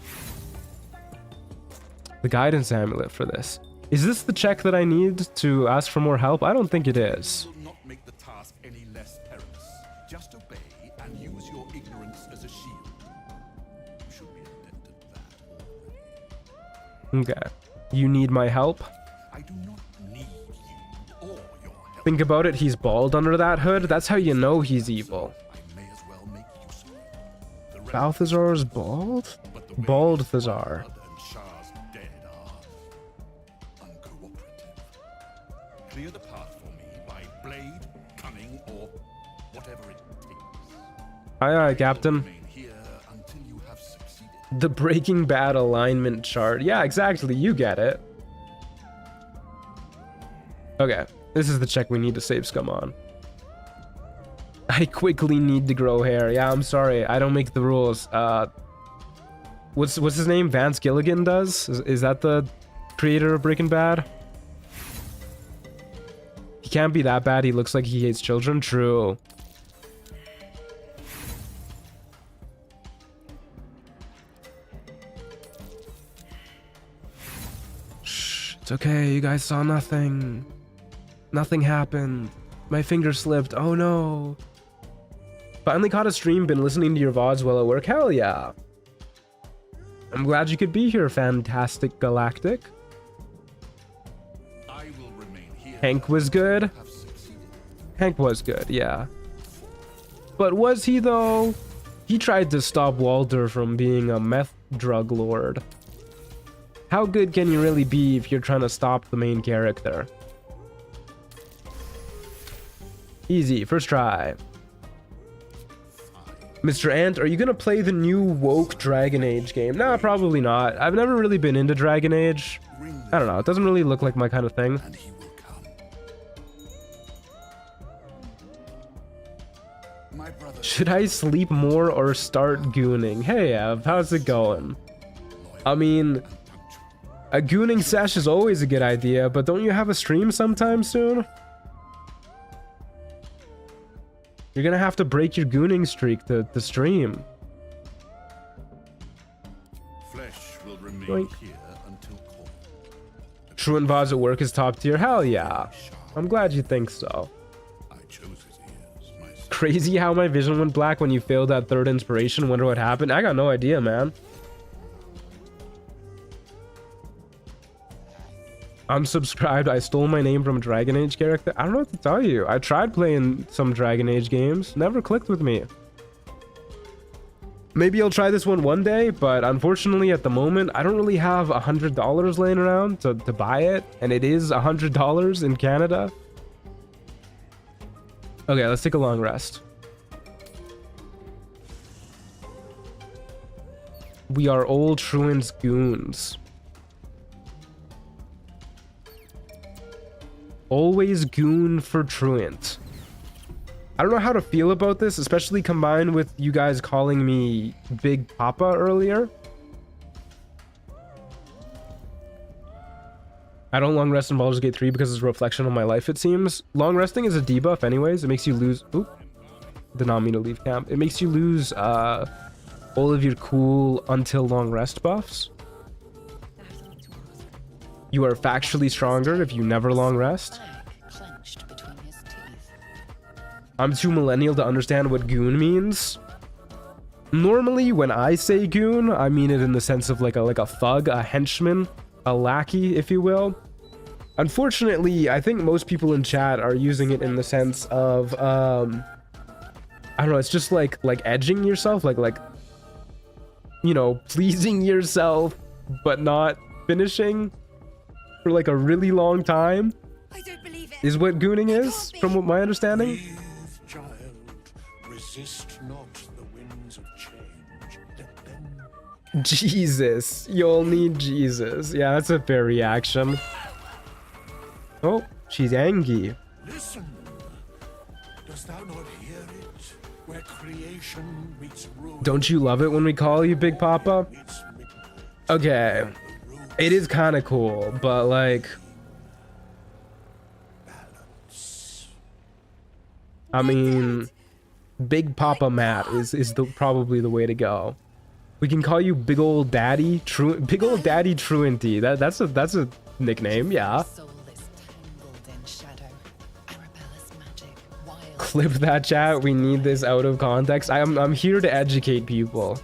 guidance amulet for this. Is this the check that I need to ask for more help? I don't think it is. Will not make the task any less perilous. Just obey and use your ignorance as a shield. You should be adept at that already. Okay. You need my help? I do not need you or your help. Think about it, he's bald under that hood. That's how you know he's evil. I may as well make use of it. The relic Balthazar's bald? but the ways Balthazar. Blood and Shah's dead are uncooperative. Clear the path for me by blade, cunning, or whatever it takes. Aye, aye, Captain. Remain here until you have succeeded. The Breaking Bad alignment chart. Yeah, exactly. You get it. Okay. This is the check we need to save scum on. I quickly need to grow hair. Yeah, I'm sorry. I don't make the rules. What's his name? Vance Gilligan does? Is that the creator of Breaking Bad? He can't be that bad. He looks like he hates children. True. Shh. It's okay. You guys saw nothing. Nothing happened. My finger slipped. Oh no. Finally caught a stream. Been listening to your VODs while at work. Hell yeah. I'm glad you could be here, Fantastic Galactic. I will remain here. Hank was good. Have succeeded. Hank was good, yeah. But was he though? He tried to stop Walter from being a meth drug lord. How good can you really be if you're trying to stop the main character? Easy, first try. Mr. Ant, are you gonna play the new woke Dragon Age game? Nah, probably not. I've never really been into Dragon Age. Ring I don't know, it doesn't really look like my kind of thing. and he will come. My brother. Should I sleep more or start gooning? Hey Ev, how's it going? I mean, a gooning sesh is always a good idea, but don't you have a stream sometime soon? You're gonna have to break your gooning streak to stream. Flesh will remain Yoink. here until called. Truant VODs at work is top tier. Hell yeah. I'm glad you think so. I chose his ears myself. Crazy how my vision went black when you failed that third inspiration. Wonder what happened. I got no idea, man. Unsubscribed. I stole my name from a Dragon Age character. I don't know what to tell you. I tried playing some Dragon Age games. Never clicked with me. Maybe I'll try this one day, but unfortunately at the moment, I don't really have $100 laying around to buy it. And it is $100 in Canada. Okay, let's take a long rest. We are old truant's goons. Always goon for truant. I don't know how to feel about this, especially combined with you guys calling me Big Papa earlier. I don't long rest in Baldur's Gate 3 because it's a reflection on my life, it seems. Long resting is a debuff anyways. It makes you lose... Oop. Did not mean to leave camp. It makes you lose all of your cool until long rest buffs. You are factually stronger if you never long rest. Clenched between his teeth. I'm too millennial to understand what goon means. Normally, when I say goon, I mean it in the sense of like a thug, a henchman, a lackey, if you will. Unfortunately, I think most people in chat are using it in the sense of I don't know, it's just like edging yourself, like you know, pleasing yourself but not finishing for like a really long time. I don't believe it. Is what gooning is, from what my understanding. Breathe, child. Resist not the winds of change. Let them Jesus, you'll need Jesus. Yeah, that's a fair reaction. Oh, she's angry. listen. Dost thou not hear it? Where creation meets ruin. Don't you love it when we call you Big Papa? meets midnight. Okay, it is kind of cool, but like, Balance. I mean, Big Papa Matt is probably the way to go. We can call you Big Old Daddy Big Old Daddy Truanty. That's a nickname, yeah. Soul is tangled in shadow. Arabella's magic, wild. Clip that, chat. We need this out of context. I'm here to educate people.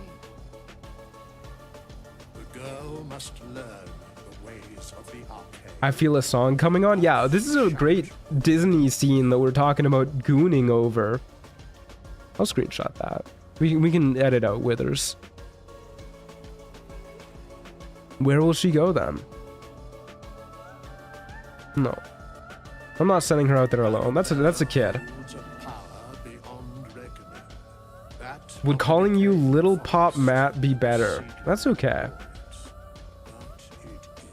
The girl must learn the ways of the arcane. I feel a song coming on. Yeah, this is a great Disney scene that we're talking about gooning over. I'll screenshot that. We can edit out Withers. Where will she go then? No, I'm not sending her out there alone. That's a kid. Fields of power beyond reckoning. That Would calling you Little Pop Matt be better? That's okay.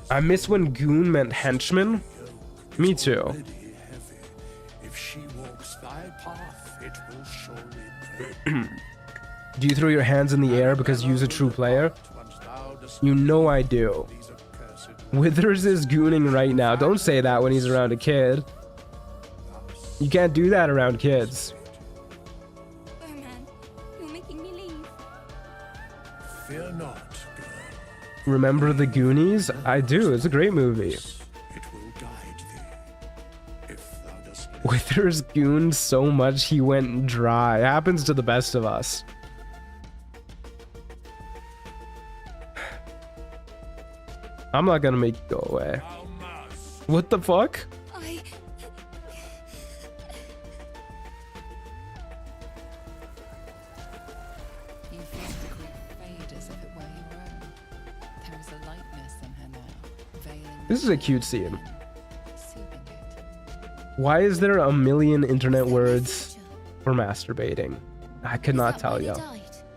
I miss when goon meant henchman. Me too. already heavy. If she walks thy path, it will surely break. Do you throw your hands in the air because you's a true player? Once thou dost You know I do. these accursed Withers is gooning right now. Don't say that when he's around a kid. You can't do that around kids. Oh man, you're making me leave. fear not, girl. Remember the Goonies? I do. It's a great movie. It will guide thee. If thou dost listen. Withers gooned so much he went dry. Happens to the best of us. I'm not gonna make you go away. Thou must. What the fuck? I... You feel the grief fade as if it were your own. There is a lightness in her now, veiling This is a cute scene. soothing it. Why is there a million internet words for masturbating? I could not tell you.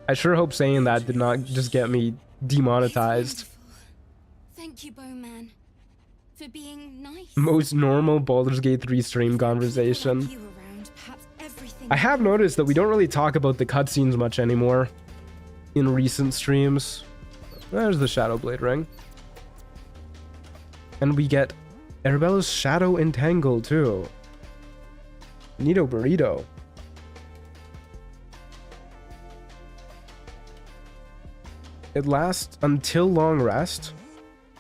I sure hope saying that did not just get me demonetized. Thank you, Bowman, for being nice. Most normal Baldur's Gate 3 stream conversation. You around, perhaps everything I have noticed that we don't really talk about the cutscenes much anymore in recent streams. There's the Shadow Blade ring. And we get Arabella's Shadow Entangle too. Neato burrito. It lasts until long rest.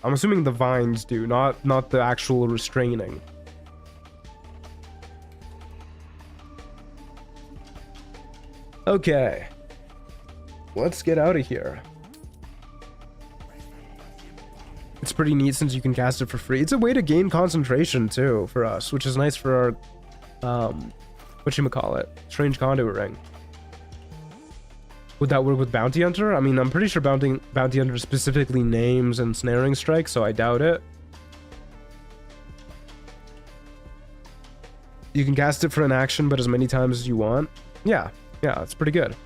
I'm assuming the vines do, not the actual restraining. Okay. Let's get out of here. It's pretty neat since you can cast it for free. It's a way to gain concentration too for us, which is nice for our whatchamacallit, Strange Conduit Ring. Would that work with Bounty Hunter? I mean, I'm pretty sure Bounty Hunter specifically names Ensnaring Strike, so I doubt it. You can cast it for an action, but as many times as you want. Yeah, that's pretty good.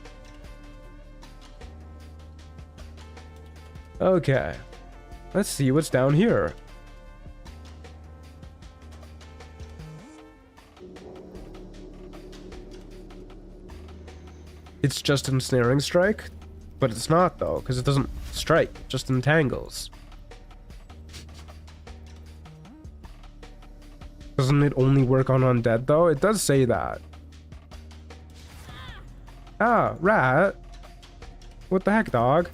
Okay. Let's see what's down here. It's just Ensnaring Strike, but it's not though, because it doesn't strike, it just entangles. Doesn't it only work on undead though? It does say that. Ah, rat. What the heck, dog?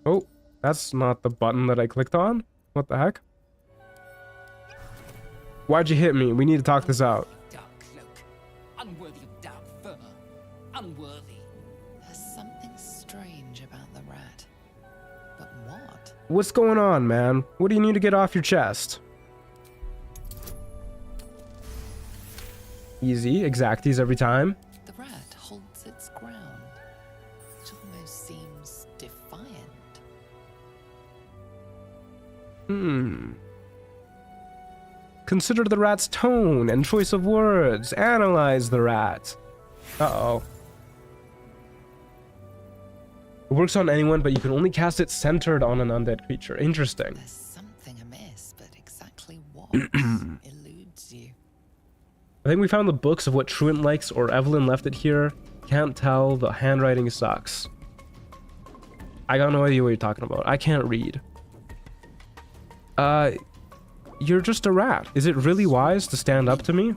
Oh, that's not the button that I clicked on. What the heck? Why'd you hit me? We need to talk this out. Dark cloak. Unworthy of dark fur. Unworthy. There's something strange about the rat. But what? What's going on, man? What do you need to get off your chest? Easy, exacties every time. The rat holds its ground. It almost seems defiant. Consider the rat's tone and choice of words. Analyze the rat. Uh-oh. It works on anyone, but you can only cast it centered on an undead creature. Interesting. There's something amiss, but exactly what eludes you. I think we found the books of what Truant likes, or Evelyn left it here. Can't tell. The handwriting sucks. I got no idea what you're talking about. I can't read. You're just a rat. Is it really wise to stand up to me?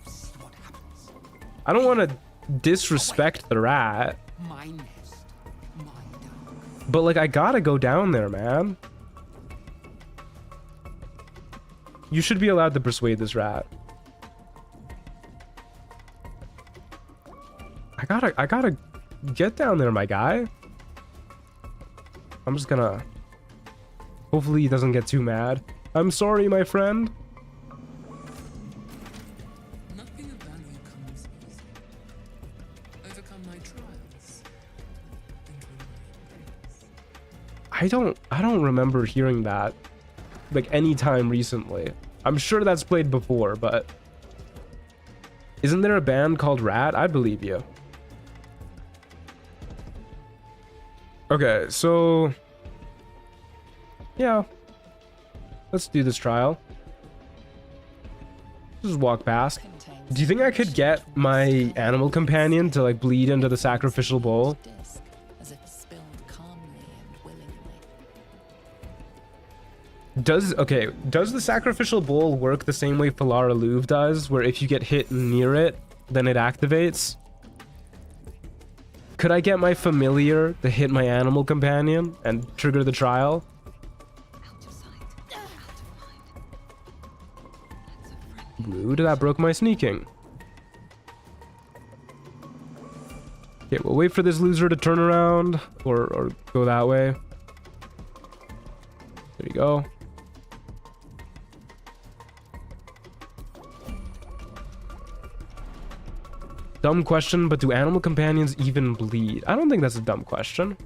See what happens. I don't want to disrespect the rat, My nest. My dark. but like I gotta go down there, man. You should be allowed to persuade this rat. I gotta get down there, my guy. I'm just gonna... Hopefully he doesn't get too mad. I'm sorry, my friend. Nothing of value comes easy. Overcome my trials. Enter my embrace. I don't remember hearing that like any time recently. I'm sure that's played before, but isn't there a band called Rat? I believe you. Okay, so yeah, let's do this trial. Just walk past. Do you think I could get my animal companion to like bleed into the sacrificial bowl? Disc, as if spilled calmly and willingly. Does the sacrificial bowl work the same way Falara Louvre does, where if you get hit near it, then it activates? Could I get my familiar to hit my animal companion and trigger the trial? Out of sight. Out of mind. That's a friend. Rude, that broke my sneaking. Okay, we'll wait for this loser to turn around or go that way. There you go. Dumb question, but do animal companions even bleed? I don't think that's a dumb question.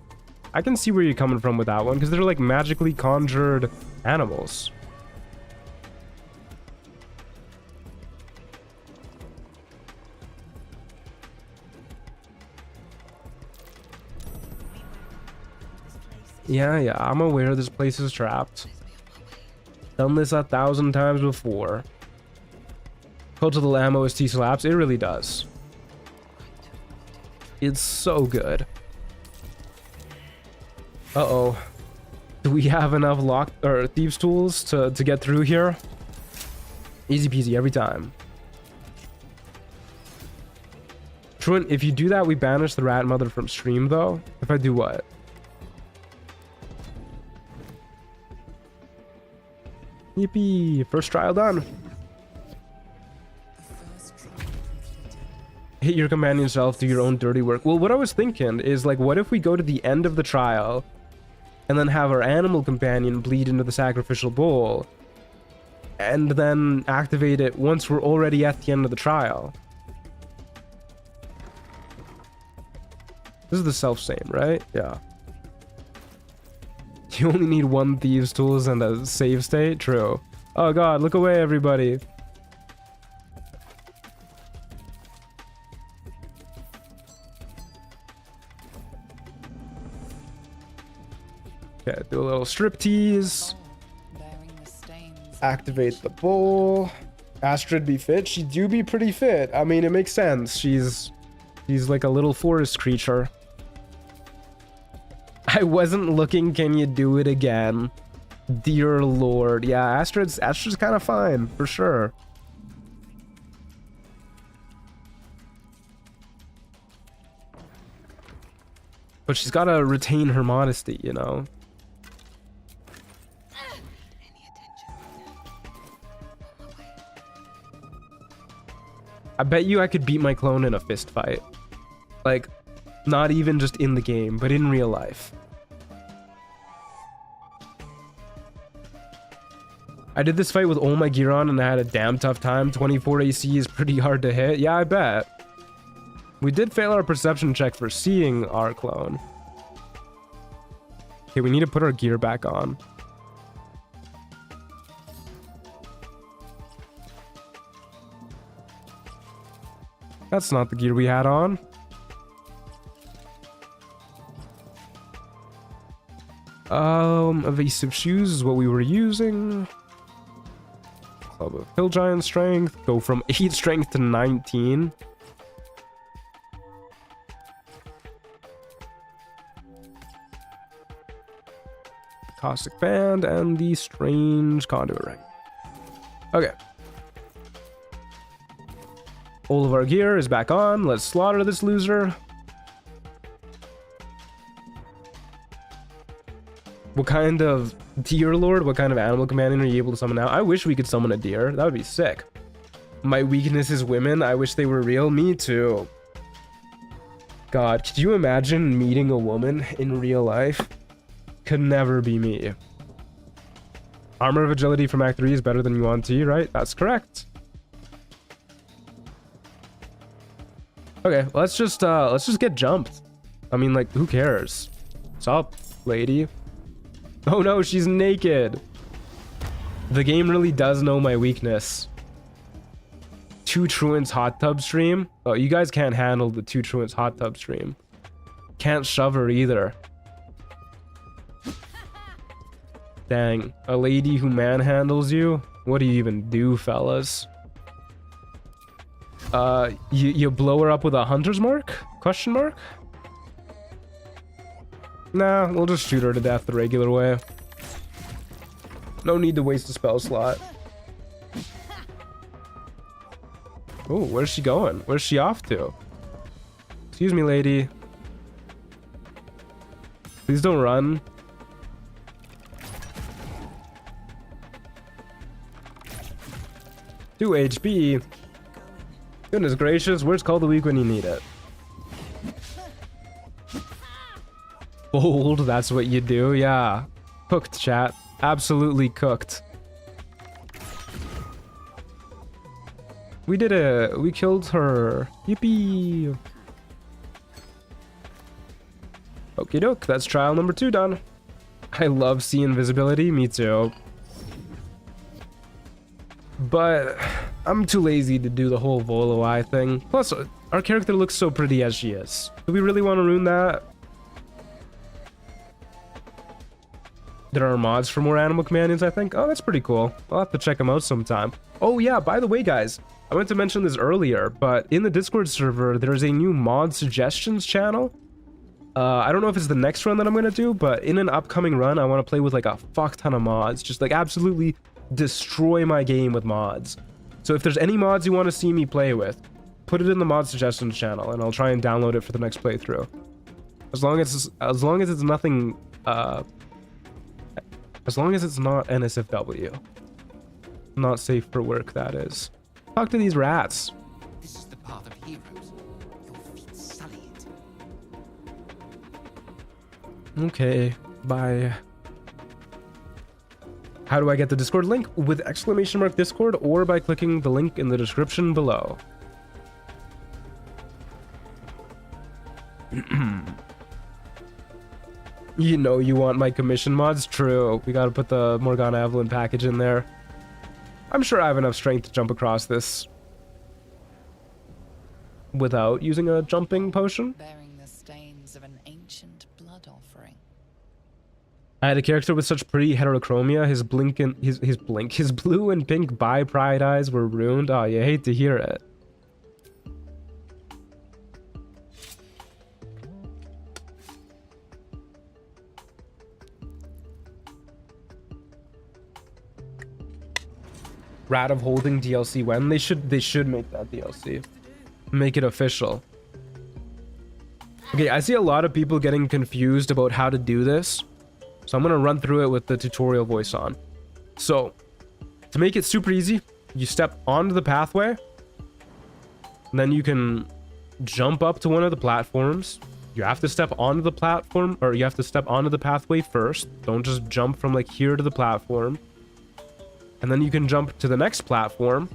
I can see where you're coming from with that one, because they're like magically conjured animals. Yeah, I'm aware this place is trapped. Done this 1,000 times before. Cultural ammo is T slaps. It really does. It's so good. Uh-oh. Do we have enough lock or thieves tools to get through here? Easy peasy every time. Truant, if you do that, we banish the rat mother from stream though. If I do what? Yippee! First trial done. The first trial completed. Hit your companion self, do your own dirty work. Well, what I was thinking is like, what if we go to the end of the trial and then have our animal companion bleed into the sacrificial bowl and then activate it once we're already at the end of the trial? This is the self-same, right? Yeah. You only need one thieves tools and a save state? True. Oh god, look away everybody. Okay, do a little striptease. Bearing the stains. Activate the bowl. Astrid be fit? She do be pretty fit. I mean, it makes sense. She's like a little forest creature. I wasn't looking. Can you do it again? Dear Lord. Yeah, Astrid's kind of fine, for sure. But she's got to retain her modesty, you know? Any attention? On my way. I bet you I could beat my clone in a fist fight. Like, not even just in the game, but in real life. I did this fight with all my gear on and I had a damn tough time. 24 AC is pretty hard to hit. Yeah, I bet. We did fail our perception check for seeing our clone. Okay, we need to put our gear back on. That's not the gear we had on. Evasive shoes is what we were using. Club of Hill Giant strength. Go from 8 strength to 19. Caustic Band and the Strange Conduit Ring. Okay. All of our gear is back on. Let's slaughter this loser. What kind of deer lord? What kind of animal companion are you able to summon now? I wish we could summon a deer. That would be sick. My weakness is women. I wish they were real. Me too. God, could you imagine meeting a woman in real life? Could never be me. Armor of Agility from Act 3 is better than Yuan Ti, right? That's correct. Okay, let's just get jumped. I mean, like, who cares? What's up, lady? Oh no, she's naked. The game really does know my weakness. 2 Truants hot tub stream. Oh, you guys can't handle the 2 Truants hot tub stream. Can't shove her either. Dang, a lady who manhandles you? What do you even do, fellas? You blow her up with a hunter's mark? Question mark? Nah, we'll just shoot her to death the regular way. No need to waste a spell slot. Oh, where's she going? Where's she off to? Excuse me, lady. Please don't run. 2 HP. Goodness gracious, where's Call the Weak when you need it? Bold, that's what you do, yeah. Cooked, chat. Absolutely cooked. We did it. We killed her. Yippee. Okie doke, that's trial number 2 done. I love sea invisibility, me too. But I'm too lazy to do the whole Volo Eye thing. Plus, our character looks so pretty as she is. Do we really want to ruin that? There are mods for more animal companions, I think. Oh, that's pretty cool. I'll have to check them out sometime. Oh yeah, by the way, guys, I meant to mention this earlier, but in the Discord server, there's a new mod suggestions channel. I don't know if it's the next run that I'm gonna do, but in an upcoming run, I want to play with like a fuck ton of mods. Just like absolutely destroy my game with mods. So if there's any mods you want to see me play with, put it in the mod suggestions channel, and I'll try and download it for the next playthrough. As long as it's nothing, as long as it's not NSFW. Not safe for work, that is. Talk to these rats. This is the path of heroes. Your feet sully it. Okay, bye. How do I get the Discord link? With ! Discord or by clicking the link in the description below. You know you want my commission mods? True. We gotta put the Morgana Evelyn package in there. I'm sure I have enough strength to jump across this without using a jumping potion. Bearing the stains of an ancient blood offering. I had a character with such pretty heterochromia. His blue and pink bi-pride eyes were ruined. Oh, you hate to hear it. Rat of Holding DLC when? They should make that DLC. Make it official. Okay, I see a lot of people getting confused about how to do this. So I'm gonna run through it with the tutorial voice on. So, to make it super easy, you step onto the pathway. And then you can jump up to one of the platforms. You have to step onto the platform, or you have to step onto the pathway first. Don't just jump from like here to the platform. And then you can jump to the next platform.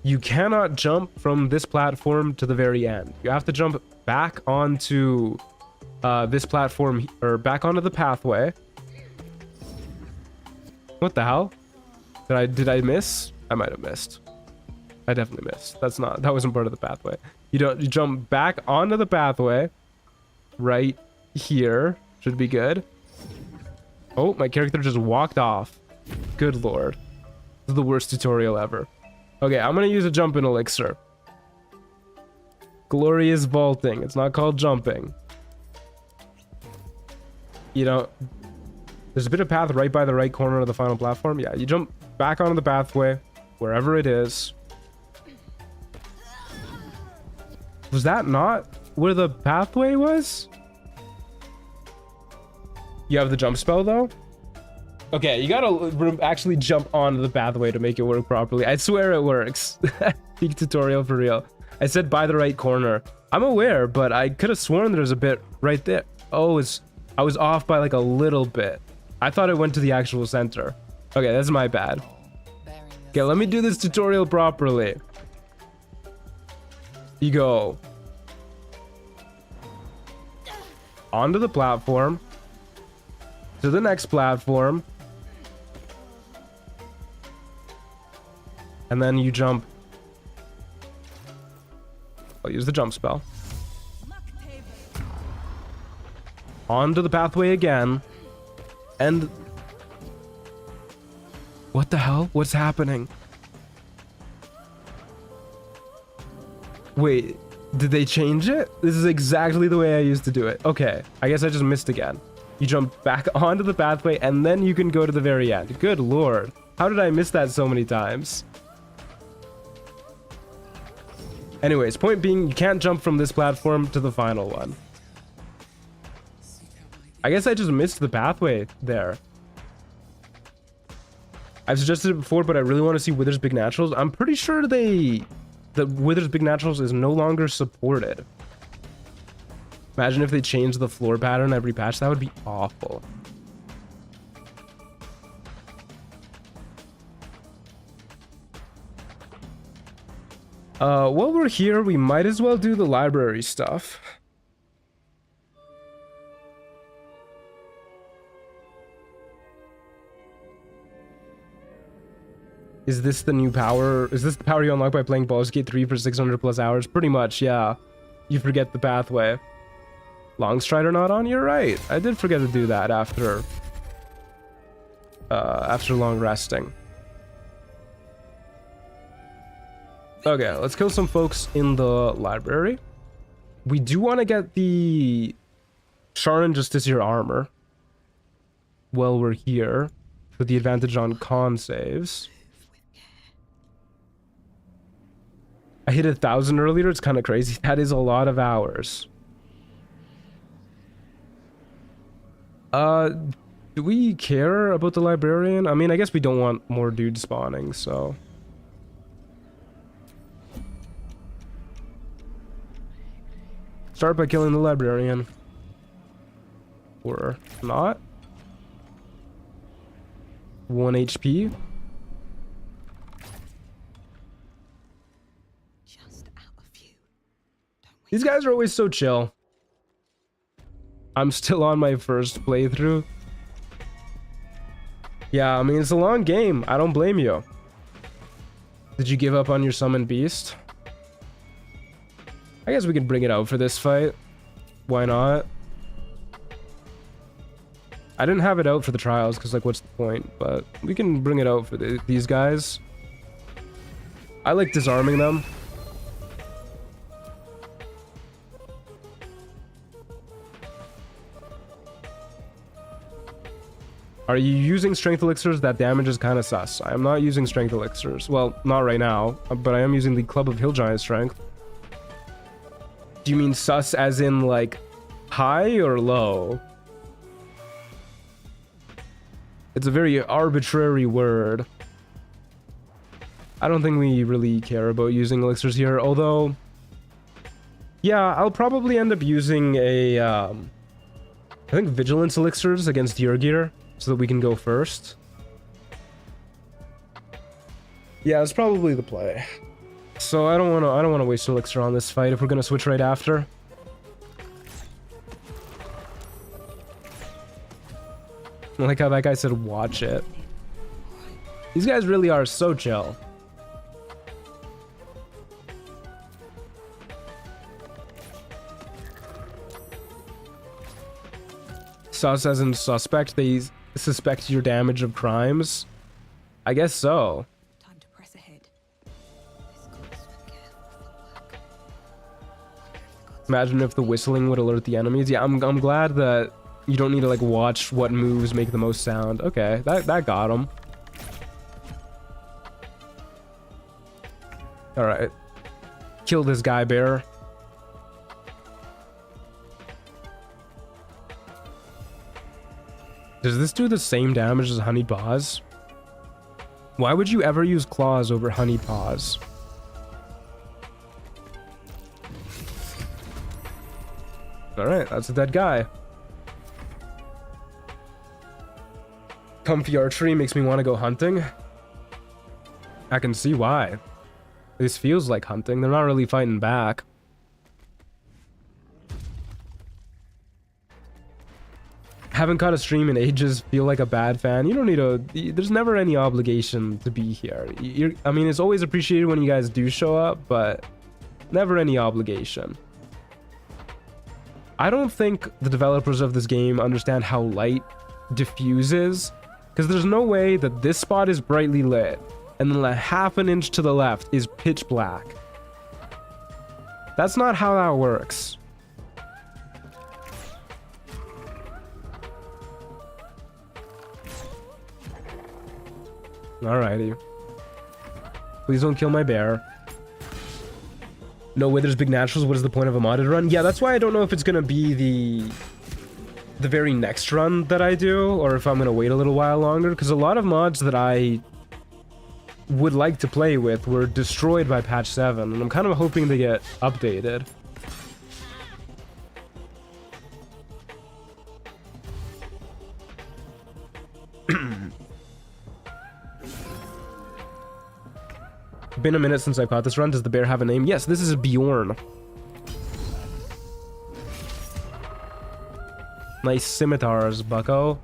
You cannot jump from this platform to the very end. You have to jump back onto this platform, or back onto the pathway. What the hell? Did I miss? I might have missed. I definitely missed. That wasn't part of the pathway. You jump back onto the pathway. Right here. Should be good. Oh, my character just walked off. Good lord. This is the worst tutorial ever. Okay, I'm gonna use a jumping elixir. Glorious vaulting. It's not called jumping. You know, there's a bit of path right by the right corner of the final platform. Yeah, you jump back onto the pathway, wherever it is. Was that not where the pathway was? You have the jump spell though? Okay, you gotta actually jump onto the pathway to make it work properly. I swear it works. Peak tutorial for real. I said by the right corner. I'm aware, but I could have sworn there's a bit right there. Oh, I was off by like a little bit. I thought it went to the actual center. Okay, that's my bad. Okay, let me do this tutorial properly. You go onto the platform, to the next platform, and then you jump. I'll use the jump spell. Onto the pathway again, and what the hell? What's happening? Wait, did they change it? This is exactly the way I used to do it. Okay, I guess I just missed again. You jump back onto the pathway and then you can go to the very end. Good lord. How did I miss that so many times? Anyways, point being, you can't jump from this platform to the final one. I guess I just missed the pathway there. I've suggested it before, but I really want to see Wither's Big Naturals. I'm pretty sure that Wither's Big Naturals is no longer supported. Imagine if they changed the floor pattern every patch. That would be awful. While we're here, we might as well do the library stuff. Is this the new power? Is this the power you unlock by playing Baldur's Gate 3 for 600 plus hours? Pretty much, yeah. You forget the pathway. Long Strider not on? You're right. I did forget to do that after long resting. Okay, let's kill some folks in the library. We do want to get the Sharon Justiciar armor while we're here, with the advantage on con saves. I hit 1,000 earlier. It's kind of crazy. That is a lot of hours. Do we care about the librarian? I mean, I guess we don't want more dudes spawning, so. Start by killing the librarian. Or not. 1 HP. These guys are always so chill. I'm still on my first playthrough. Yeah, I mean, it's a long game. I don't blame you. Did you give up on your summon beast? I guess we could bring it out for this fight. Why not? I didn't have it out for the trials because, like, what's the point? But we can bring it out for these guys. I like disarming them. Are you using strength elixirs? That damage is kind of sus. I am not using strength elixirs. Well, not right now, but I am using the Club of Hill Giant Strength. Do you mean sus as in like high or low? It's a very arbitrary word. I don't think we really care about using elixirs here, although yeah, I'll probably end up using a I think vigilance elixirs against your gear so that we can go first. Yeah, it's probably the play. So I don't want to waste elixir on this fight if we're going to switch right after. I like how that guy said watch it. These guys really are so chill. Sus as in suspect, they suspect your damage of crimes? I guess so. Time to press ahead. This gods were careful for work. Imagine if the whistling would alert the enemies. Yeah, I'm glad that you don't need to like watch what moves make the most sound. Okay, that got him. All right, kill this guy, bear. Does this do the same damage as honey paws? Why would you ever use claws over honey paws? All right, that's a dead guy. Comfy archery makes me want to go hunting. I can see why. This feels like hunting. They're not really fighting back. Haven't caught a stream in ages, feel like a bad fan. You don't need to, there's never any obligation to be here. I mean, it's always appreciated when you guys do show up, but never any obligation. I don't think the developers of this game understand how light diffuses, because there's no way that this spot is brightly lit and then a half an inch to the left is pitch black. That's not how that works. Alrighty. Please don't kill my bear. No way there's big naturals. What is the point of a modded run? Yeah, that's why I don't know if it's gonna be the very next run that I do, or if I'm gonna wait a little while longer, because a lot of mods that I would like to play with were destroyed by patch 7, and I'm kind of hoping they get updated. Been a minute since I caught this run. Does the bear have a name? Yes, this is Bjorn. Nice scimitars, bucko.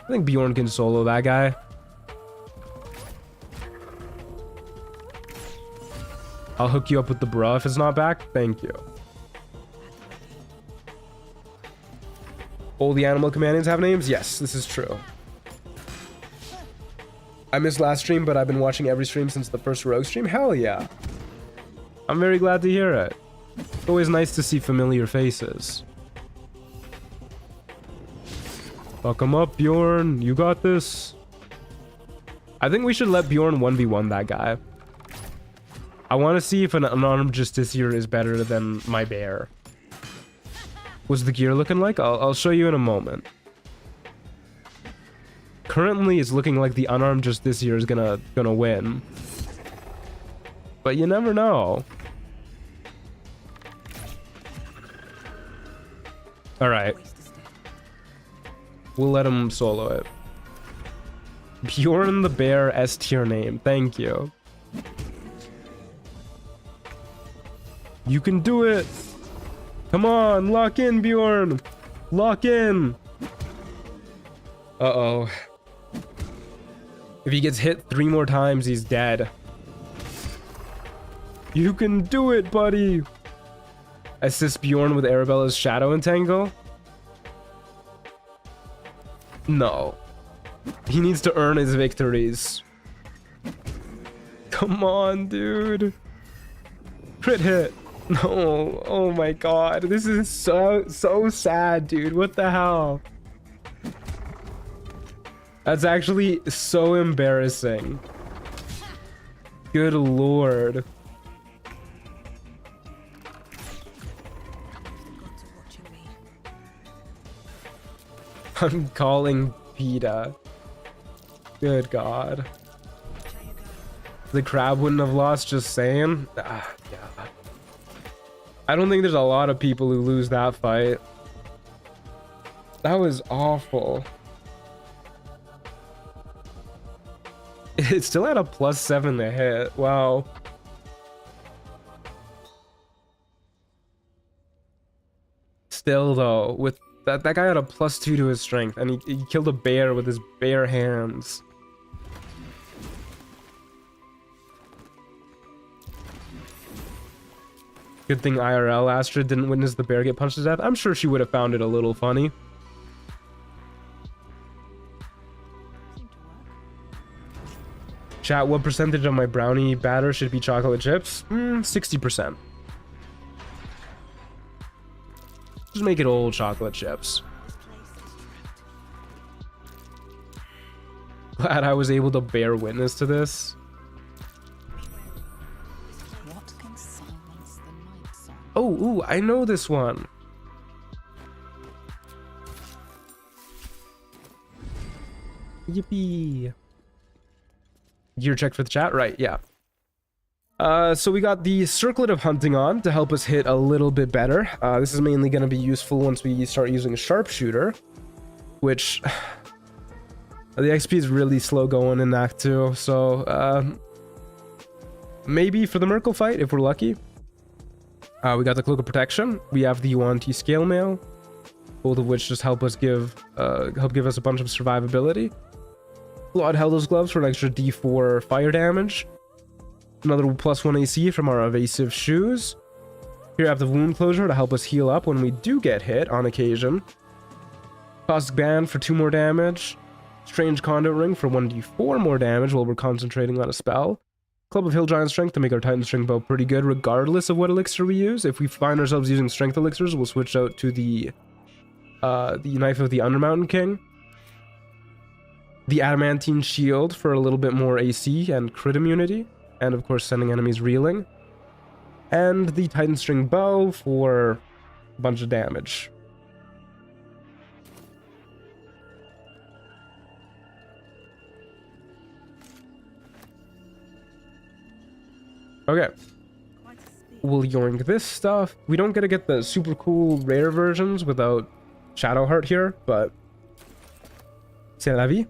I think Bjorn can solo that guy. I'll hook you up with the bruh if it's not back. Thank you. All the animal companions have names? Yes, this is true. I missed last stream, but I've been watching every stream since the first Rogue stream. Hell yeah. I'm very glad to hear it. It's always nice to see familiar faces. Fuck him up, Bjorn. You got this. I think we should let Bjorn 1v1 that guy. I want to see if an unarmed justiciar is better than my bear. What's the gear looking like? I'll show you in a moment. Currently, it's looking like the unarmed justiciar is gonna win. But you never know. Alright. We'll let him solo it. Bjorn the Bear S tier name. Thank you. You can do it! Come on, lock in, Bjorn! Lock in! Uh-oh. If he gets hit 3 more times, he's dead. You can do it, buddy! Assist Bjorn with Arabella's Shadow Entangle? No. He needs to earn his victories. Come on, dude. Crit hit. No. Oh my god. This is so sad, dude. What the hell? That's actually so embarrassing. Good lord. Got to watching me. I'm calling PETA. Good god. Watch how you go. The crab wouldn't have lost, just saying. Ah, yeah. I don't think there's a lot of people who lose that fight. That was awful. It still had a +7 to hit. Wow. Still though, with that guy had a +2 to his strength, and he killed a bear with his bare hands. Good thing IRL Astrid didn't witness the bear get punched to death. I'm sure she would have found it a little funny. Seemed to work. Chat, what percentage of my brownie batter should be chocolate chips? 60%. Just make it all chocolate chips. This place is trapped. Glad I was able to bear witness to this. What can silence the night song? Oh, ooh, I know this one. Yippee. Gear check for the chat, right? Yeah. So we got the Circlet of Hunting on to help us hit a little bit better. This is mainly going to be useful once we start using Sharpshooter, which the XP is really slow going in Act 2. So maybe for the Merkle fight, if we're lucky. We got the Cloak of Protection. We have the Yuan-Ti Scale Mail, both of which just help us give us a bunch of survivability. Claude Heldo's Gloves for an extra D4 fire damage. Another +1 AC from our Evasive Shoes. Here I have the Wound Closure to help us heal up when we do get hit on occasion. Caustic Band for 2 more damage. Strange Conduit Ring for 1d4 more damage while we're concentrating on a spell. Club of Hill Giant Strength to make our Titan String Bow pretty good regardless of what elixir we use. If we find ourselves using Strength elixirs, we'll switch out to the Knife of the Undermountain King. The Adamantine Shield for a little bit more AC and crit immunity. And of course sending enemies reeling. And the Titan String Bow for a bunch of damage. Okay. Quite a speed. We'll yoink this stuff. We don't get the super cool rare versions without Shadowheart here, but c'est la vie.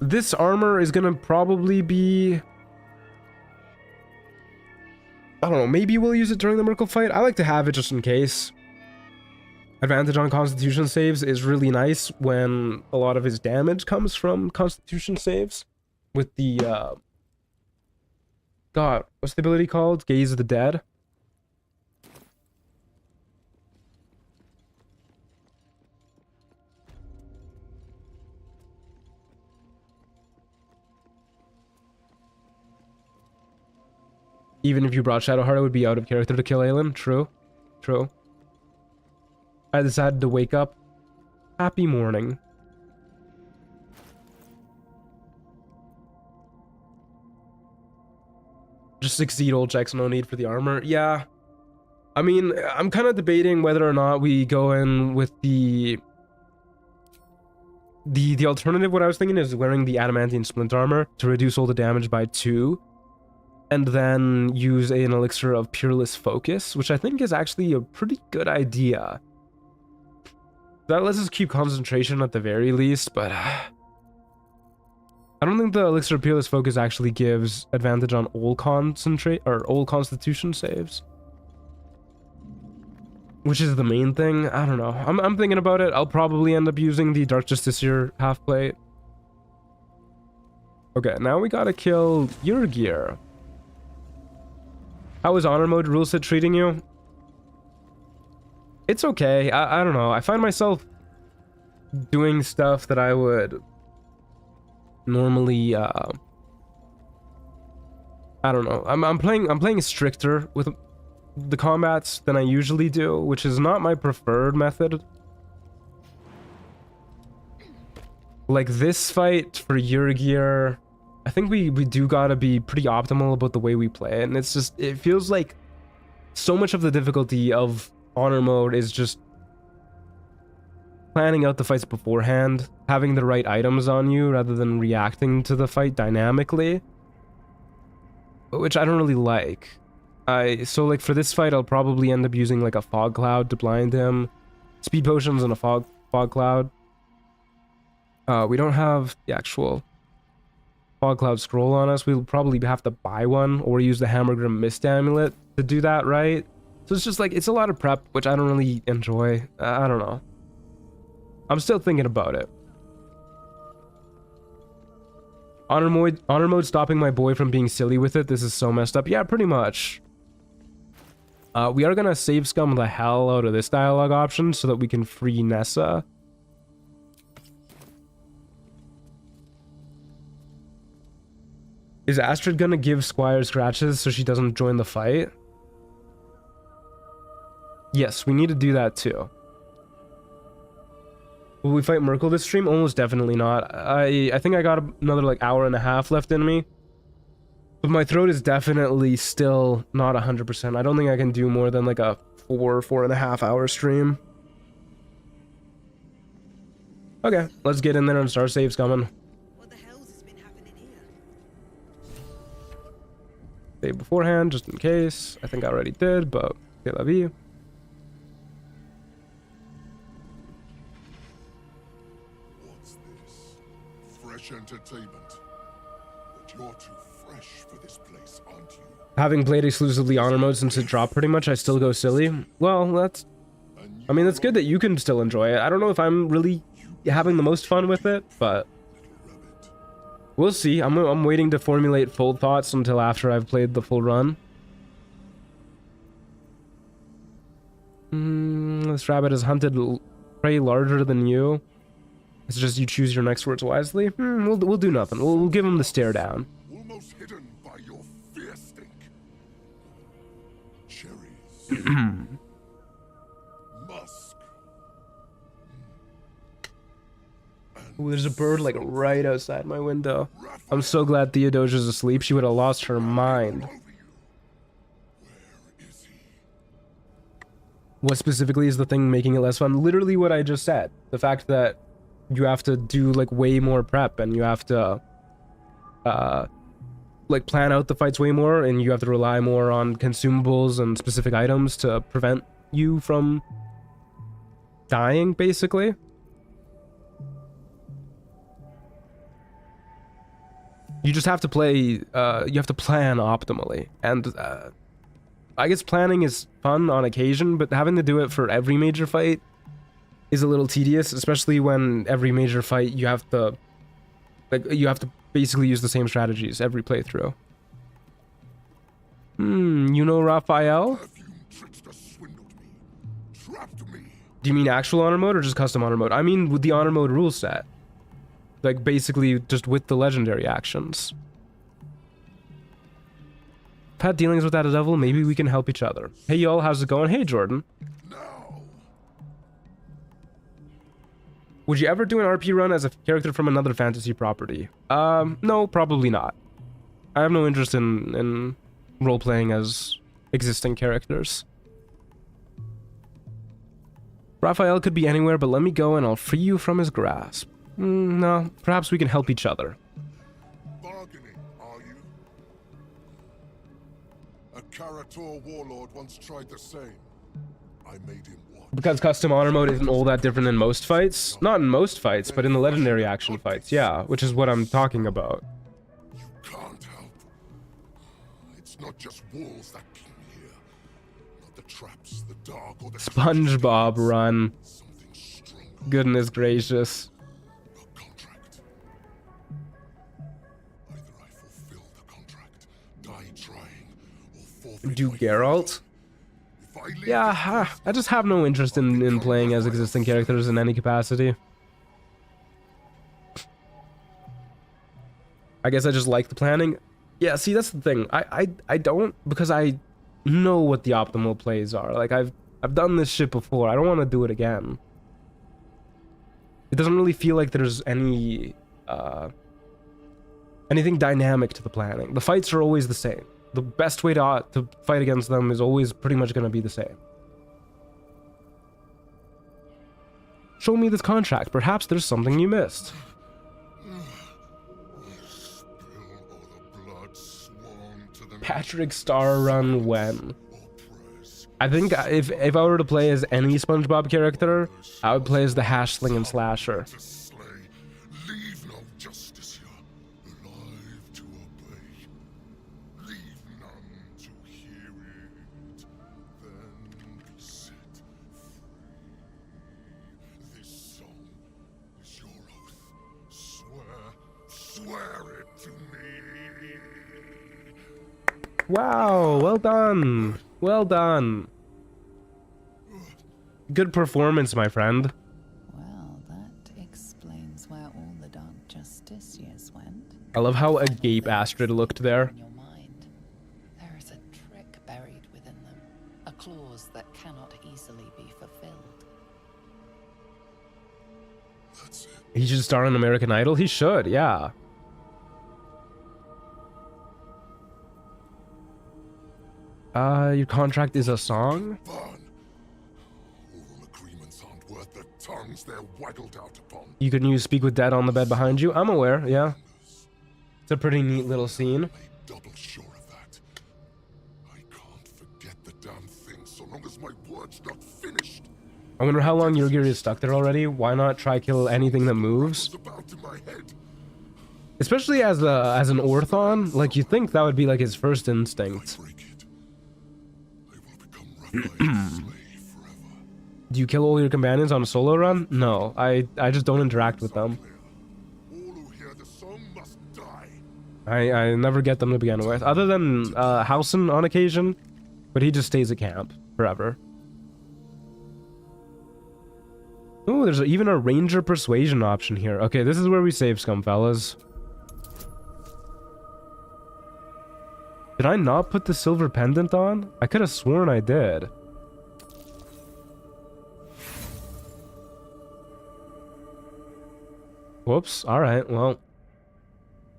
This armor is gonna probably be, I don't know, maybe we'll use it during the Merkle fight. I like to have it just in case. Advantage on Constitution saves is really nice when a lot of his damage comes from Constitution saves. With the, God, what's the ability called? Gaze of the Dead. Even if you brought Shadowheart, it would be out of character to kill Aelin. True. True. I decided to wake up. Happy morning. Just succeed old checks, no need for the armor. Yeah. I mean, I'm kind of debating whether or not we go in with the alternative. What I was thinking is wearing the Adamantine Splint Armor to reduce all the damage by 2. And then use an elixir of Peerless Focus, which I think is actually a pretty good idea. That lets us keep concentration at the very least, but I don't think the elixir of Peerless Focus actually gives advantage on all Constitution saves, which is the main thing. I don't know. I'm thinking about it. I'll probably end up using the Dark Justiciar half plate. Okay, now we gotta kill Yrgir. How is honor mode rule set treating you? It's okay. I don't know. I find myself doing stuff that I would normally I don't know. I'm playing stricter with the combats than I usually do, which is not my preferred method. Like this fight for your gear, I think we do gotta be pretty optimal about the way we play it. And it's just, it feels like so much of the difficulty of honor mode is just planning out the fights beforehand, having the right items on you rather than reacting to the fight dynamically, which I don't really like. So like for this fight, I'll probably end up using like a fog cloud to blind him, speed potions and a fog cloud. We don't have the actual fog cloud scroll on us. We'll probably have to buy one or use the Hammergrim Mist Amulet to do that, right? So it's just like, it's a lot of prep, which I don't really enjoy. I don't know. I'm still thinking about it. Honor mode stopping my boy from being silly with it. This is so messed up. Yeah, pretty much. We are gonna save scum the hell out of this dialogue option so that we can free Nessa. Is Astrid gonna give Squire scratches so she doesn't join the fight? Yes, we need to do that too. Will we fight Merkel this stream? Almost definitely not. I think I got another like hour and a half left in me. But my throat is definitely still not 100%. I don't think I can do more than like a 4.5 hour stream. Okay, let's get in there and start save scumming. What the hell's has been happening here? Save beforehand, just in case. I think I already did, but c'est la vie. What's this? Fresh entertainment. But you're too fresh for this place, aren't you? Having played exclusively honor mode since it dropped pretty much, I still go silly. Well, that's... I mean, it's good that you can still enjoy it. I don't know if I'm really having the most fun with it, but... we'll see. I'm waiting to formulate full thoughts until after I've played the full run. This rabbit has hunted prey larger than you. It's just you choose your next words wisely. We'll do nothing. We'll give him the stare down. Almost hidden by your fear stink. Cherries. Musk. Ooh, there's a bird like right outside my window. I'm so glad Theodosia's asleep. She would have lost her mind. Where is he? What specifically is the thing making it less fun? Literally what I just said. The fact that you have to do like way more prep and you have to like plan out the fights way more, and you have to rely more on consumables and specific items to prevent you from dying, basically. You just have to play, you have to plan optimally, and I guess planning is fun on occasion, but having to do it for every major fight is a little tedious, especially when every major fight you have to, like, you have to basically use the same strategies every playthrough. You know Raphael? Perfume trickster swindled me. Trapped me. Do you mean actual honor mode or just custom honor mode? I mean with the honor mode rule set. Like, basically just with the legendary actions. I've had dealings with that devil, maybe we can help each other. Hey y'all, how's it going? Hey Jordan. Now. Would you ever do an RP run as a character from another fantasy property? No, probably not. I have no interest in role-playing as existing characters. Raphael could be anywhere, but let me go and I'll free you from his grasp. No, perhaps we can help each other. Bargaining, are you? A Karator warlord once tried the same. I made him watch. Because custom honor mode isn't all that different in most fights? Not in most fights, but in the legendary action fights, yeah, which is what I'm talking about. You can't help. It's not just walls that keep me here. Not the traps, the dark, or the SpongeBob run. something stronger. Goodness gracious. A contract. Either I fulfill the contract, die trying, or forfeit Do my Geralt? If I leave Yeah, I just have no interest in playing as existing characters in any capacity. I guess I just like the planning. Yeah, see, that's the thing. I don't, because I know what the optimal plays are. Like, I've done this shit before. I don't want to do it again. It doesn't really feel like there's any anything dynamic to the planning. The fights are always the same. The best way to fight against them is always pretty much going to be the same. Show me this contract. Perhaps there's something you missed. Patrick Star Run when? I think if I were to play as any SpongeBob character, I would play as the Hashling and Slasher. Leave no justice here, alive to obey. Leave none to hear it, then be set free. This song is your oath. Swear it to me. Wow, well done. Well done. Good performance, my friend. Well, that explains where all the Dark Justiciars went. I love how agape Astrid looked there. In your mind, there is a trick buried within them, a clause that cannot easily be fulfilled. That's it. He should star in American Idol? He should, yeah. Your contract is a song? Burn. Oral agreements aren't worth the tongues they're waggled out upon. You can use Speak with Dead on the bed behind you? I'm aware, yeah. It's a pretty neat little scene. I'm double sure of that. I can't forget the damn thing so long as my word's not finished. I wonder how long Yurgir is stuck there already. Why not try kill anything that moves? What's about in my head? Especially as an Orthon, like you think that would be like his first instinct. Break it. I will become Rabbi's slave forever. Do you kill all your companions on a solo run? No, I just don't interact with them. All who hear the song must die. I never get them to begin with, other than Hausen on occasion, but he just stays at camp forever. Ooh, there's even a Ranger Persuasion option here. Okay, this is where we save scum, fellas. Did I not put the silver pendant on? I could have sworn I did. Whoops. Alright, well.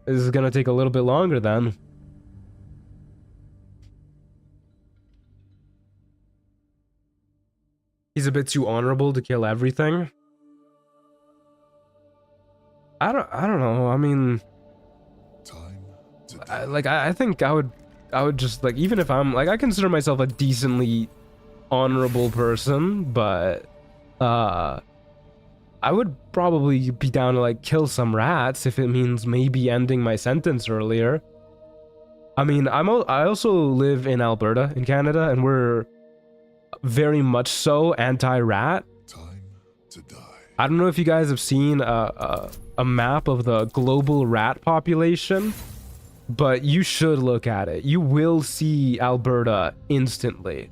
This is gonna take a little bit longer then. He's a bit too honorable to kill everything. I don't know. I mean, Time to I think I would just like, even if I'm like, I consider myself a decently honorable person, but I would probably be down to like kill some rats if it means maybe ending my sentence earlier. I mean, I also live in Alberta in Canada, and we're very much so anti-rat. time to die. I don't know if you guys have seen a map of the global rat population, but you should look at it. You will see Alberta instantly.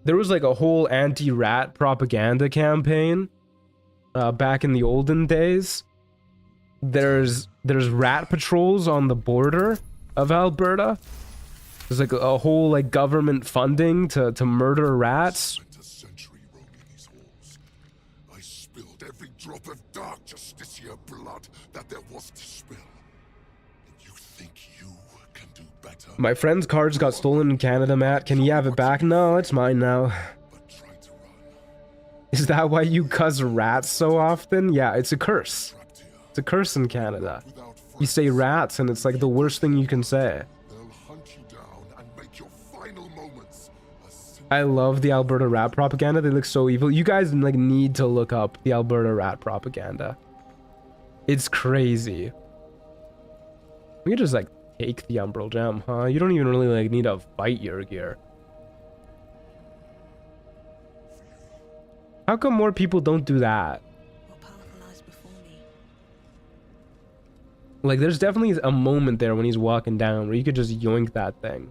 There was like a whole anti-rat propaganda campaign back in the olden days. There's rat patrols on the border of Alberta. There's like a whole like government funding to murder rats. Spent a century roaming these halls. I spilled every drop of Dark Justiciar blood that there was to spill. And you think you can do better? My friend's cards got stolen in Canada, Matt. Can you have it back? No, it's mine now. But try to run. Is that why you cuss rats so often? Yeah, it's a curse. Trapped here. It's a curse in Canada. Without You say rats and it's like the worst thing you can say. they'll hunt you down and make your final moments a simple I love the Alberta rat propaganda. They look so evil. You guys like need to look up the Alberta rat propaganda. It's crazy. We could just like take the Umbral Gem, huh? You don't even really like need to fight your gear. How come more people don't do that? What path lies before me? Like there's definitely a moment there when he's walking down where you could just yoink that thing.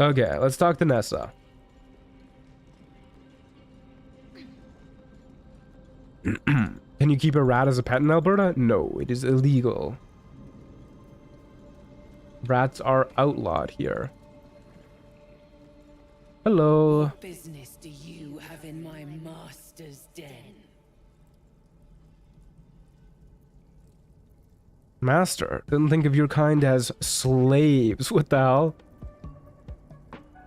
Okay, let's talk to Nessa. Can you keep a rat as a pet in Alberta? No, it is illegal. Rats are outlawed here. Hello. What business do you have in my master's den? Master, didn't think of your kind as slaves. What the hell?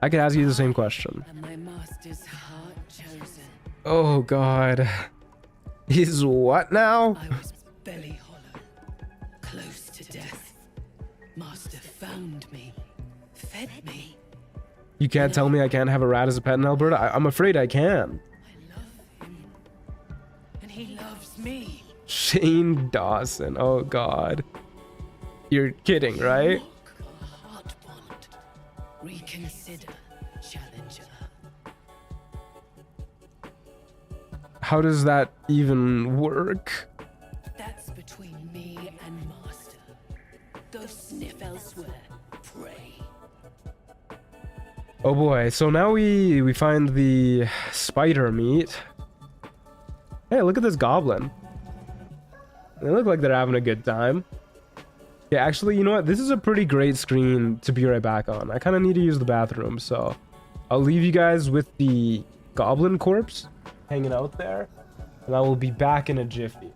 I could ask you the same question. And my master's heart chosen. Oh god. He's what now? I was belly hollow, close to death. Master found me, fed me. You can't tell me I can't have a rat as a pet in Alberta? I'm afraid I can. I love him, and he loves me. Shane Dawson. Oh god. You're kidding, right? Mock a heart bond. Reconsider, challenger. How does that even work? That's between me and master. Go sniff elsewhere, pray. Oh boy, so now we find the spider meat. Hey, look at this goblin. They look like they're having a good time. Yeah, actually, you know what? This is a pretty great screen to be right back on. I kind of need to use the bathroom, so I'll leave you guys with the goblin corpse hanging out there, and I will be back in a jiffy.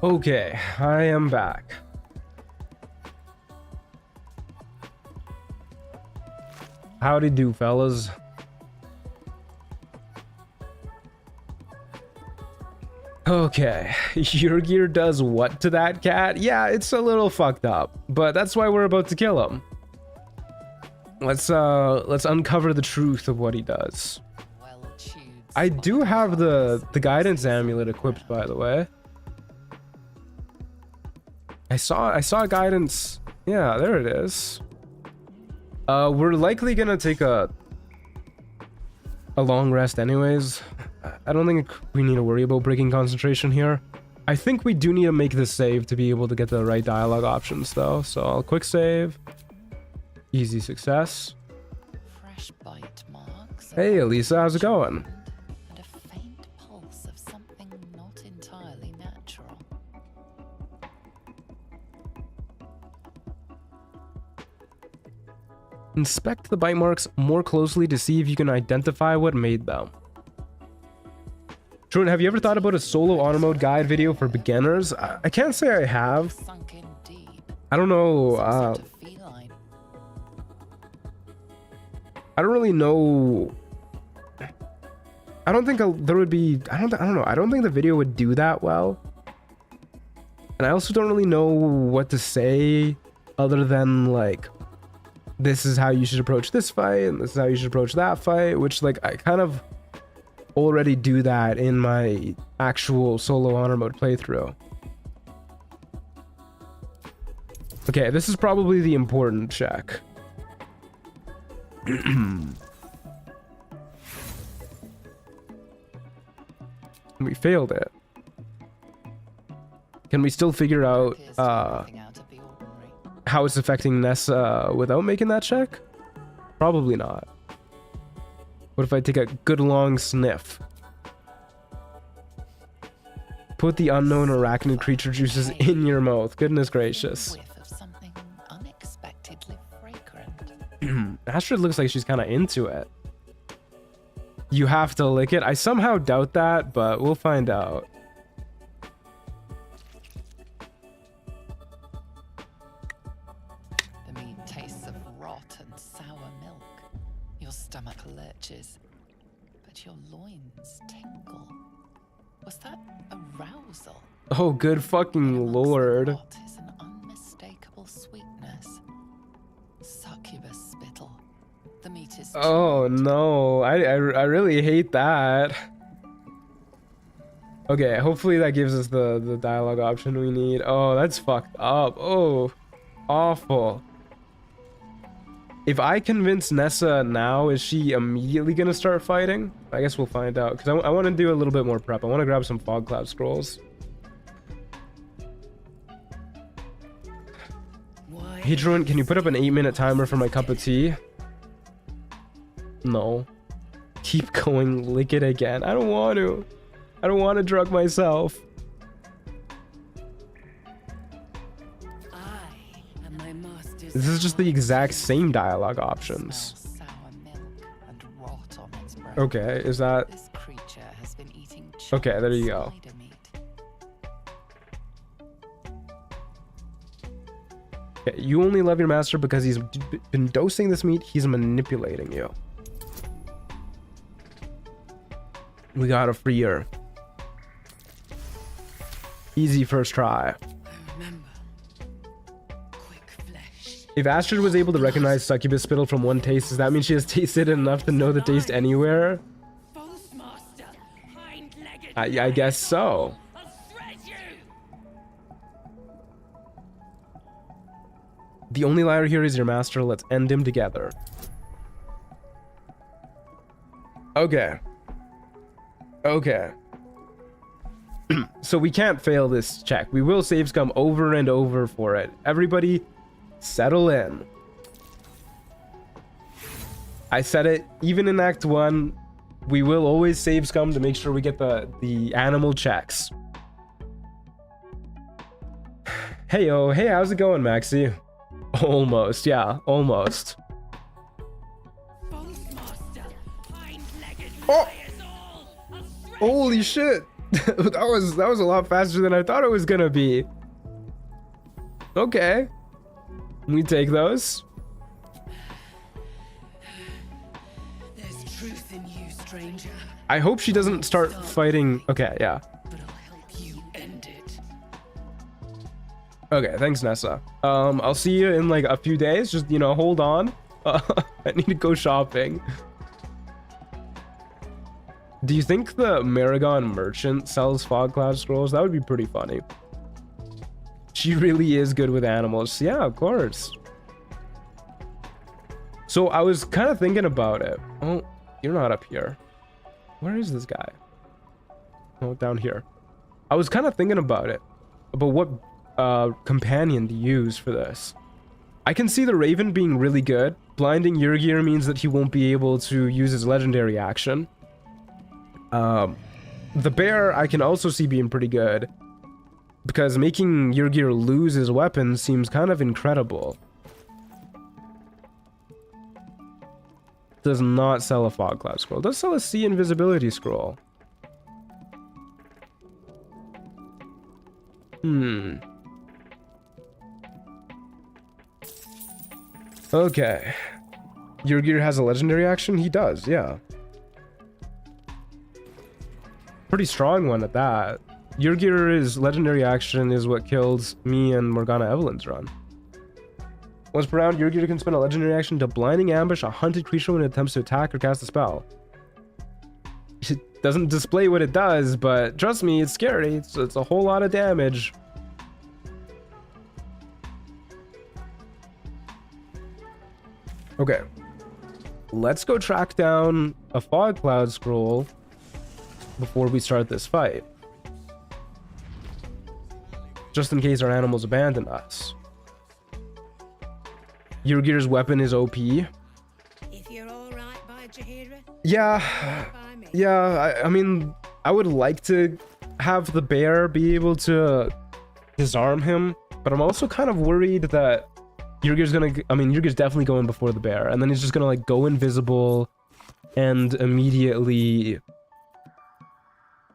Okay, I am back. Howdy do, fellas. Okay, your gear does what to that cat? Yeah, it's a little fucked up, but that's why we're about to kill him. Let's uncover the truth of what he does. Well chewed. I do have the guidance amulet equipped, by the way. I saw guidance. Yeah, there it is. We're likely gonna take a long rest anyways. I don't think we need to worry about breaking concentration here. I think we do need to make this save to be able to get the right dialogue options though. So I'll quick save. Easy success. Fresh bite marks. Hey Elisa, how's it going? And a faint pulse of something not entirely natural. Inspect the bite marks more closely to see if you can identify what made them. Jordan, have you ever thought about a solo auto mode guide video for beginners? I can't say I have. Sunk in deep. I don't know. Some sort of feline. I don't really know. I don't think there would be. I don't know. I don't think the video would do that well. And I also don't really know what to say other than like, this is how you should approach this fight and this is how you should approach that fight, which like I kind of already do that in my actual solo honor mode playthrough. Okay, this is probably the important check. We failed it. Can we still figure out how it's affecting Nessa without making that check? Probably not. What if I take a good long sniff? Put the unknown arachnid creature juices in your mouth. Goodness gracious. Whiff of something unexpectedly fragrant. Astrid looks like she's kind of into it. You have to lick it. I somehow doubt that, but we'll find out. The meat tastes of rot and sour milk. Your stomach lurches, but your loins tingle. Was that arousal? Oh, good fucking lord. What is an unmistakable sweetness? Succubus spittle. The meat is Oh no, I really hate that. Okay, hopefully that gives us the dialogue option we need. Oh, that's fucked up. Oh, awful. If I convince Nessa now, is she immediately gonna start fighting? I guess we'll find out, because I want to do a little bit more prep. I want to grab some fog cloud scrolls. Hadron, can you put up an 8-minute timer for my cup of tea? No. Keep going, lick it again. I don't want to. I don't want to drug myself. This is just the exact same dialogue options. Okay, is that... Okay, there you go. Okay, you only love your master because he's been dosing this meat. He's manipulating you. We got a freer. Easy first try. If Astrid was able to recognize succubus spittle from one taste, does that mean she has tasted it enough to know the taste anywhere? I guess so. The only liar here is your master. Let's end him together. Okay. Okay. So we can't fail this check. We will save scum over and over for it. Everybody, settle in. I said it, even in Act 1, we will always save scum to make sure we get the animal checks. Hey-o, hey, how's it going, Maxie? Almost, yeah, almost. Oh! Holy shit! that was a lot faster than I thought it was gonna be. Okay. We take those. There's truth in you, stranger. I hope she doesn't start fighting. Okay, yeah. But I'll help you end it. Okay, thanks, Nessa. I'll see you in like a few days. Just, you know, hold on. I need to go shopping. Do you think the Maragon merchant sells fog cloud scrolls? That would be pretty funny. She really is good with animals. Yeah, of course. So I was kind of thinking about it. Oh, you're not up here. Where is this guy? Oh, down here. I was kind of thinking about it. About what companion to use for this. I can see the Raven being really good. Blinding Yurgir means that he won't be able to use his legendary action. The bear I can also see being pretty good, because making Yurgir lose his weapon seems kind of incredible. Does not sell a fog cloud scroll. Does sell a sea invisibility scroll. Okay. Yurgir has a legendary action? He does, yeah. Pretty strong one at that. Your gear's legendary action is what killed me and Morgana Evelyn's run. Once per round, your gear can spend a legendary action to blinding ambush a hunted creature when it attempts to attack or cast a spell. It doesn't display what it does, but trust me, it's scary. It's a whole lot of damage. Okay. Let's go track down a fog cloud scroll before we start this fight. Just in case our animals abandon us. Yurgir's weapon is OP. If you're all right by Jahira, Yeah. by me. Yeah, I mean, I would like to have the bear be able to disarm him, but I'm also kind of worried that Yurgir's definitely going before the bear, and then he's just gonna like go invisible and immediately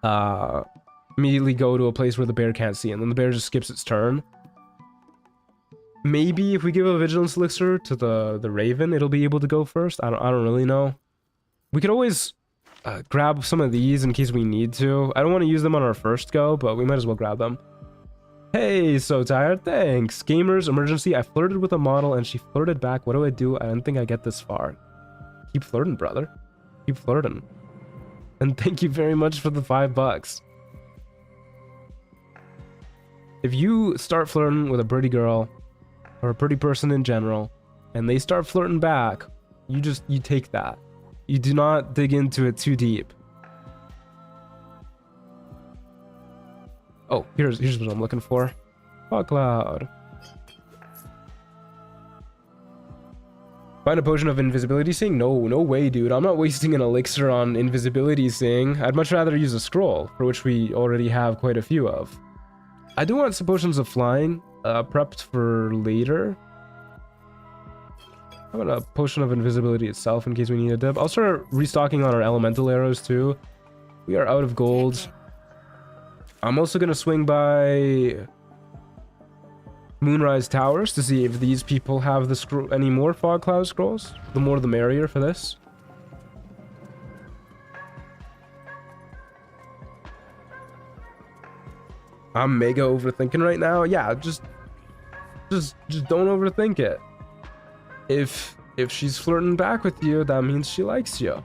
go to a place where the bear can't see, and then the bear just skips its turn. Maybe if we give a vigilance elixir to the raven, it'll be able to go first. I don't really know. We could always grab some of these in case we need to. I don't want to use them on our first go, but we might as well grab them. Hey, so tired. Thanks. Gamers emergency. I flirted with a model and she flirted back. What do I do? I didn't think I'd get this far. Keep flirting, brother. Keep flirting. And thank you very much for the $5. If you start flirting with a pretty girl or a pretty person in general and they start flirting back, you take that. You do not dig into it too deep. Oh, here's what I'm looking for. Fog cloud. Find a potion of invisibility seeing? No way, dude. I'm not wasting an elixir on invisibility seeing. I'd much rather use a scroll, for which we already have quite a few of. I do want some potions of flying, prepped for later. How about a potion of invisibility itself in case we need a dip? I'll start restocking on our elemental arrows too. We are out of gold. I'm also gonna swing by Moonrise Towers to see if these people have any more fog cloud scrolls. The more the merrier for this. I'm mega overthinking right now. Yeah, just don't overthink it. If she's flirting back with you, that means she likes you.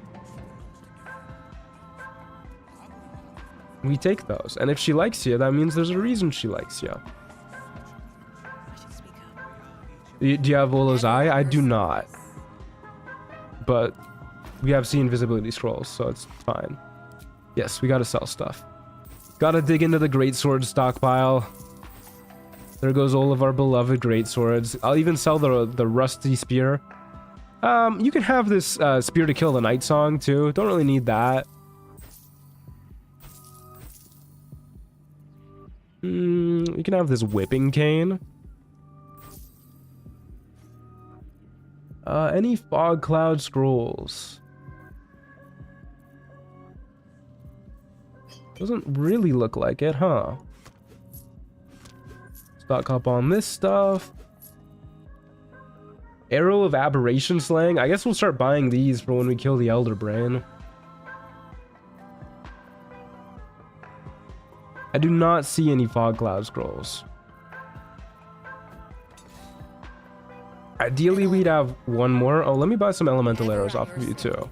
We take those. And if she likes you, that means there's a reason she likes you. Do you have Volo's Eye? I do not. But we have seen invisibility scrolls, so it's fine. Yes, we gotta sell stuff. Gotta dig into the greatsword stockpile. There goes all of our beloved greatswords. I'll even sell the rusty spear. You can have this spear to kill the night song too. Don't really need that. You can have this whipping cane. Any fog cloud scrolls? Doesn't really look like it, huh? Stock up on this stuff. Arrow of Aberration Slaying. I guess we'll start buying these for when we kill the Elder Brain. I do not see any fog cloud scrolls. Ideally, we'd have one more. Oh, let me buy some elemental arrows off of you too.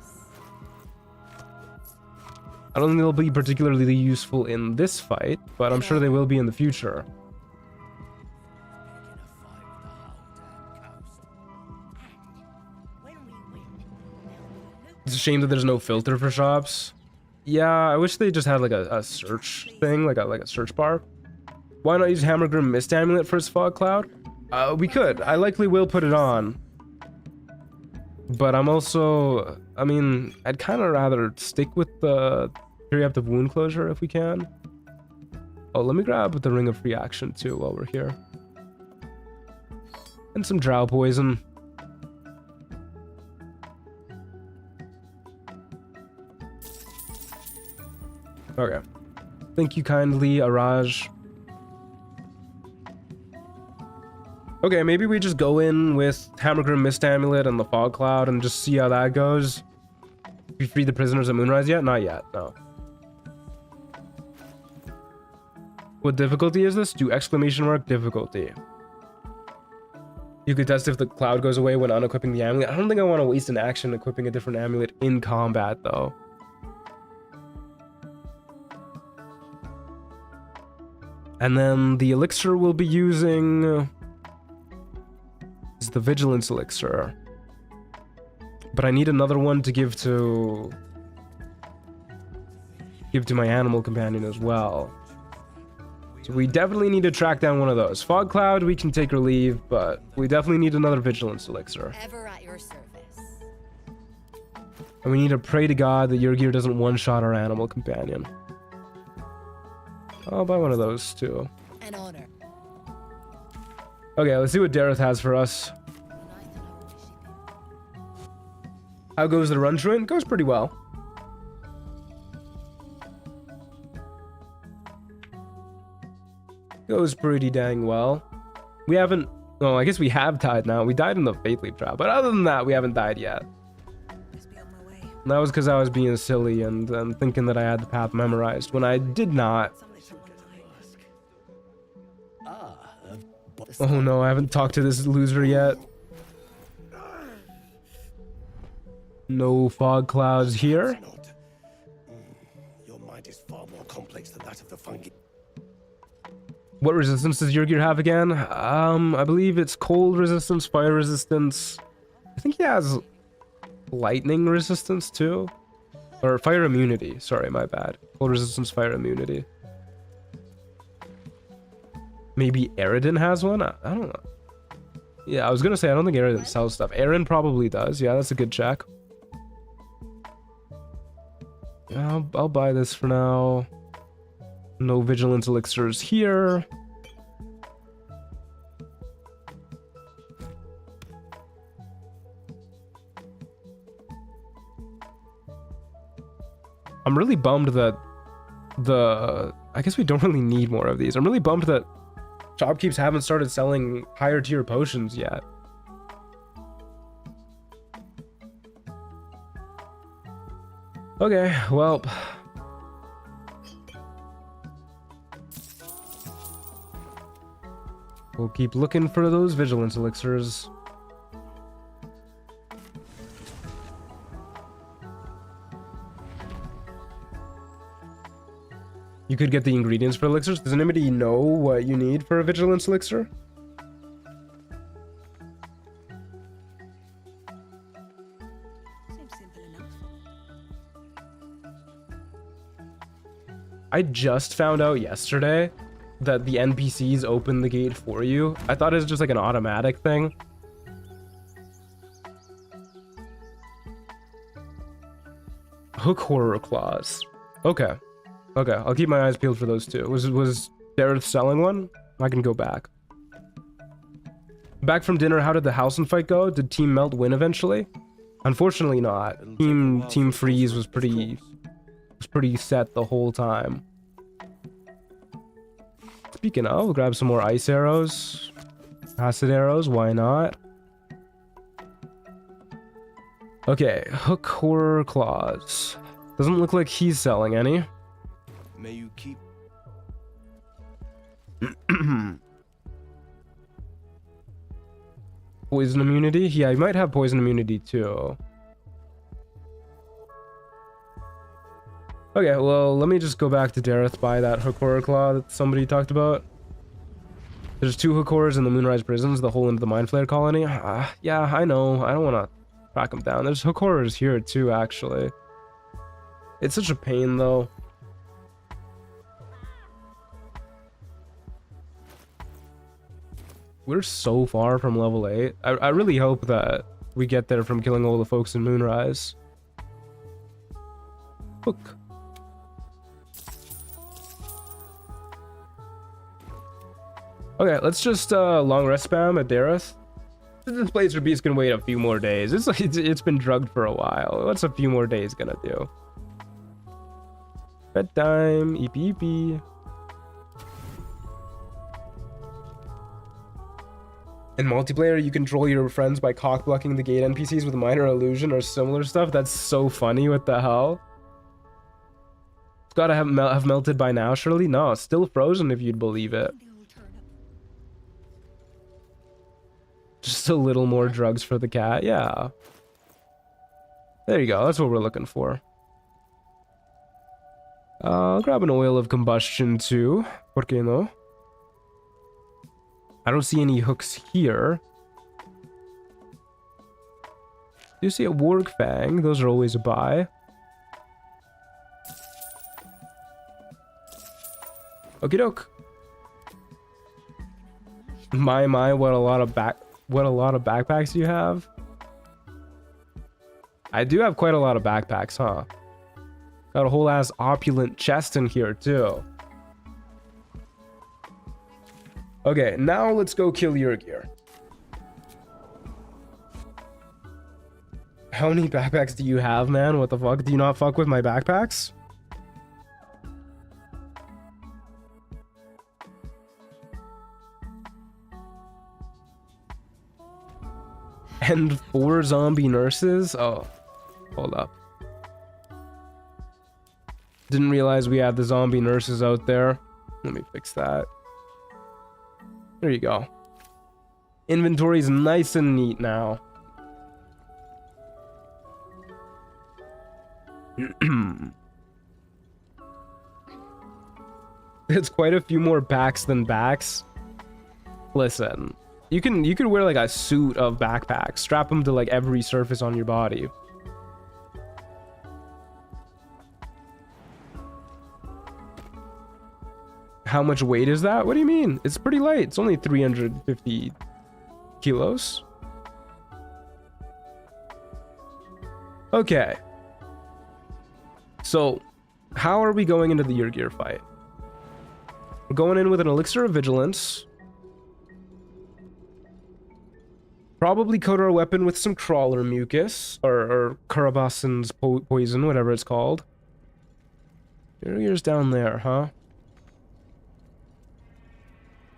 I don't think they'll be particularly useful in this fight, but I'm sure they will be in the future. It's a shame that there's no filter for shops. Yeah, I wish they just had like a search thing, like a search bar. Why not use Hammergrim Mist Amulet for his fog cloud? We could. I likely will put it on. But I'm also, I mean, I'd kind of rather stick with the Periaptive Wound Closure if we can. Oh, let me grab the Ring of Free Action too while we're here. And some Drow Poison. Okay. Thank you kindly, Araj. Okay, maybe we just go in with Hammergrim Mist Amulet and the Fog Cloud and just see how that goes. We freed the prisoners at Moonrise yet? Not yet, no. What difficulty is this? Do exclamation mark difficulty. You could test if the cloud goes away when unequipping the amulet. I don't think I want to waste an action equipping a different amulet in combat, though. And then the elixir we'll be using is the vigilance elixir. But I need another one to give to my animal companion as well. So we definitely need to track down one of those. Fog cloud, we can take or leave, but we definitely need another vigilance elixir. Ever at your service. And we need to pray to God that your gear doesn't one-shot our animal companion. I'll buy one of those too. An honor. Okay, let's see what Dareth has for us. How goes the run joint? Goes pretty well. Goes pretty dang well. We haven't... Oh, I guess we have died now. We died in the Faithly trap. But other than that, we haven't died yet. Must be on my way. And that was because I was being silly and thinking that I had the path memorized when I did not. Something someone likes. Oh no, I haven't talked to this loser yet. No fog clouds here. Your mind is far more complex than that of the fungi. What resistance does your gear have again? I believe it's cold resistance, fire resistance. I think he has lightning resistance too. Or fire immunity. Sorry, my bad. Cold resistance, fire immunity. Maybe Aridin has one? I don't know. Yeah, I was gonna say I don't think Aridin sells stuff. Aaron probably does. Yeah, that's a good check. Yeah, I'll buy this for now. No vigilance elixirs here. I'm really bummed that I guess we don't really need more of these. I'm really bummed that shopkeeps haven't started selling higher tier potions yet. Okay, well... We'll keep looking for those vigilance elixirs. You could get the ingredients for elixirs. Does anybody know what you need for a vigilance elixir? Seems simple enough. I just found out yesterday that the NPCs open the gate for you. I thought it was just like an automatic thing. Hook horror claws. Okay. Okay, I'll keep my eyes peeled for those two. Was Dareth selling one? I can go back. Back from dinner, how did the Halcyon fight go? Did Team Melt win eventually? Unfortunately not. Team Freeze was pretty set the whole time. Speaking of, we'll grab some more ice arrows. Acid arrows, why not? Okay, hook horror claws. Doesn't look like he's selling any. May you keep... Poison immunity? Yeah, he might have poison immunity too. Okay, well, let me just go back to Dareth, buy that hook horror claw that somebody talked about. There's 2 hook horrors in the Moonrise prisons, the hole into the Mind Flayer colony. Yeah, I know. I don't want to track them down. There's hook horrors here too, actually. It's such a pain, though. We're so far from level 8. I really hope that we get there from killing all the folks in Moonrise. Hook. Okay, let's just long rest spam at Dareth. This Blazer Beast can wait a few more days. It's been drugged for a while. What's a few more days gonna do? Bedtime, eepy eepy. In multiplayer, you control your friends by cock-blocking the gate NPCs with minor illusion or similar stuff. That's so funny, what the hell? gotta have melted by now, surely? No, it's still frozen if you'd believe it. The old turnip. Just a little more drugs for the cat. Yeah. There you go. That's what we're looking for. I'll grab an oil of combustion too. ¿Por qué no? I don't see any hooks here. Do you see a warg fang? Those are always a buy. Okie doke. My, what a lot of backpacks you have. I do have quite a lot of backpacks, huh? Got a whole ass opulent chest in here too. Okay, now let's go kill your gear. How many backpacks do you have, man? What the fuck? Do you not fuck with my backpacks? And 4 zombie nurses? Oh, hold up. Didn't realize we had the zombie nurses out there. Let me fix that. There you go. Inventory's nice and neat now. It's quite a few more backs than backs. Listen, you can wear like a suit of backpacks, strap them to like every surface on your body. How much weight is that? What do you mean? It's pretty light. It's only 350 kilos. Okay. So, how are we going into the Yrgir fight? We're going in with an elixir of vigilance. Probably coat our weapon with some crawler mucus or Karabasan's poison, whatever it's called. Yrgir's down there, huh?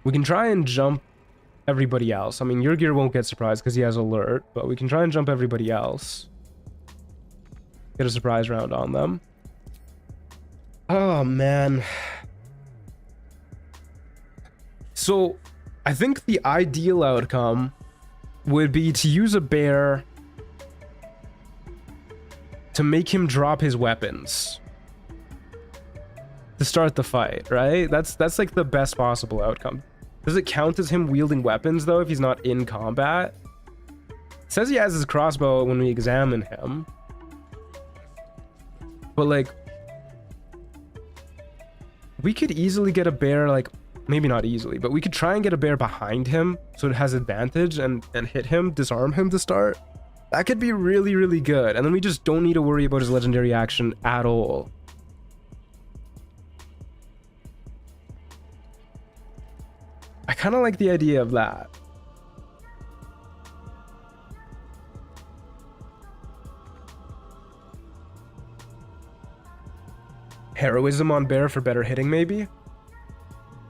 We can try and jump everybody else. I mean, Yrgir won't get surprised because he has alert, but we can try and jump everybody else. Get a surprise round on them. Oh, man. So, I think the ideal outcome would be to use a bear to make him drop his weapons to start the fight, right? That's like the best possible outcome. Does it count as him wielding weapons though if he's not in combat? It says he has his crossbow when we examine him, but like we could easily get a bear, like maybe not easily, but we could try and get a bear behind him so it has advantage and hit him, disarm him to start. That could be really, really good, and then we just don't need to worry about his legendary action at all. I kind of like the idea of that. Heroism on bear for better hitting, maybe?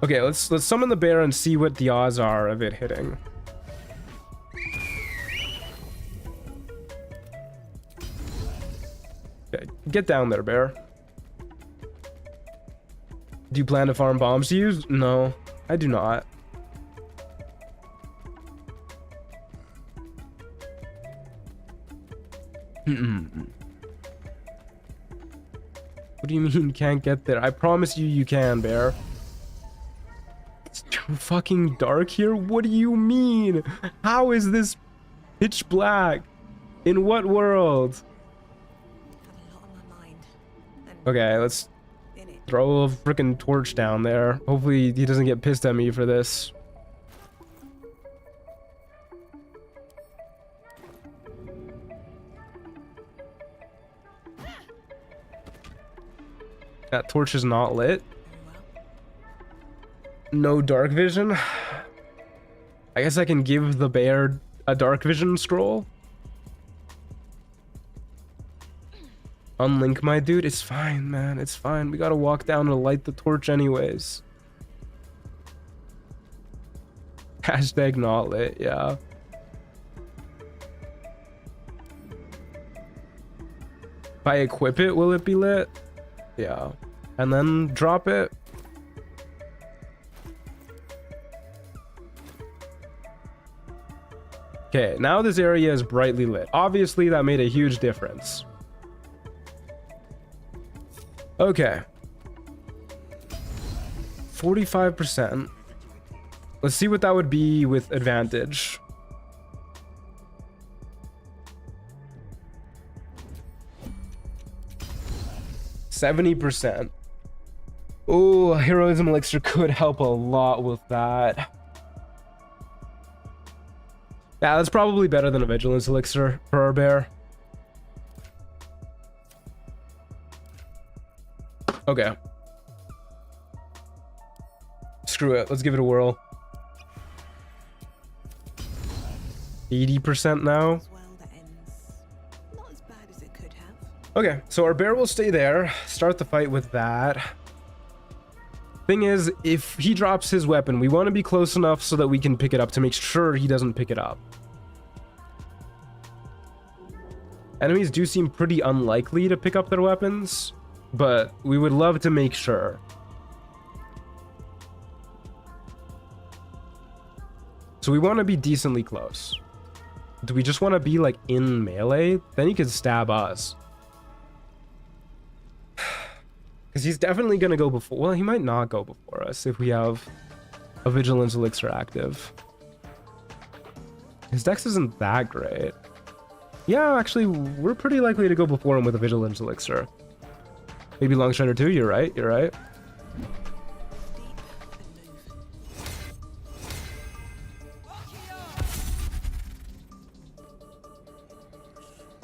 Okay, let's summon the bear and see what the odds are of it hitting. Okay, get down there, bear. Do you plan to farm bombs to use? No, I do not. What do you mean can't get there? I promise you, you can, bear. It's too fucking dark here? What do you mean? How is this pitch black? In what world? Had a lot on my mind. And Okay, let's in it. throw a freaking torch down there. Hopefully he doesn't get pissed at me for this. That torch is not lit. No dark vision. I guess I can give the bear a dark vision scroll. Unlink my dude. It's fine, man. It's fine. We gotta walk down and light the torch anyways. Hashtag not lit, yeah. If I equip it, will it be lit? Yeah. and then drop it. Okay, now this area is brightly lit. Obviously, that made a huge difference. Okay. 45%. Let's see what that would be with advantage. %70. Oh, heroism elixir could help a lot with that. Yeah, that's probably better than a vigilance elixir for our bear. Okay. Screw it. Let's give it a whirl. 80% now. As well, that ends not as bad as it could have. Okay, so our bear will stay there. Start the fight with that. Thing is, if he drops his weapon, we want to be close enough so that we can pick it up to make sure he doesn't pick it up. Enemies do seem pretty unlikely to pick up their weapons, but we would love to make sure. So we want to be decently close. Do we just want to be like in melee? Then he could stab us. Because he's definitely going to go before. Well, he might not go before us if we have a vigilance elixir active. His dex isn't that great. Yeah, actually, we're pretty likely to go before him with a vigilance elixir. Maybe long strider too. You're right. You're right.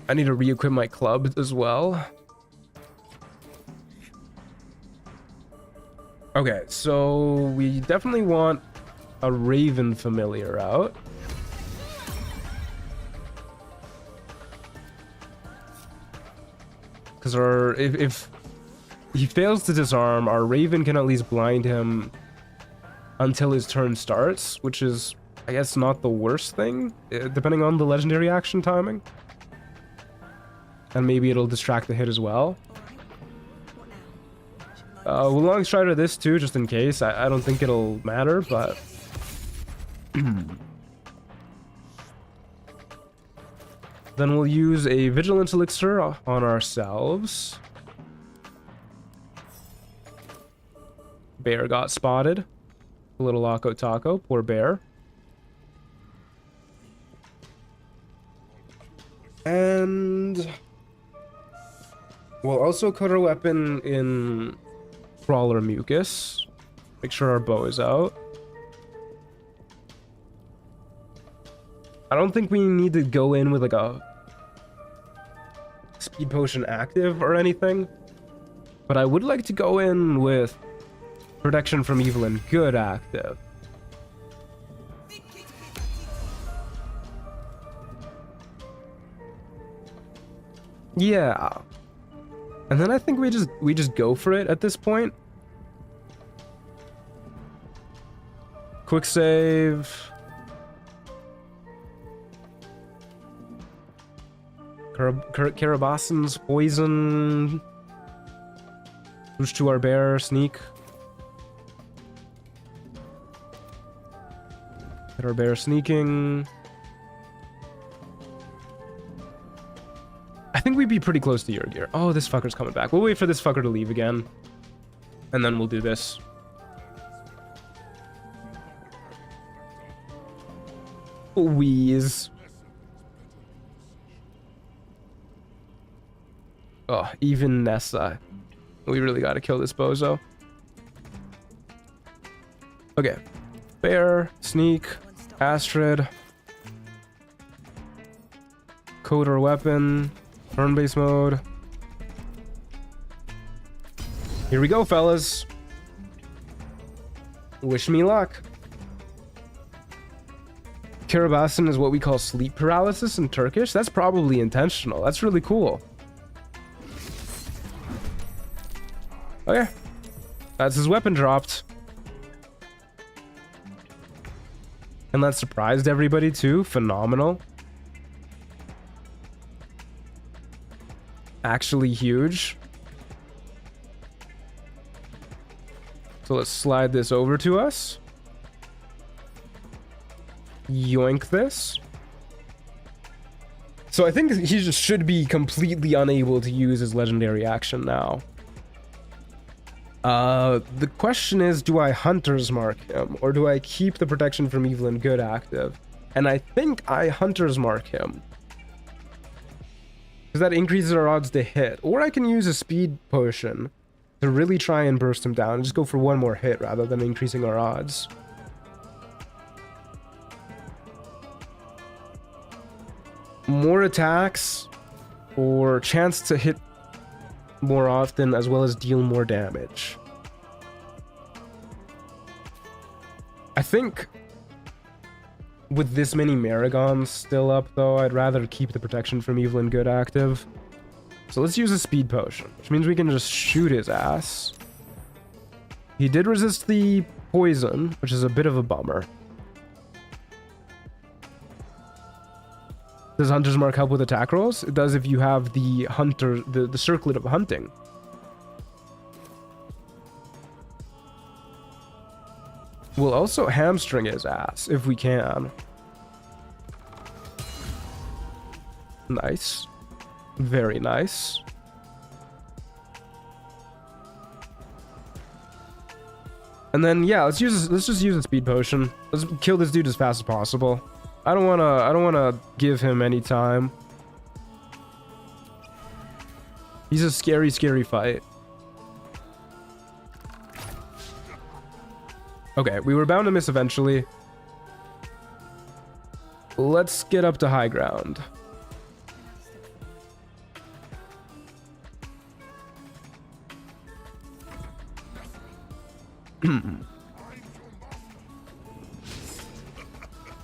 I need to re-equip my club as well. Okay, so we definitely want a Raven familiar out. Because if he fails to disarm, our Raven can at least blind him until his turn starts, which is, I guess, not the worst thing, depending on the legendary action timing. And maybe it'll distract the hit as well. We'll long strider this too, just in case. I don't think it'll matter, but... Then we'll use a vigilance elixir on ourselves. Bear got spotted. A little Loco Taco, poor bear. And we'll also coat our weapon in Crawler Mucus. Make sure our bow is out. I don't think we need to go in with like a speed potion active or anything, but I would like to go in with protection from evil and good active. Yeah. And then I think we just go for it at this point. Quick save. Karabasan's poison. Push to our bear, sneak. Get our bear sneaking. I think we'd be pretty close to your gear. Oh, this fucker's coming back. We'll wait for this fucker to leave again. And then we'll do this. Wheeze. Oh, even Nessa. We really gotta kill this bozo. Okay. Bear, sneak, Astrid. Code our weapon. Turn-based mode. Here we go, fellas. Wish me luck. Karabasan is what we call sleep paralysis in Turkish. That's probably intentional. That's really cool. Okay. That's his weapon dropped. And that surprised everybody too. Phenomenal. Actually huge. So let's slide this over to us. Yoink this. So I think he just should be completely unable to use his legendary action now. The question is, do I Hunter's Mark him, or do I keep the protection from evil and good active? And I think I Hunter's Mark him, because that increases our odds to hit. Or I can use a speed potion to really try and burst him down and just go for one more hit rather than increasing our odds. More attacks, or chance to hit more often, as well as deal more damage. I think with this many Marigons still up, though, I'd rather keep the protection from evil and good active. So let's use a speed potion, which means we can just shoot his ass. He did resist the poison, which is a bit of a bummer. Does Hunter's Mark help with attack rolls? It does if you have the hunter, the circlet of hunting. We'll also hamstring his ass if we can. Nice. Very nice. And then yeah, let's just use a speed potion. Let's kill this dude as fast as possible. I don't wanna give him any time. He's a scary, scary fight. Okay, we were bound to miss eventually. Let's get up to high ground.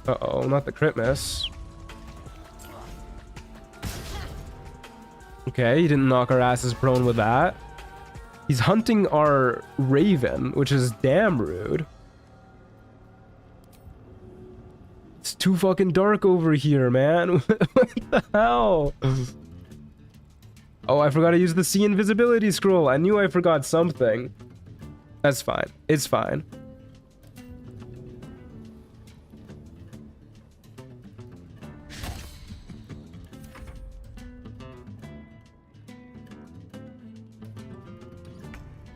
Uh-oh, not the crit miss. Okay, he didn't knock our asses prone with that. He's hunting our raven, which is damn rude. It's too fucking dark over here, man. What the hell? Oh, I forgot to use the sea invisibility scroll. I knew I forgot something. That's fine. It's fine.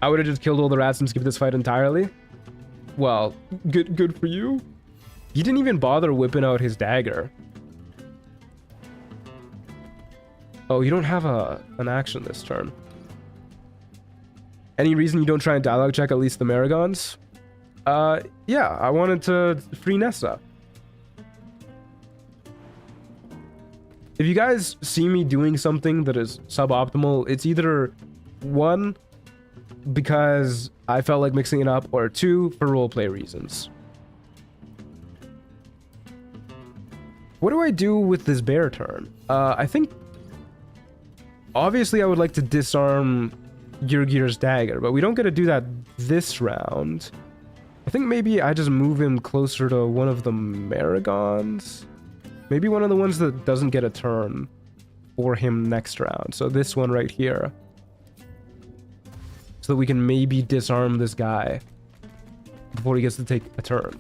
I would have just killed all the rats and skipped this fight entirely. Well, good for you. He didn't even bother whipping out his dagger. Oh, you don't have an action this turn. Any reason you don't try and dialogue check at least the Marigons? Yeah, I wanted to free Nessa. If you guys see me doing something that is suboptimal, it's either 1, because I felt like mixing it up, or 2, for roleplay reasons. What do I do with this bear turn? I think... Obviously, I would like to disarm Yurgir's dagger, but we don't get to do that this round. I think maybe I just move him closer to one of the Marigons. Maybe one of the ones that doesn't get a turn for him next round. So this one right here. So that we can maybe disarm this guy before he gets to take a turn.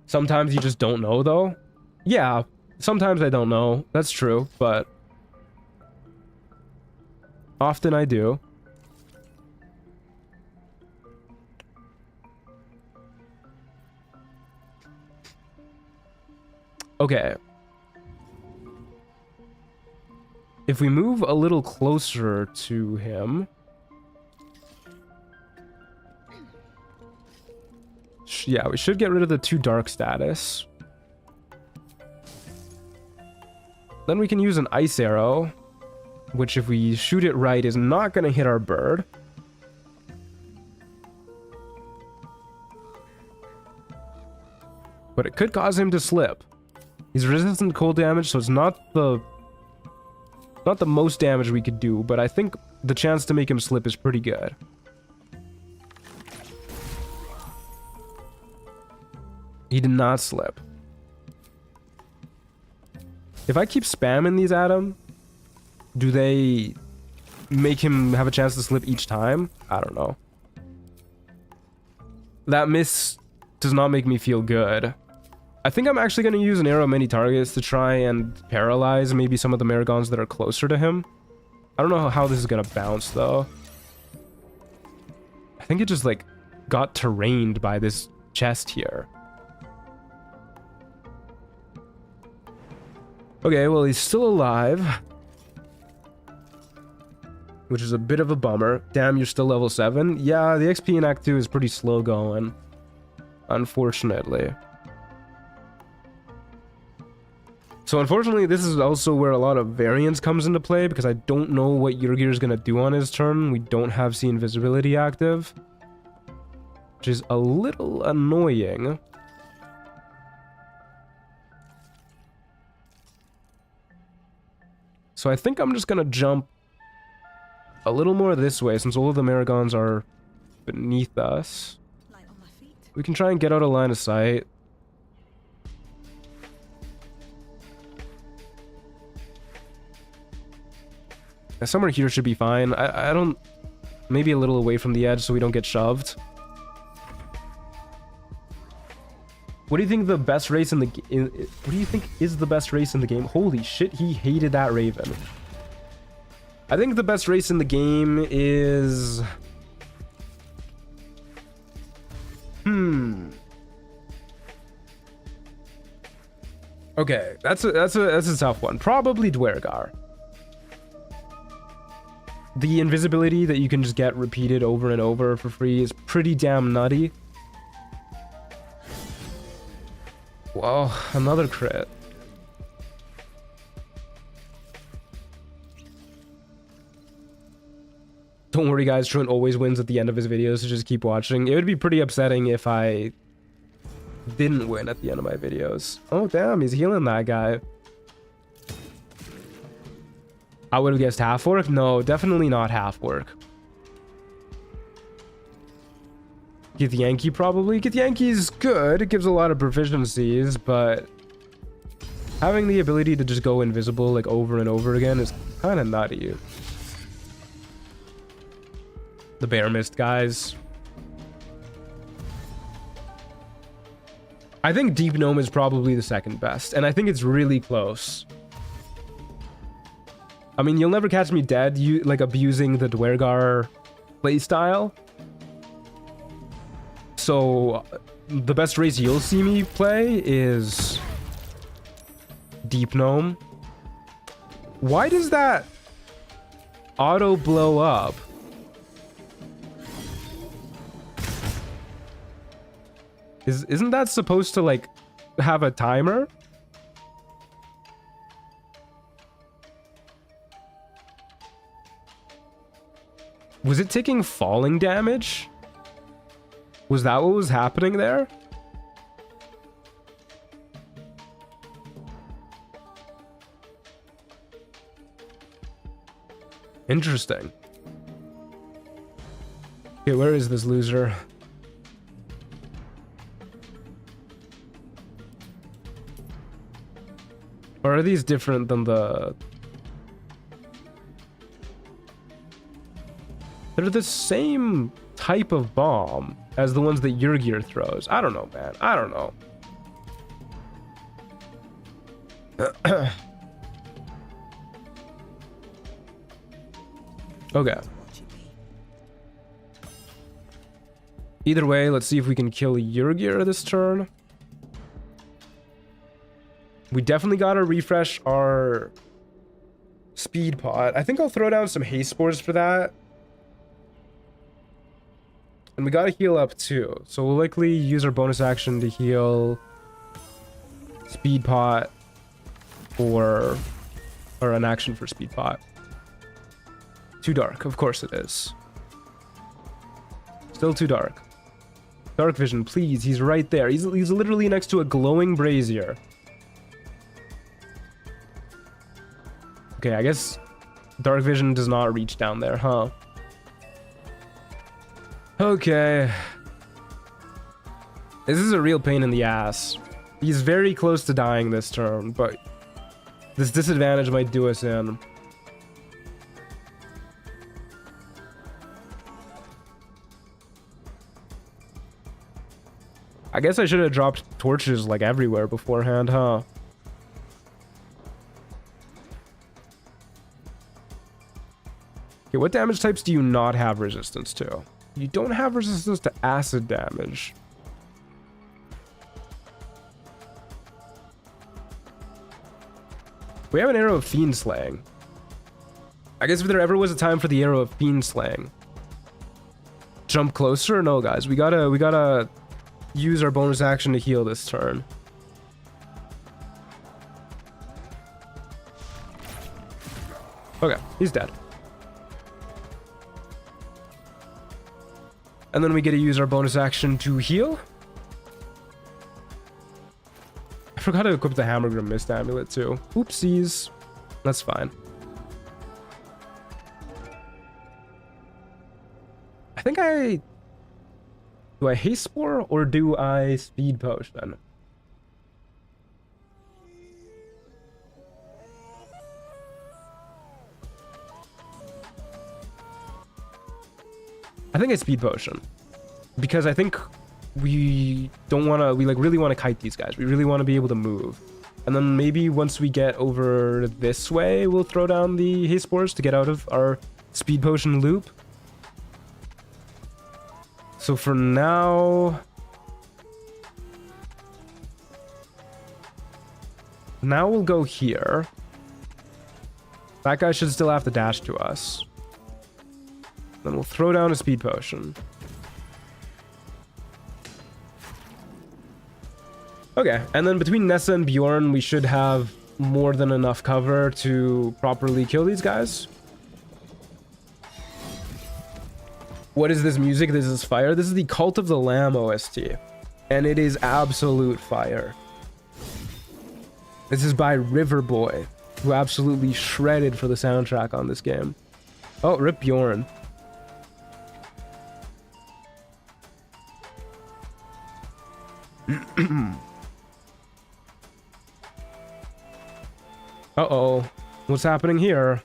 Sometimes you just don't know, though. Yeah, sometimes I don't know. That's true, but often I do. Okay. If we move a little closer to him... Yeah, we should get rid of the 2 dark status. Then we can use an ice arrow, which if we shoot it right is not going to hit our bird. But it could cause him to slip. He's resistant to cold damage, so it's not the most damage we could do, but I think the chance to make him slip is pretty good. He did not slip. If I keep spamming these at him, Do they make him have a chance to slip each time? I don't know. That miss does not make me feel good. I think I'm actually going to use an arrow many targets to try and paralyze maybe some of the Maragons that are closer to him. I don't know how this is going to bounce though. I think it just like got terrained by this chest here. Okay, well, he's still alive, which is a bit of a bummer. Damn, you're still level 7. Yeah, the XP in Act 2 is pretty slow going, unfortunately. So unfortunately, this is also where a lot of variance comes into play, because I don't know what Yurgir is going to do on his turn. We don't have See Invisibility active, which is a little annoying. So I think I'm just going to jump a little more this way, since all of the Maragons are beneath us. Light on my feet. We can try and get out of line of sight. Somewhere here should be fine. I don't... Maybe a little away from the edge so we don't get shoved. What do you think the best race in the... what do you think is the best race in the game? Holy shit, he hated that Raven. I think the best race in the game is... Okay, that's a tough one. Probably Dwergar. The invisibility that you can just get repeated over and over for free is pretty damn nutty. Whoa, another crit. Don't worry guys, Trent always wins at the end of his videos, so just keep watching. It would be pretty upsetting if I didn't win at the end of my videos. Oh damn, he's healing that guy. I would have guessed half orc. No, definitely not half orc. Githyanki probably. Githyanki is good. It gives a lot of proficiencies, but having the ability to just go invisible like over and over again is kind of nutty. The Bear Mist guys. I think Deep Gnome is probably the second best, and I think it's really close. I mean, you'll never catch me dead, like abusing the Dwergar playstyle. So, the best race you'll see me play is Deep Gnome. Why does that auto blow up? Isn't that supposed to like have a timer? Was it taking falling damage? Was that what was happening there? Interesting. Okay, where is this loser? Or are these different than the... They're the same type of bomb as the ones that Yurgir throws. I don't know, man. I don't know. Okay. Either way, let's see if we can kill Yurgir this turn. We definitely gotta refresh our speed pot. I think I'll throw down some haste spores for that. And we gotta heal up too. So we'll likely use our bonus action to heal speed pot or an action for speed pot. Too dark, of course it is. Still too dark. Dark vision, please. He's right there. He's literally next to a glowing brazier. Okay, I guess dark vision does not reach down there, huh? Okay. This is a real pain in the ass. He's very close to dying this turn, but this disadvantage might do us in. I guess I should have dropped torches like everywhere beforehand, huh? Okay, what damage types do you not have resistance to? You don't have resistance to acid damage. We have an arrow of fiend slaying. I guess if there ever was a time for the arrow of fiend slaying. Jump closer? No, guys. We gotta use our bonus action to heal this turn. Okay, he's dead. And then we get to use our bonus action to heal. I forgot to equip the Hammergrim Mist Amulet too. Oopsies. That's fine. I think do I haste spore or do I speed potion? I think I speed potion because I think we really want to kite these guys. We really want to be able to move. And then maybe once we get over this way, we'll throw down the haste spores to get out of our speed potion loop. So for now... Now we'll go here. That guy should still have to dash to us. Then we'll throw down a speed potion. Okay, and then between Nessa and Bjorn, we should have more than enough cover to properly kill these guys. What is this music? This is fire. This is the Cult of the Lamb OST. And it is absolute fire. This is by Riverboy, who absolutely shredded for the soundtrack on this game. Oh, rip Bjorn. Uh-oh. What's happening here?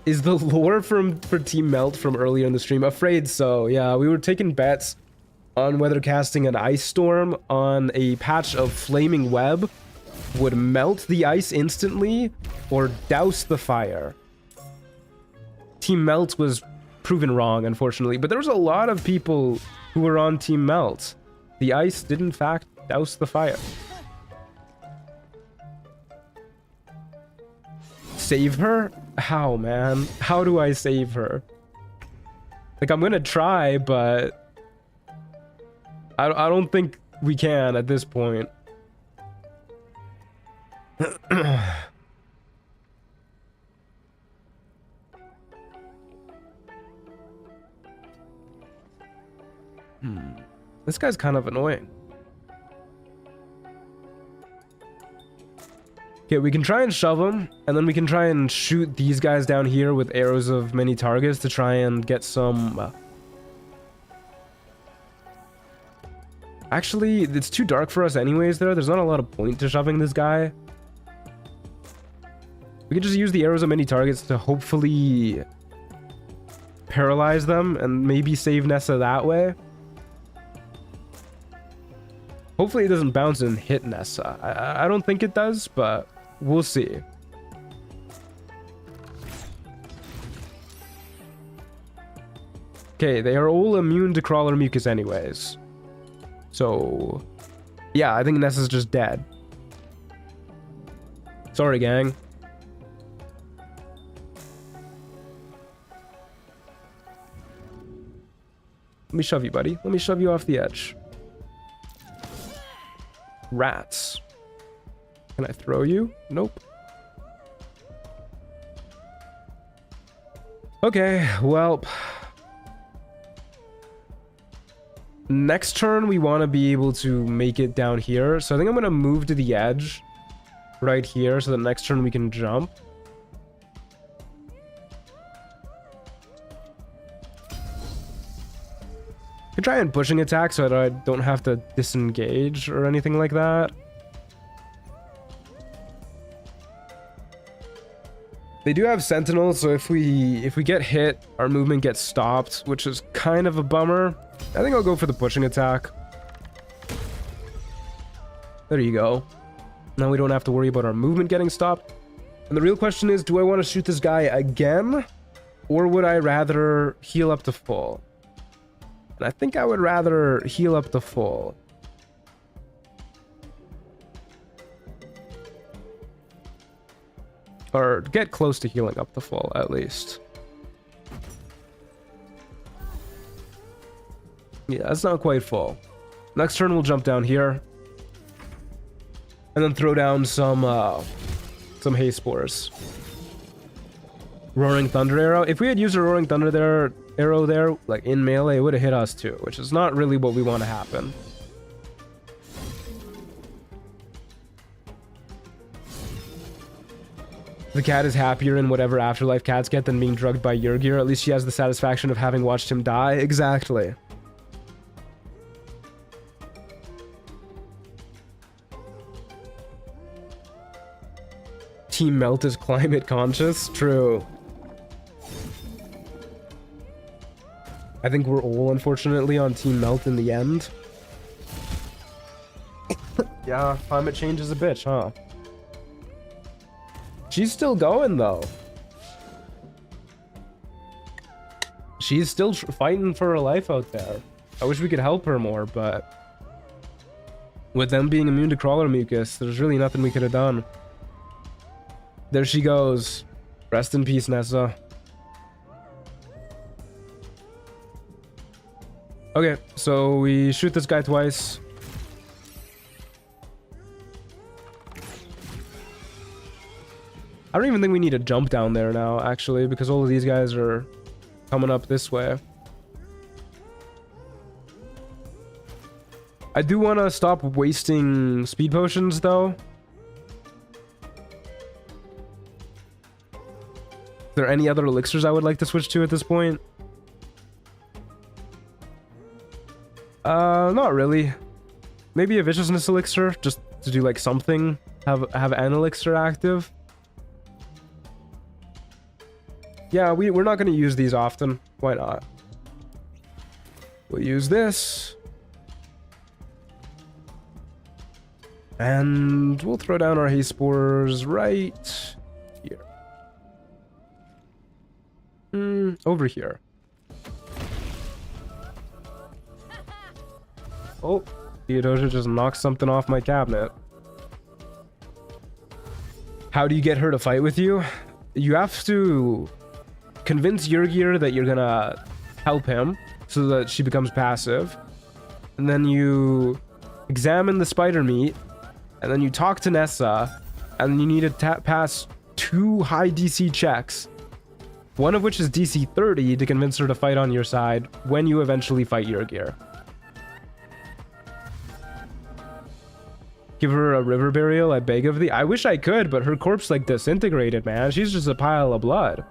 Is the lore for Team Melt from earlier in the stream? Afraid so. Yeah, we were taking bets on whether casting an ice storm on a patch of flaming web would melt the ice instantly or douse the fire. Team Melt was proven wrong, unfortunately, but there was a lot of people who were on Team Melt. The ice did in fact douse the fire. Save her? How, man? How do I save her? Like, I'm gonna try, but I don't think we can at this point. This guy's kind of annoying. Okay, we can try and shove him, and then we can try and shoot these guys down here with arrows of many targets to try and get some... Actually, it's too dark for us anyways there. There's not a lot of point to shoving this guy. We can just use the arrows of many targets to hopefully paralyze them and maybe save Nessa that way. Hopefully it doesn't bounce and hit Nessa. I don't think it does, but we'll see. Okay, they are all immune to crawler mucus anyways. So, yeah, I think Nessa's just dead. Sorry, gang. Let me shove you, buddy. Let me shove you off the edge. Rats. Can I throw you? Nope. Okay, well... Next turn, we want to be able to make it down here. So I think I'm going to move to the edge right here so that next turn we can jump. I could try and pushing attack so that I don't have to disengage or anything like that. They do have Sentinel, so if we get hit, our movement gets stopped, which is kind of a bummer. I think I'll go for the pushing attack. There you go. Now we don't have to worry about our movement getting stopped. And the real question is, do I want to shoot this guy again? Or would I rather heal up to full? And I think I would rather heal up to full. Or get close to healing up to full, at least. Yeah, that's not quite full. Next turn, we'll jump down here. And then throw down some hay spores. Roaring Thunder Arrow. If we had used a Roaring Thunder arrow there, like in melee, it would have hit us too, which is not really what we want to happen. The cat is happier in whatever afterlife cats get than being drugged by Yurgir. At least she has the satisfaction of having watched him die. Exactly. Team Melt is climate conscious. True. I think we're all unfortunately on Team Melt in the end. Yeah, climate change is a bitch, huh? She's still going though. She's still fighting for her life out there. I wish we could help her more, but with them being immune to crawler mucus, there's really nothing we could have done. There she goes. Rest in peace, Nessa. Okay, so we shoot this guy twice. I don't even think we need to jump down there now, actually, because all of these guys are coming up this way. I do want to stop wasting speed potions, though. Are there any other elixirs I would like to switch to at this point? Not really. Maybe a viciousness elixir, just to do like something. Have an elixir active. Yeah, we're not going to use these often. Why not? We'll use this. And we'll throw down our hay spores right here. Over here. Oh, Theodosia just knocked something off my cabinet. How do you get her to fight with you? You have to convince Yurgir that you're gonna help him so that she becomes passive. And then you examine the spider meat. And then you talk to Nessa. And you need to pass 2 high DC checks. One of which is DC 30 to convince her to fight on your side when you eventually fight Yurgir. Give her a river burial, I beg of thee. I wish I could, but her corpse like disintegrated, man. She's just a pile of blood.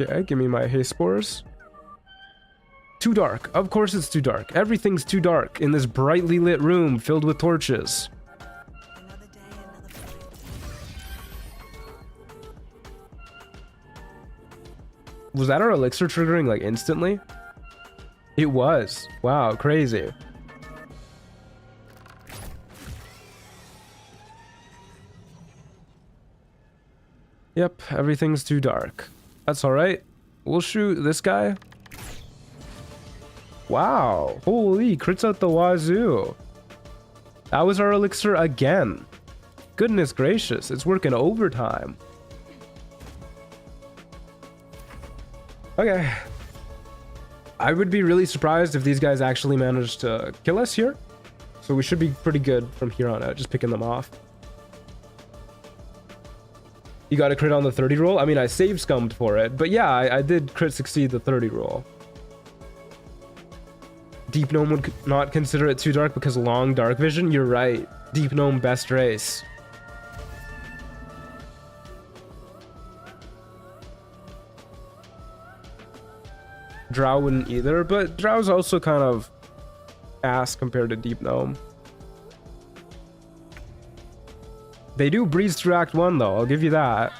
Okay, give me my hay spores. Too dark. Of course it's too dark. Everything's too dark in this brightly lit room filled with torches. Another day, another fight. Was that our elixir triggering like instantly? It was. Wow, crazy. Yep, everything's too dark. That's alright. We'll shoot this guy. Wow. Holy, crits out the wazoo. That was our elixir again. Goodness gracious, it's working overtime. Okay. I would be really surprised if these guys actually managed to kill us here. So we should be pretty good from here on out, just picking them off. You got a crit on the 30 roll? I mean, I save scummed for it, but yeah, I did crit succeed the 30 roll. Deep Gnome would not consider it too dark because long dark vision? You're right. Deep Gnome best race. Drow wouldn't either, but Drow's also kind of ass compared to Deep Gnome. They do breeze through Act 1 though, I'll give you that.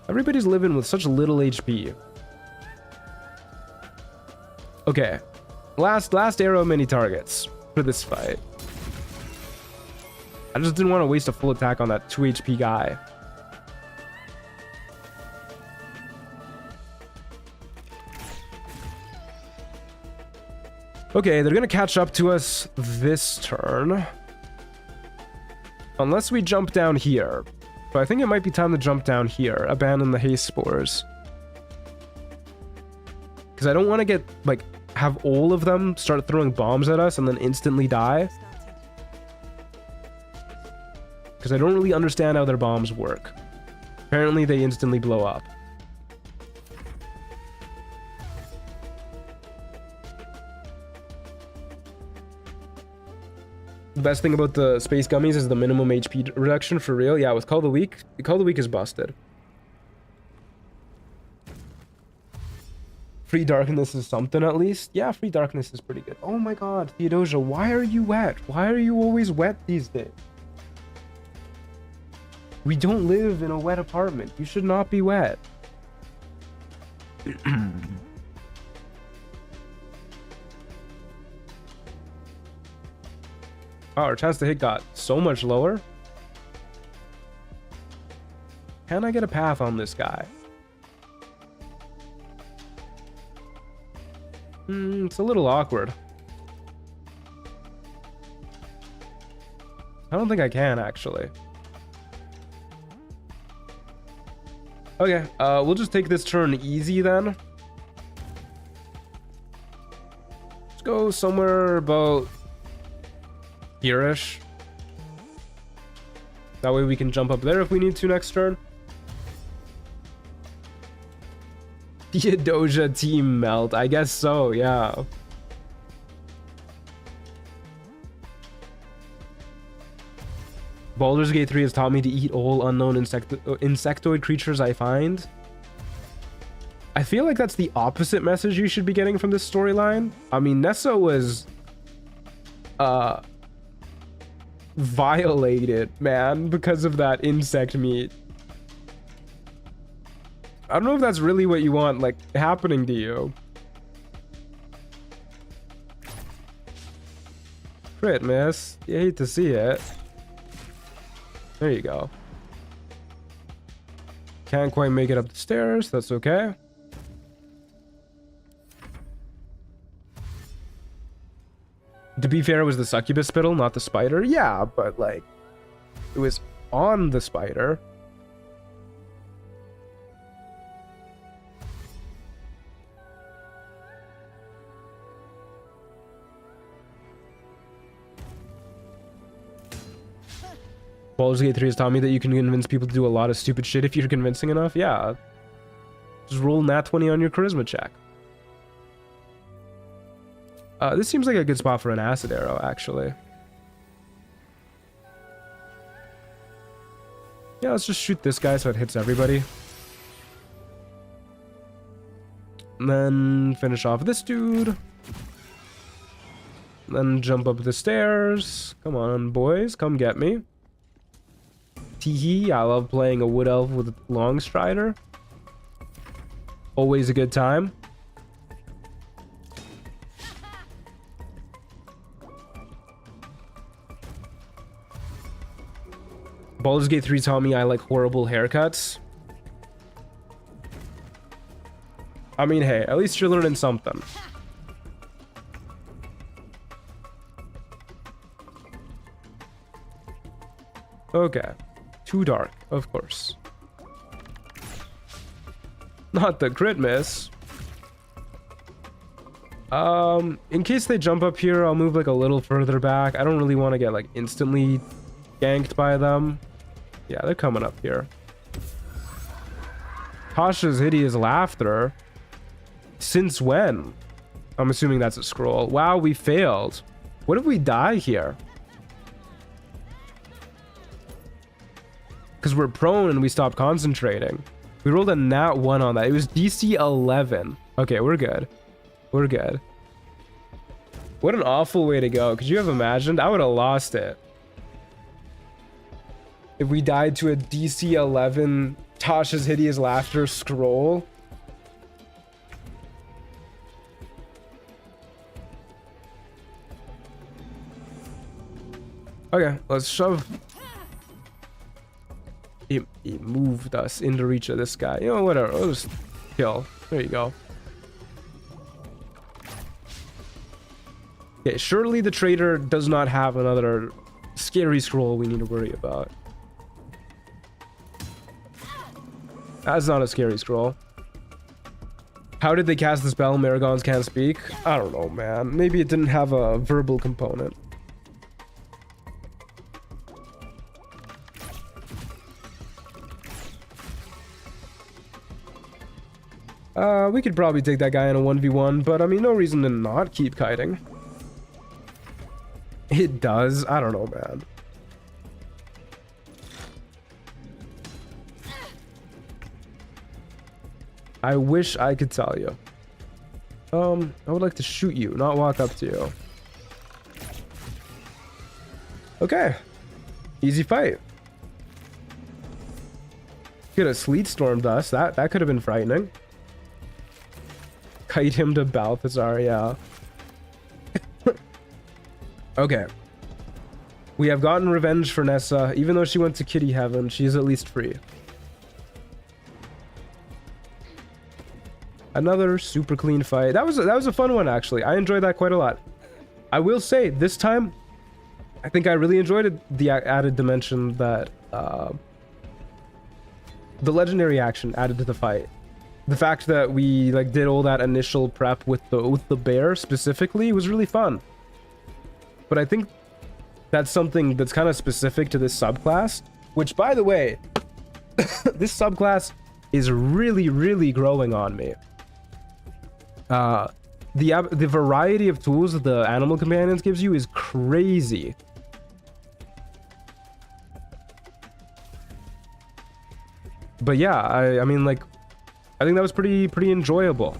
Everybody's living with such little HP. Okay. Last arrow mini targets for this fight. I just didn't want to waste a full attack on that 2 HP guy. Okay, they're gonna catch up to us this turn. Unless we jump down here. But I think it might be time to jump down here. Abandon the haste spores. Because I don't want to get, like, have all of them start throwing bombs at us and then instantly die. Because I don't really understand how their bombs work. Apparently they instantly blow up. The best thing about the space gummies is the minimum HP reduction for real. Yeah, with Call the Weak is busted. Free Darkness is something at least. Yeah, Free Darkness is pretty good. Oh my god, Theodosia, why are you wet? Why are you always wet these days? We don't live in a wet apartment. You should not be wet. Wow, our chance to hit got so much lower. Can I get a path on this guy? It's a little awkward. I don't think I can, actually. Okay, we'll just take this turn easy then. Let's go somewhere about here-ish. That way we can jump up there if we need to next turn. Theodosia team melt. I guess so, yeah. Baldur's Gate 3 has taught me to eat all unknown insectoid creatures I find. I feel like that's the opposite message you should be getting from this storyline. I mean, Nessa was violated, man, because of that insect meat. I don't know if that's really what you want, like, happening to you. Crit miss. You hate to see it. There you go. Can't quite make it up the stairs. That's okay. To be fair, it was the succubus spittle, not the spider. Yeah, but, like, it was on the spider. Baldur's Gate 3 has taught me that you can convince people to do a lot of stupid shit if you're convincing enough. Yeah. Just roll nat 20 on your charisma check. This seems like a good spot for an acid arrow, actually. Yeah, let's just shoot this guy so it hits everybody. And then finish off this dude. Then jump up the stairs. Come on, boys. Come get me. Teehee, I love playing a wood elf with a long strider. Always a good time. Baldur's Gate 3 taught me I like horrible haircuts. I mean, hey, at least you're learning something. Okay. Too dark, of course. Not the crit miss. In case they jump up here, I'll move like a little further back. I don't really want to get like instantly ganked by them. Yeah, they're coming up here. Tasha's hideous laughter. Since when? I'm assuming that's a scroll. Wow, we failed. What if we die here? Because we're prone and we stopped concentrating. We rolled a nat 1 on that. It was DC 11. Okay, we're good. We're good. What an awful way to go. Could you have imagined? I would have lost it. If we died to a DC 11 Tasha's Hideous Laughter scroll. Okay, let's shove. It moved us into reach of this guy. You know, whatever. Let's just kill. There you go. Okay, surely the trader does not have another scary scroll we need to worry about. That's not a scary scroll. How did they cast the spell Marigons Can't Speak? I don't know, man. Maybe it didn't have a verbal component. We could probably take that guy in a 1v1, but I mean, no reason to not keep kiting. It does. I don't know, man. I wish I could tell you. I would like to shoot you, not walk up to you. Okay. Easy fight. Could have sleet stormed us. That could have been frightening. Kite him to Balthazar, yeah. Okay. We have gotten revenge for Nessa. Even though she went to kitty heaven, she is at least free. Another super clean fight. That was a fun one, actually. I enjoyed that quite a lot. I will say, this time, I think I really enjoyed the added dimension that the legendary action added to the fight. The fact that we like did all that initial prep with the bear specifically was really fun. But I think that's something that's kind of specific to this subclass, which, by the way, this subclass is really, really growing on me. The variety of tools that the animal companions gives you is crazy. But yeah, I mean, like, I think that was pretty enjoyable.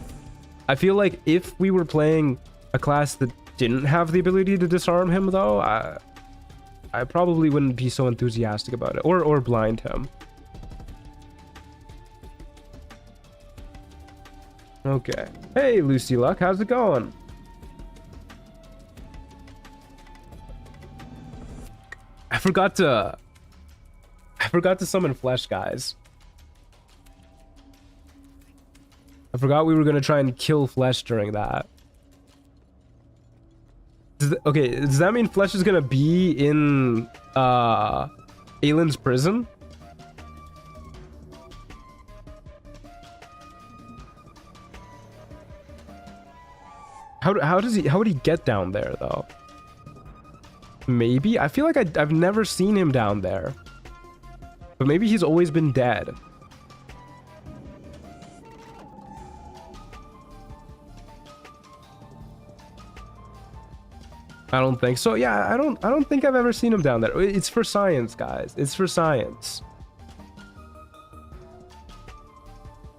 I feel like if we were playing a class that didn't have the ability to disarm him, though, I probably wouldn't be so enthusiastic about it, or blind him. Okay. Hey, Lucy Luck, how's it going? I forgot to summon flesh, guys. I forgot we were gonna try and kill flesh during that. Okay, does that mean flesh is gonna be in Aylin's prison? How would he get down there though? Maybe? I feel like I've never seen him down there. But maybe he's always been dead. I don't think so. Yeah, I don't think I've ever seen him down there. It's for science, guys. It's for science.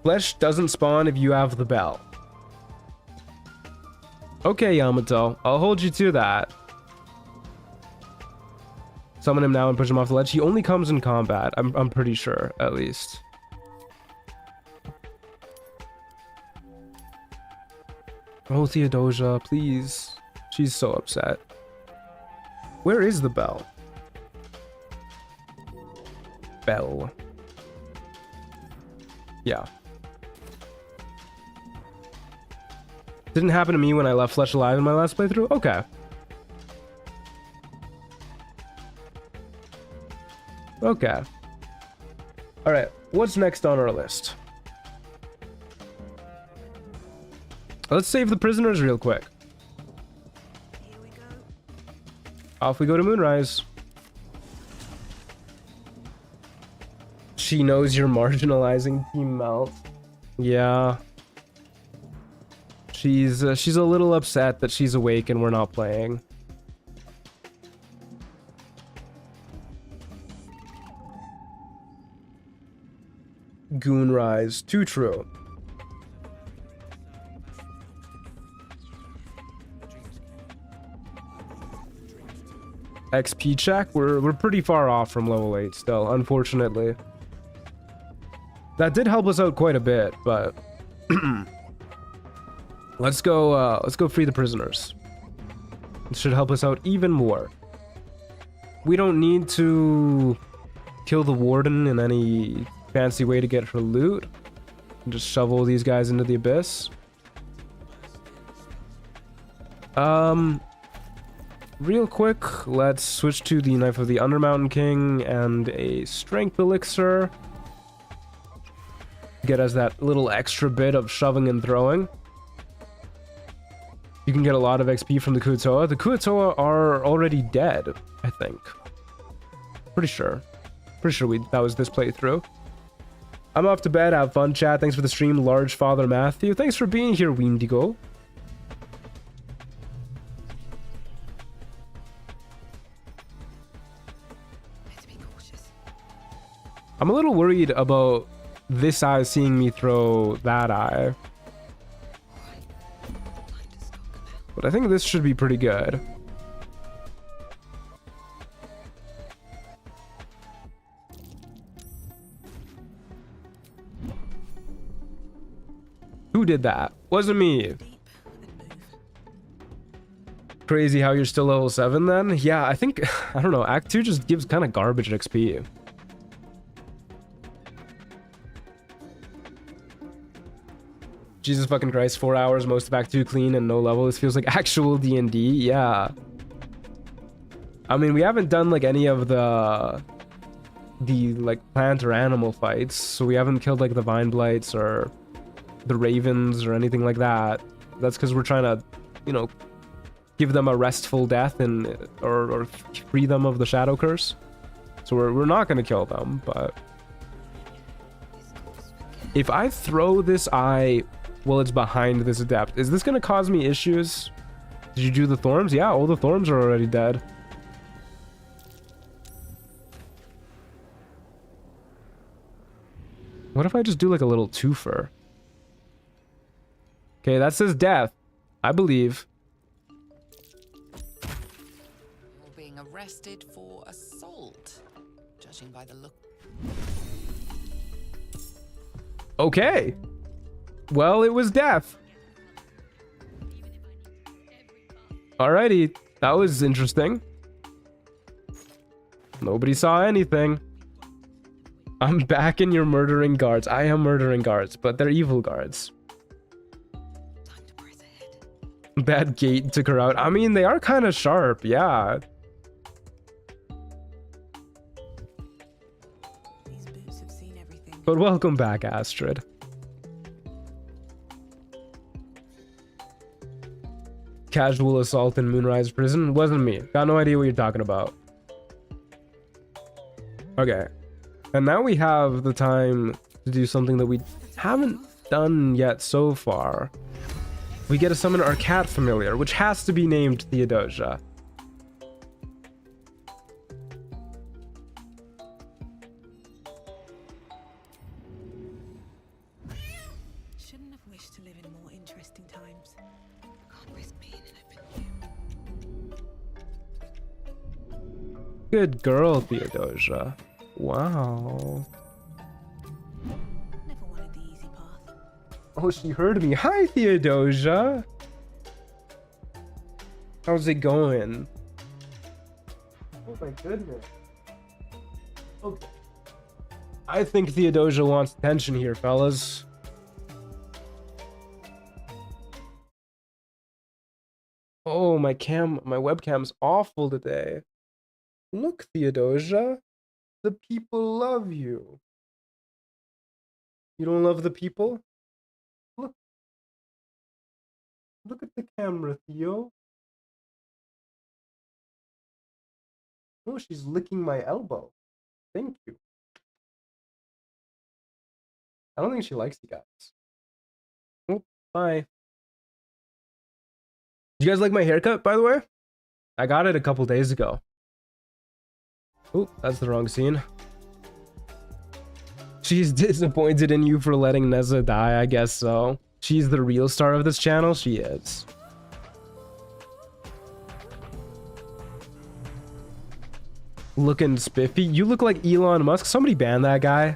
Flesh doesn't spawn if you have the bell. Okay, Yamato. I'll hold you to that. Summon him now and push him off the ledge. He only comes in combat. I'm pretty sure, at least. Oh, Theodosia, please. She's so upset. Where is the bell? Bell. Yeah. Didn't happen to me when I left Flesh alive in my last playthrough? Okay. Okay. Alright, what's next on our list? Let's save the prisoners real quick. Here we go. Off we go to Moonrise. She knows you're marginalizing Team Melt. Yeah. She's a little upset that she's awake and we're not playing. Goon Rise. Too true. XP check. We're pretty far off from level 8 still, unfortunately. That did help us out quite a bit, but let's go free the prisoners. It should help us out even more. We don't need to kill the warden in any fancy way to get her loot. Just shovel these guys into the abyss. Real quick, let's switch to the Knife of the Undermountain King and a Strength Elixir. Get us that little extra bit of shoving and throwing. You can get a lot of XP from the Kuatoa. The Kuatoa are already dead, I think. Pretty sure that was this playthrough. I'm off to bed. Have fun, chat. Thanks for the stream, Large Father Matthew. Thanks for being here, Weendigo. I'm a little worried about this eye seeing me throw that eye. But I think this should be pretty good. Who did that? Wasn't me. Crazy how you're still level 7 then? Yeah, I think, I don't know, Act 2 just gives kind of garbage XP. Jesus fucking Christ, 4 hours, most of Act 2 clean and no level. This feels like actual D&D. Yeah. I mean, we haven't done like any of the like plant or animal fights, so we haven't killed like the vine blights or the ravens or anything like that. That's because we're trying to, you know, give them a restful death and or free them of the shadow curse. So we're not gonna kill them, but if I throw this eye while it's behind this adept, is this gonna cause me issues? Did you do the thorns? Yeah, all the thorns are already dead. What if I just do like a little twofer? Okay, that says death, I believe. You're being arrested for assault, judging by the look. Okay. Well, it was death. Alrighty, that was interesting. Nobody saw anything. I'm back in your murdering guards. I am murdering guards, but they're evil guards. Bad gate took her out. I mean, they are kind of sharp, yeah. These boots have seen everything. But welcome back, Astrid. Casual assault in Moonrise Prison? Wasn't me. Got no idea what you're talking about. Okay. And now we have the time to do something that we haven't done yet so far. We get to summon our cat familiar, which has to be named Theodosia. Shouldn't have wished to live in more interesting times. Can't risk being an open view. Good girl, Theodosia. Wow. Never wanted the easy path. Oh, she heard me. Hi, Theodosia. How's it going? Oh my goodness. Okay. I think Theodosia wants attention here, fellas. Oh, my webcam's awful today. Look, Theodosia. The people love you. You don't love the people? Look. Look at the camera, Theo. Oh, she's licking my elbow. Thank you. I don't think she likes you guys. Oh, bye. Did you guys like my haircut, by the way? I got it a couple days ago. Oh, that's the wrong scene. She's disappointed in you for letting Neza die, I guess so. She's the real star of this channel, she is. Looking spiffy. You look like Elon Musk. Somebody ban that guy.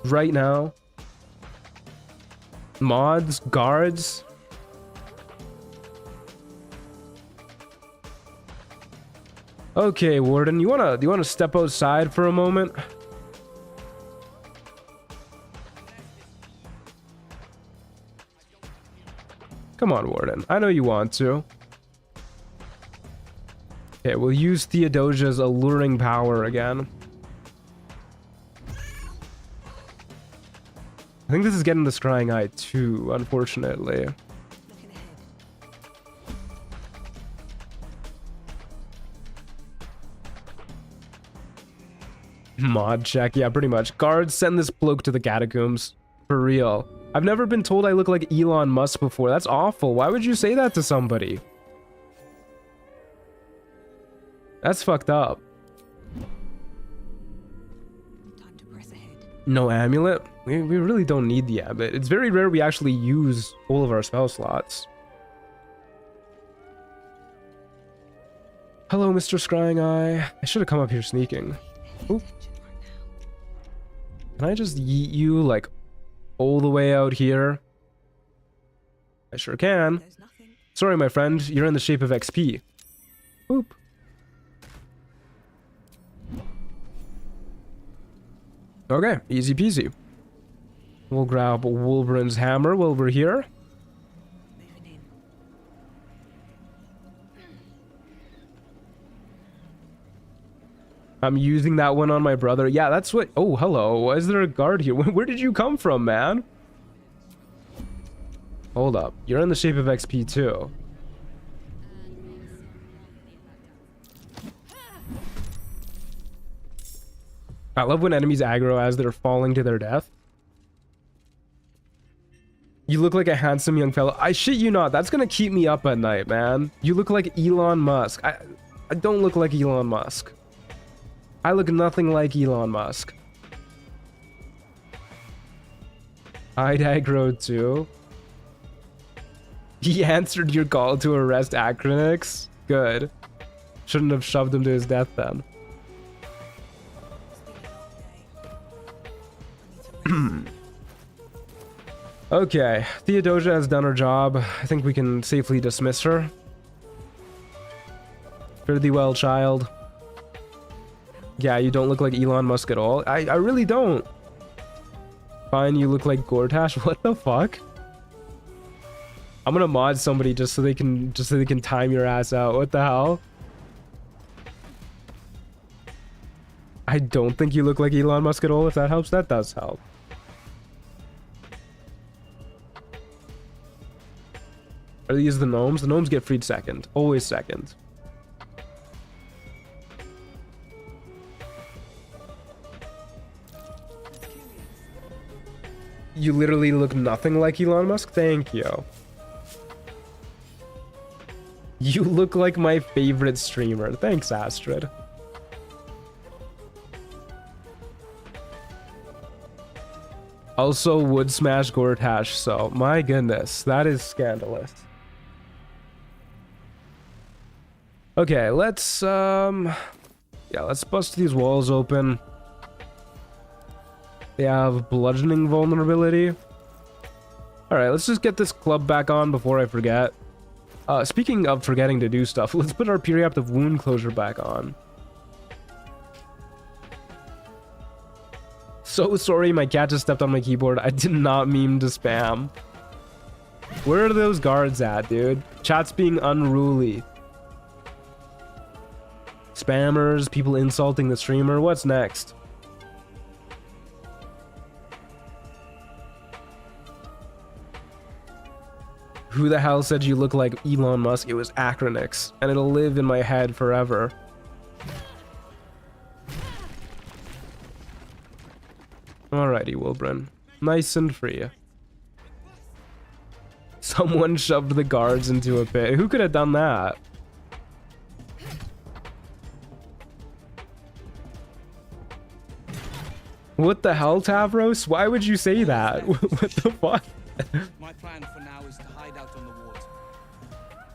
Right now. Mods, guards. Okay, Warden, you wanna step outside for a moment? Come on, Warden. I know you want to. Okay, we'll use Theodosia's alluring power again. I think this is getting the scrying eye too, unfortunately. Mod check, yeah, pretty much. Guards, send this bloke to the catacombs. For real. I've never been told I look like Elon Musk before. That's awful. Why would you say that to somebody? That's fucked up. Time to press ahead. No amulet? We really don't need the amulet. It's very rare we actually use all of our spell slots. Hello, Mr. Scrying Eye. I should have come up here sneaking. Oop. Can I just yeet you, like, all the way out here? I sure can. Sorry, my friend. You're in the shape of XP. Oop. Okay, easy peasy. We'll grab Wolverine's hammer while we're here. I'm using that one on my brother. Yeah, that's what... Oh, hello. Why is there a guard here? Where did you come from, man? Hold up. You're in the shape of XP too. I love when enemies aggro as they're falling to their death. You look like a handsome young fellow. I shit you not. That's gonna keep me up at night, man. You look like Elon Musk. I don't look like Elon Musk. I look nothing like Elon Musk. I'd aggro too. He answered your call to arrest Acronix. Good. Shouldn't have shoved him to his death then. Okay, Theodosia has done her job. I think we can safely dismiss her. Fare thee well, child. Yeah, you don't look like Elon Musk at all. I really don't. Fine, you look like Gortash. What the fuck? I'm gonna mod somebody just so they can time your ass out. What the hell? I don't think you look like Elon Musk at all. If that helps, that does help. Are these the gnomes? The gnomes get freed second. Always second. You literally look nothing like Elon Musk? Thank you. You look like my favorite streamer. Thanks, Astrid. Also would smash Gortash, so my goodness, that is scandalous. Okay, let's let's bust these walls open. They have bludgeoning vulnerability. Alright, let's just get this club back on before I forget. Speaking of forgetting to do stuff, let's put our periaptive wound closure back on. So sorry, my cat just stepped on my keyboard. I did not mean to spam. Where are those guards at, dude? Chat's being unruly. Spammers, people insulting the streamer. What's next? Who the hell said you look like Elon Musk? It was Acronix, and it'll live in my head forever. Alrighty, Wilbren. Nice and free. Someone shoved the guards into a pit. Who could have done that? What the hell, Tavros? Why would you say that? What the fuck? My plan for now is to hide out on the ward.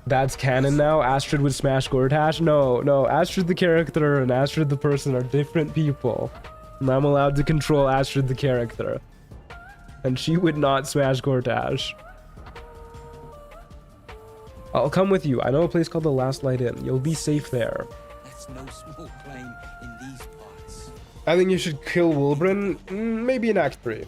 That's canon now? Astrid would smash Gortash? No, Astrid the character and Astrid the person are different people. And I'm allowed to control Astrid the character. And she would not smash Gortash. I'll come with you. I know a place called the Last Light Inn. You'll be safe there. That's no small claim in these parts. I think you should kill Wilbrin, maybe in Act 3.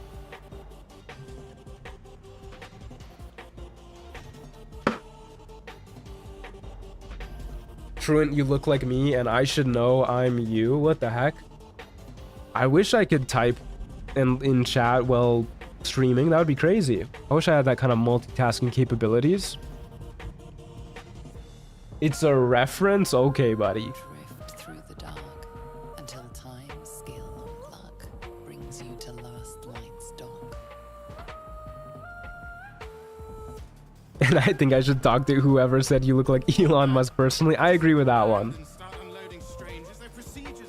Truant, you look like me, and I should know I'm you. What the heck? I wish I could type in chat while streaming. That would be crazy. I wish I had that kind of multitasking capabilities. It's a reference? Okay, buddy. Drift through the dark until time, skill, or luck brings you to Last Light's dock. And I think I should talk to whoever said you look like Elon Musk personally. I agree with that one.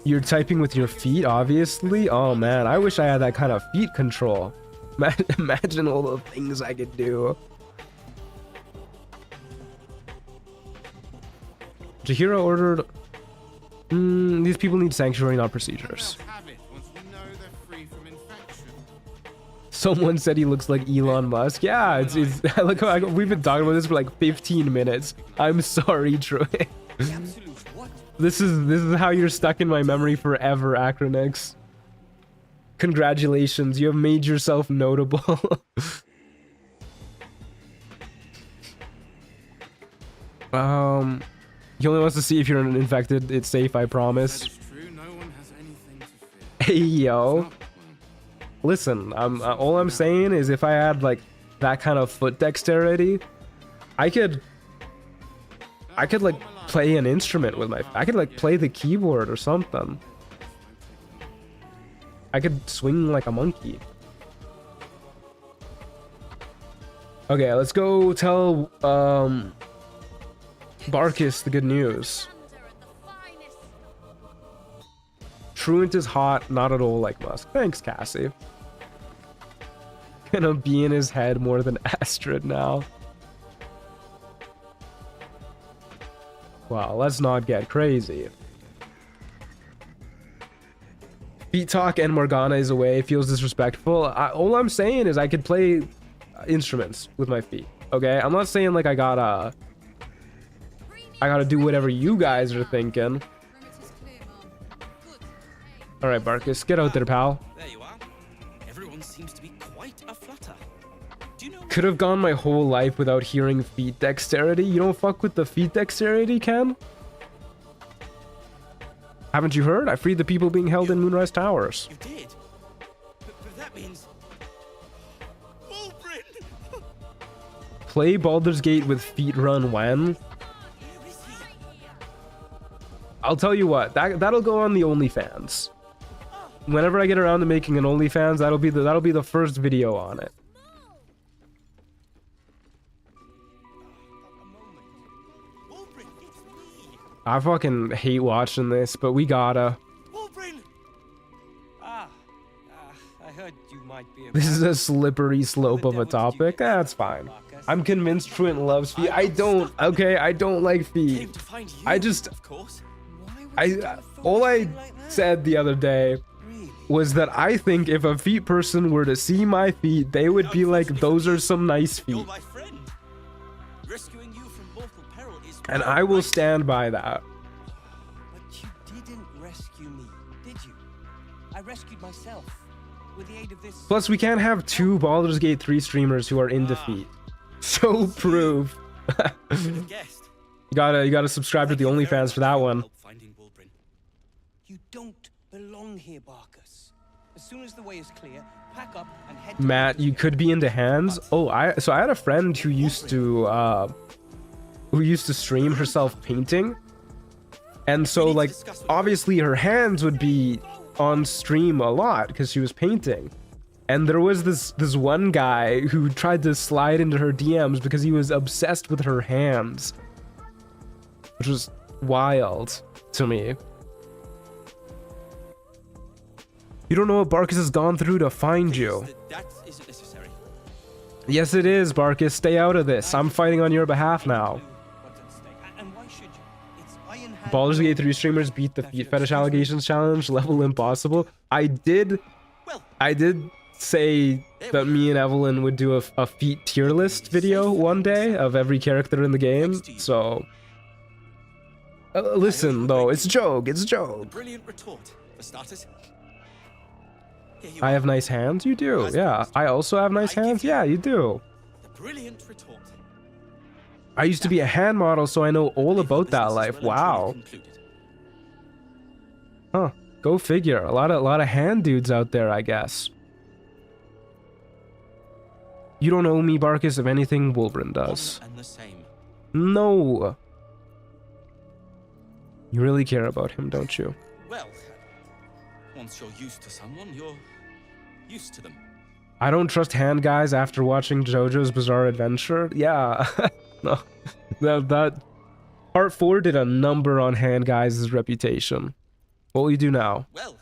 You're typing with your feet, obviously. Oh man, I wish I had that kind of feet control. Imagine all the things I could do. Jahira ordered... these people need sanctuary, not procedures. Someone said he looks like Elon Musk. Yeah, it's look how we've been talking about this for like 15 minutes. I'm sorry, Troy. This is how you're stuck in my memory forever, Acronix. Congratulations, you have made yourself notable. He only wants to see if you're infected. It's safe, I promise. Hey yo. Listen, all I'm saying is if I had like that kind of foot dexterity, I could like play an instrument with my... I could like play the keyboard or something. I could swing like a monkey. Okay, let's go tell Barkis the good news. Truant is hot, not at all like Musk. Thanks, Cassie. Gonna be in his head more than Astrid now. Wow, let's not get crazy. Feet talk and Morgana is away. Feels disrespectful. All I'm saying is I could play instruments with my feet. Okay, I'm not saying like I gotta do whatever you guys are thinking. All right, Barkis, get out there, pal. There you are. Everyone seems to be quite a flutter. Do you know? Could have gone my whole life without hearing feet dexterity. You don't fuck with the feet dexterity, Ken? Haven't you heard? I freed the people being held in Moonrise Towers. You did? But that means... Wolverine! Play Baldur's Gate with feet run when? I'll tell you what, that'll go on the OnlyFans. Whenever I get around to making an OnlyFans, that'll be the first video on it. I fucking hate watching this, but we gotta. I heard you might be. This is a slippery slope of a topic. That's fine. I'm convinced Truant loves feet. I don't. Okay, I don't like feet. I just. All I said the other day was that I think if a feet person were to see my feet, they would be like, those are some nice feet. And I will stand by that. But you didn't rescue me, did you? I rescued myself with the aid of this. Plus, we can't have two Baldur's Gate 3 streamers who are in defeat. So proof. You gotta subscribe to the OnlyFans for that one. You don't belong here, Barkus. As soon as the way is clear, pack up and head. Matt, you could be into hands. Oh, I had a friend who used to stream herself painting, and so like obviously her hands would be on stream a lot because she was painting. And there was this one guy who tried to slide into her DMs because he was obsessed with her hands, which was wild to me. You don't know what Barkus has gone through to find you. That isn't necessary. Yes, it is, Barkus. Stay out of this. I'm fighting on your behalf now. What's at stake? And why should you? It's Iron Hand. Baldur's Gate 3 streamers beat the feet fetish allegations challenge. Level impossible. I did say that me and Evelyn would do a feat tier list video one day of every character in the game. So, listen though, it's a joke. It's a joke. Brilliant retort, for starters. I have nice hands. You do. Yeah. I also have nice hands. Yeah, you do. The brilliant retort. I used to be a hand model, so I know all about that life. Wow. Huh. Go figure. A lot of hand dudes out there, I guess. You don't owe me, Barkus, if anything Wolverine does. And the same. No. You really care about him, don't you? Well, once you're used to someone, you're used to them. I don't trust hand guys after watching JoJo's Bizarre Adventure. Yeah. No. That Part 4 did a number on hand guys' reputation. What will you do now? Well,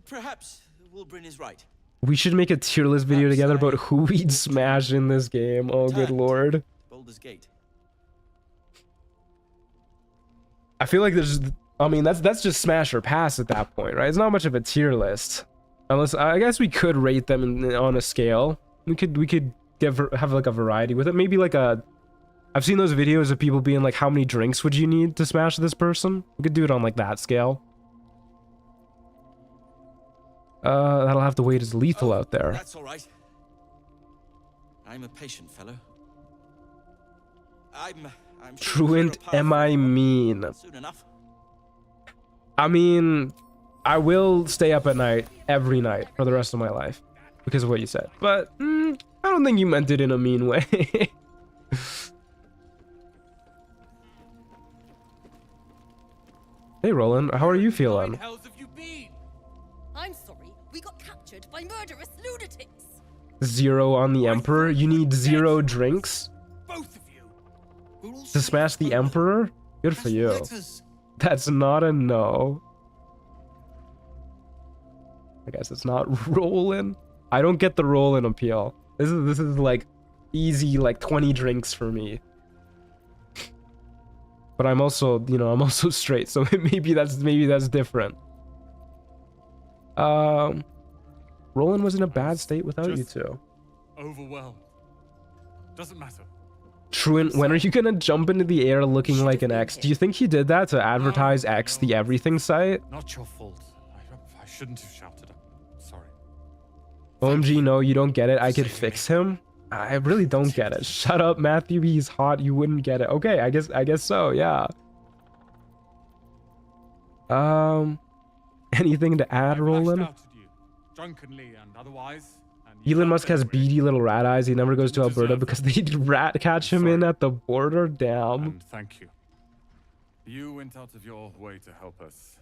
perhaps Wolverine is right. We should make a tier list video together about who we'd smash in this game. Oh, good lord. Baldur's Gate. I feel like there's... I mean, that's just smash or pass at that point, right? It's not much of a tier list. Unless... I guess we could rate them on a scale. We could have like a variety with it. Maybe like a... I've seen those videos of people being like, how many drinks would you need to smash this person? We could do it on like that scale. That'll have to wait as lethal out there. That's all right. I'm a patient fellow. I'm sure Truant, am I mean? soon enough. I mean, I will stay up at night every night for the rest of my life because of what you said. But I don't think you meant it in a mean way. Hey, Roland, how are you feeling? I'm sorry, we got captured by murderous lunatics. 0 on the Emperor? You need 0 drinks? Both of you. To smash the Emperor? Good for you. That's not a no. I guess it's not Roland. I don't get the Roland appeal. This is like easy, like 20 drinks for me. But I'm also, you know, I'm also straight, so maybe that's different. Roland was in a bad state without you two. Overwhelmed. Doesn't matter. Truant, when are you gonna jump into the air looking like an X? Do you think he did that to advertise X, the everything site? Not your fault. I shouldn't have shouted. I'm sorry. OMG, no, you don't get it. I could fix him. I really don't get it. Shut up, Matthew. He's hot. You wouldn't get it. Okay, I guess so. Yeah. Anything to add, Roland? Drunkenly and otherwise. Elon Musk has beady little rat eyes. He never goes to Alberta because they rat catch him in at the border. Damn. And thank you. You went out of your way to help us.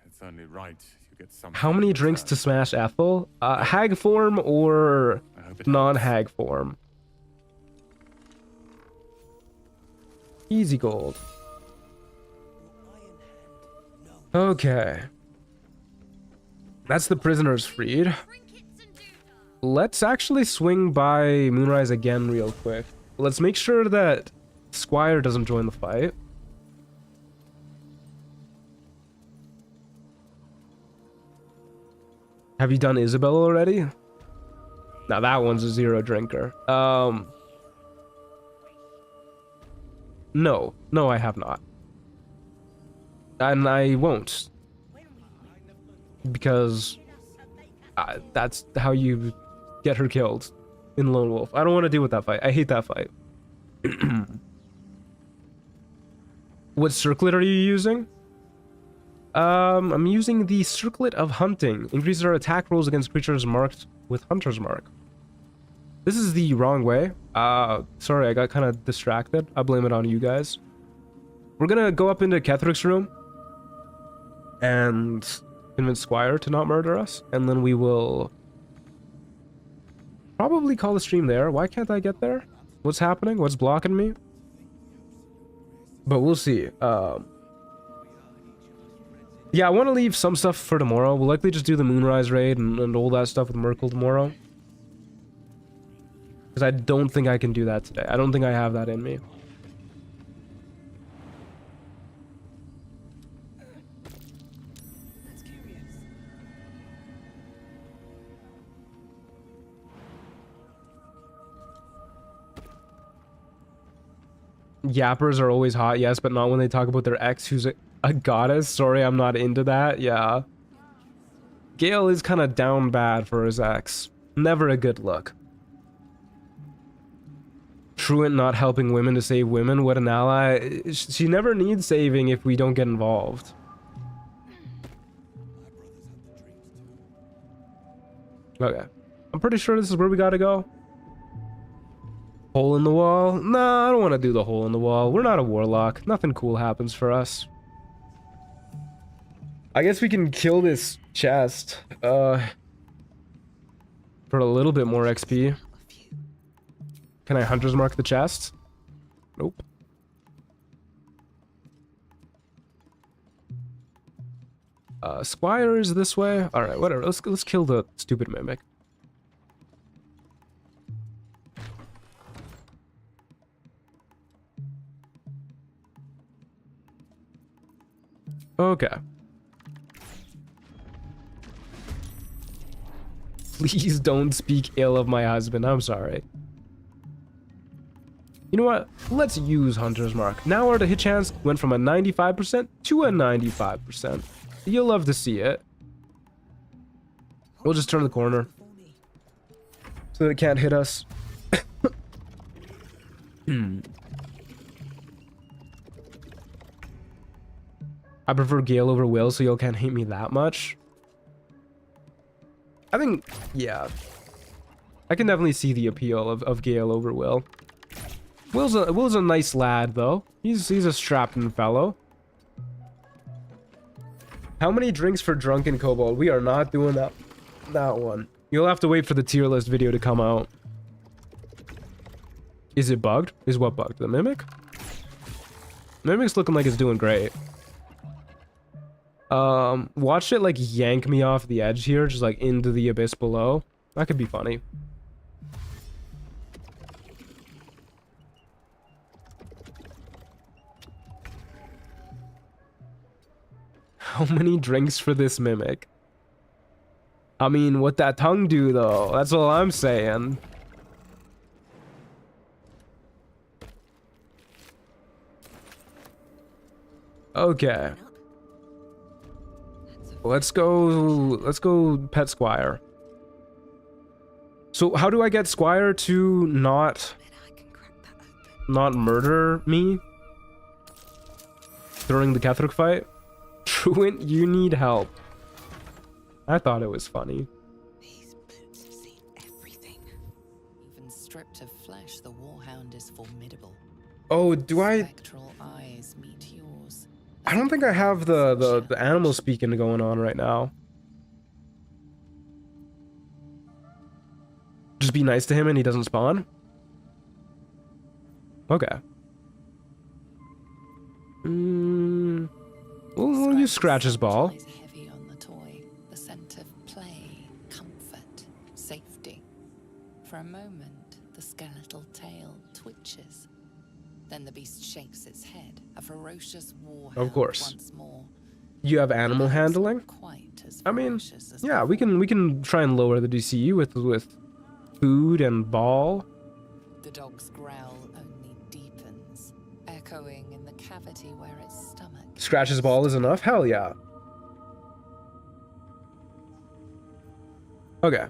It's only right you get some. How many drinks to smash Ethel? Hag form or non-hag form? Easy gold. Okay. That's the prisoners freed. Let's actually swing by Moonrise again real quick. Let's make sure that Squire doesn't join the fight. Have you done Isabel already? Now that one's a 0 drinker. No, I have not. And I won't. Because that's how you get her killed in Lone Wolf. I don't want to deal with that fight. I hate that fight. What circlet are you using? I'm using the Circlet of Hunting. Increases our attack rolls against creatures marked with Hunter's Mark. This is the wrong way. Sorry, I got kind of distracted. I blame it on you guys. We're gonna go up into Ketheric's room and convince Squire to not murder us, and then we will probably call the stream there. Why can't I get there? What's happening? What's blocking me? But we'll see. Yeah, I want to leave some stuff for tomorrow. We'll likely just do the Moonrise raid and all that stuff with Merkel tomorrow. Because I don't think I can do that today. I don't think I have that in me. That's curious. Yappers are always hot, yes, but not when they talk about their ex who's a goddess. Sorry, I'm not into that. Yeah. Gale is kind of down bad for his ex. Never a good look. Truant not helping women to save women. What an ally. She never needs saving if we don't get involved. Okay. I'm pretty sure this is where we gotta go. Hole in the wall? Nah, I don't want to do the hole in the wall. We're not a warlock. Nothing cool happens for us. I guess we can kill this chest. For a little bit more XP. Can I hunter's mark the chest? Nope. Squire is this way. All right, whatever. Let's kill the stupid mimic. Okay. Please don't speak ill of my husband. I'm sorry. You know what? Let's use Hunter's Mark. Now our hit chance went from a 95% to a 95%. You'll love to see it. We'll just turn the corner so that it can't hit us. I prefer Gale over Will, so y'all can't hate me that much. I think, yeah. I can definitely see the appeal of Gale over Will. Will's a nice lad, though. He's a strapping fellow. How many drinks for drunken kobold? We are not doing that one. You'll have to wait for the tier list video to come out. Is it bugged? Is what bugged? The mimic? Mimic's looking like it's doing great. Watch it like yank me off the edge here, just like into the abyss below. That could be funny. How many drinks for this mimic? I mean, what that tongue do though? That's all I'm saying. Okay. Let's go pet Squire. So how do I get Squire to not murder me during the Ketheric fight? Truant, you need help. I thought it was funny. These boots have seen everything. Even stripped of flesh, the warhound is formidable. Oh, do I? Spectral eyes meet yours. I don't think I have the animal speaking going on right now. Just be nice to him and he doesn't spawn? Okay. We'll use Scratch's ball. Heavy on the toy, the scent of play, comfort, safety. For a moment, the skeletal tail twitches. Then the beast shakes its head, a ferocious warhound Of course. once more. You have animal handling? Quite as I mean, ferocious as yeah, we can try and lower the DC with food and ball. The dog's growl only deepens, echoing in the cavity where its stomach. Scratch's ball is enough? Hell yeah. Okay.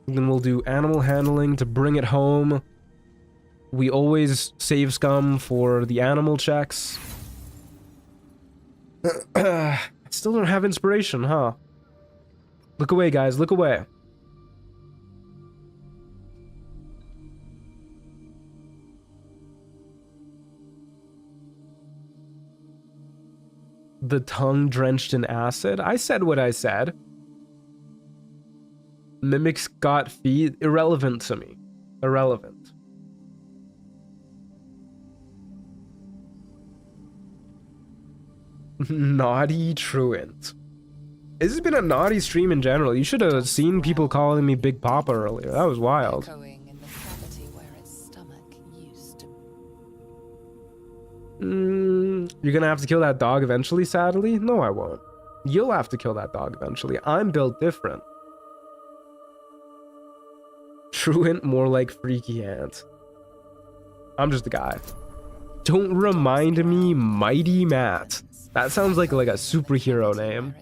Then we'll do animal handling to bring it home. We always save scum for the animal checks. Still don't have inspiration, huh? Look away, guys. Look away. The tongue drenched in acid? I said what I said. Mimics got feet? Irrelevant to me. Irrelevant. Naughty truant. This has been a naughty stream in general. You should have seen people calling me Big Papa earlier. That was wild. Echoing in the cavity where its stomach used to. You're gonna have to kill that dog eventually, sadly? No, I won't. You'll have to kill that dog eventually. I'm built different. Truant, more like Freaky Ant. I'm just a guy. Don't remind me, Mighty Matt. That sounds like a superhero name.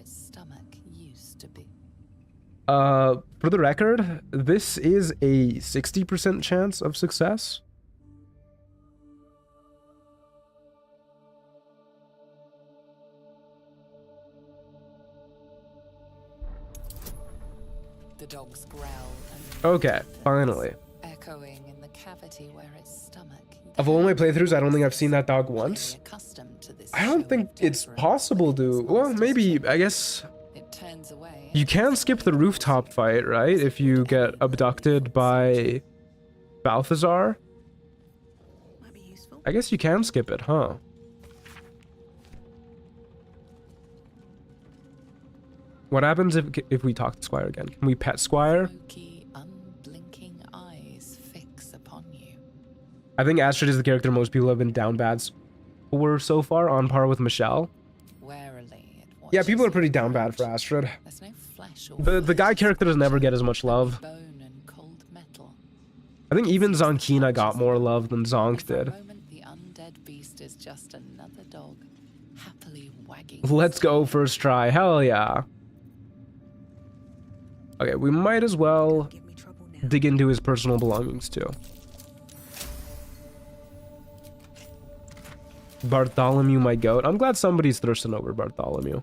For the record, this is a 60% chance of success. The dogs growl and Okay, finally. echoing in the cavity where its stomach. Of all my playthroughs, I don't think I've seen that dog once. I don't think it's possible to. Well, maybe, I guess. It turns away. You can skip the rooftop fight, right? If you get abducted by Balthazar. Might be useful. I guess you can skip it, huh? What happens if we talk to Squire again? Can we pet Squire? Smoky, unblinking eyes fix upon you. I think Astrid is the character most people have been down bad for so far, on par with Michelle. Warily, it Yeah, people are watches pretty down you. bad for Astrid. There's no flesh or The guy character does never get as much love. bone and cold metal. I think even Zonkina got more love than Zonk For a did. moment, the undead beast is just another dog, happily wagging. Let's go first try. Hell yeah. Okay, we might as well Give me trouble now. dig into his personal belongings too. Bartholomew, my goat. I'm glad somebody's thirsting over Bartholomew.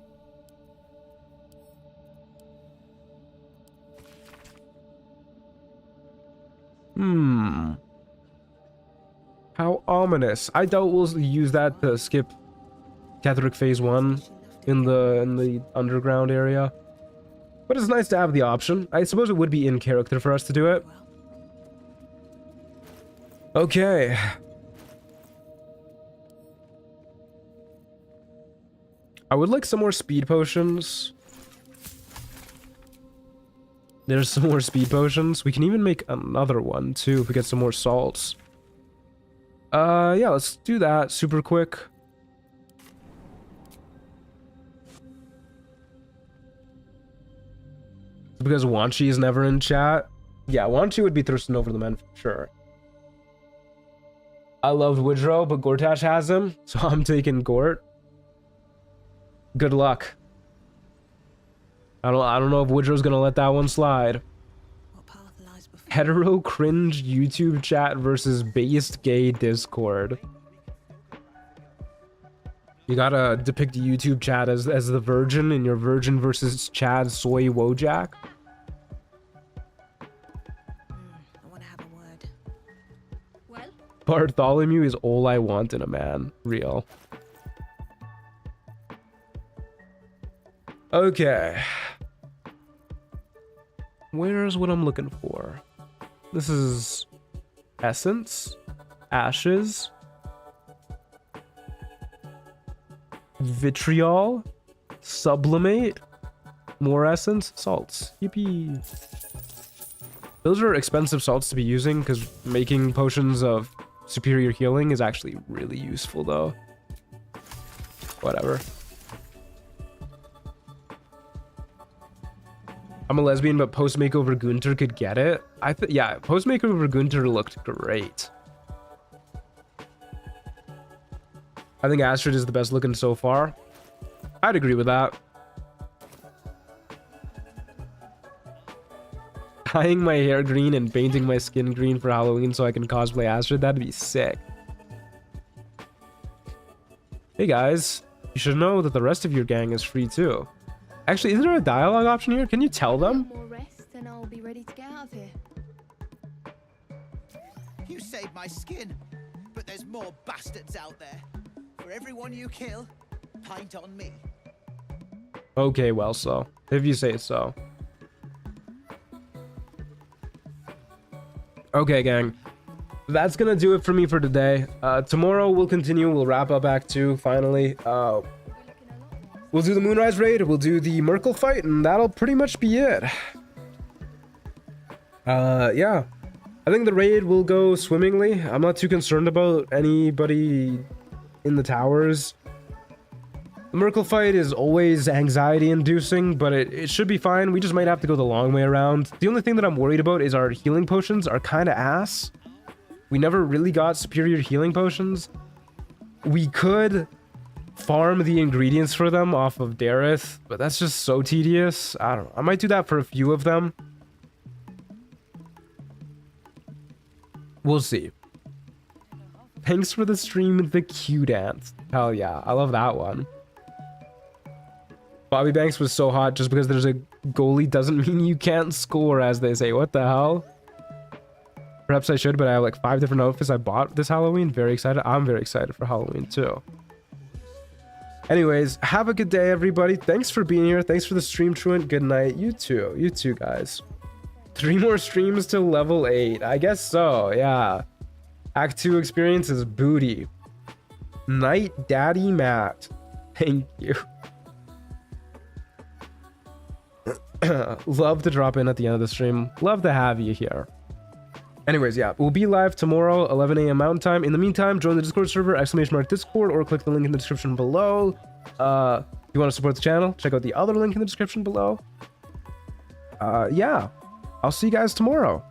How ominous. I doubt we'll use that to skip Catherick Phase 1 in the underground area. But it's nice to have the option. I suppose it would be in character for us to do it. Okay. I would like some more speed potions. There's some more speed potions. We can even make another one too if we get some more salts. Yeah, let's do that super quick. Because Wanchi is never in chat. Yeah, Wanchi would be thirsting over the men for sure. I loved Woodrow, but Gortash has him, so I'm taking Gort. Good luck. I don't know if Woodrow's gonna let that one slide. What path lies before? Hetero cringe YouTube chat versus based gay Discord. You gotta depict YouTube chat as the virgin in your virgin versus Chad soy Wojak. I want to have a word. Well, Bartholomew is all I want in a man. Real. Okay. Where's what I'm looking for? This is essence, ashes, vitriol, sublimate, more essence, salts. Yippee. Those are expensive salts to be using because making potions of superior healing is actually really useful though. Whatever. I'm a lesbian, but post makeover Gunter could get it. Yeah, post makeover Gunter looked great. I think Astrid is the best looking so far. I'd agree with that. Dyeing my hair green and painting my skin green for Halloween so I can cosplay Astrid, that'd be sick. Hey guys, you should know that the rest of your gang is free too. Actually, is there a dialogue option here? Can you tell them? more rest and I'll be ready to get out of here. You saved my skin, but there's more bastards out there. For everyone you kill, pint on me. Okay, well, so if you say so. Okay, gang. That's gonna do it for me for today. Tomorrow we'll continue. We'll wrap up Act 2 finally. We'll do the Moonrise raid, we'll do the Merkle fight, and that'll pretty much be it. Yeah. I think the raid will go swimmingly. I'm not too concerned about anybody in the towers. The Merkle fight is always anxiety-inducing, but it should be fine. We just might have to go the long way around. The only thing that I'm worried about is our healing potions are kind of ass. We never really got superior healing potions. We could farm the ingredients for them off of Dareth, but that's just so tedious. I don't know. I might do that for a few of them. We'll see. Thanks for the stream, the Q dance. Hell yeah, I love that one. Bobby Banks was so hot. Just because there's a goalie doesn't mean you can't score, as they say. What the hell? Perhaps I should, but I have like 5 different outfits I bought this Halloween. Very excited. I'm very excited for Halloween too. Anyways, have a good day, everybody. Thanks for being here. Thanks for the stream, Truant. Good night. You too. You too, guys. 3 more streams to level 8. I guess so, yeah. Act 2 experience is booty. Night Daddy Matt. Thank you. Love to drop in at the end of the stream. Love to have you here. Anyways, yeah, we'll be live tomorrow, 11 a.m. Mountain Time. In the meantime, join the Discord server, !Discord, or click the link in the description below. If you want to support the channel, check out the other link in the description below. Yeah, I'll see you guys tomorrow.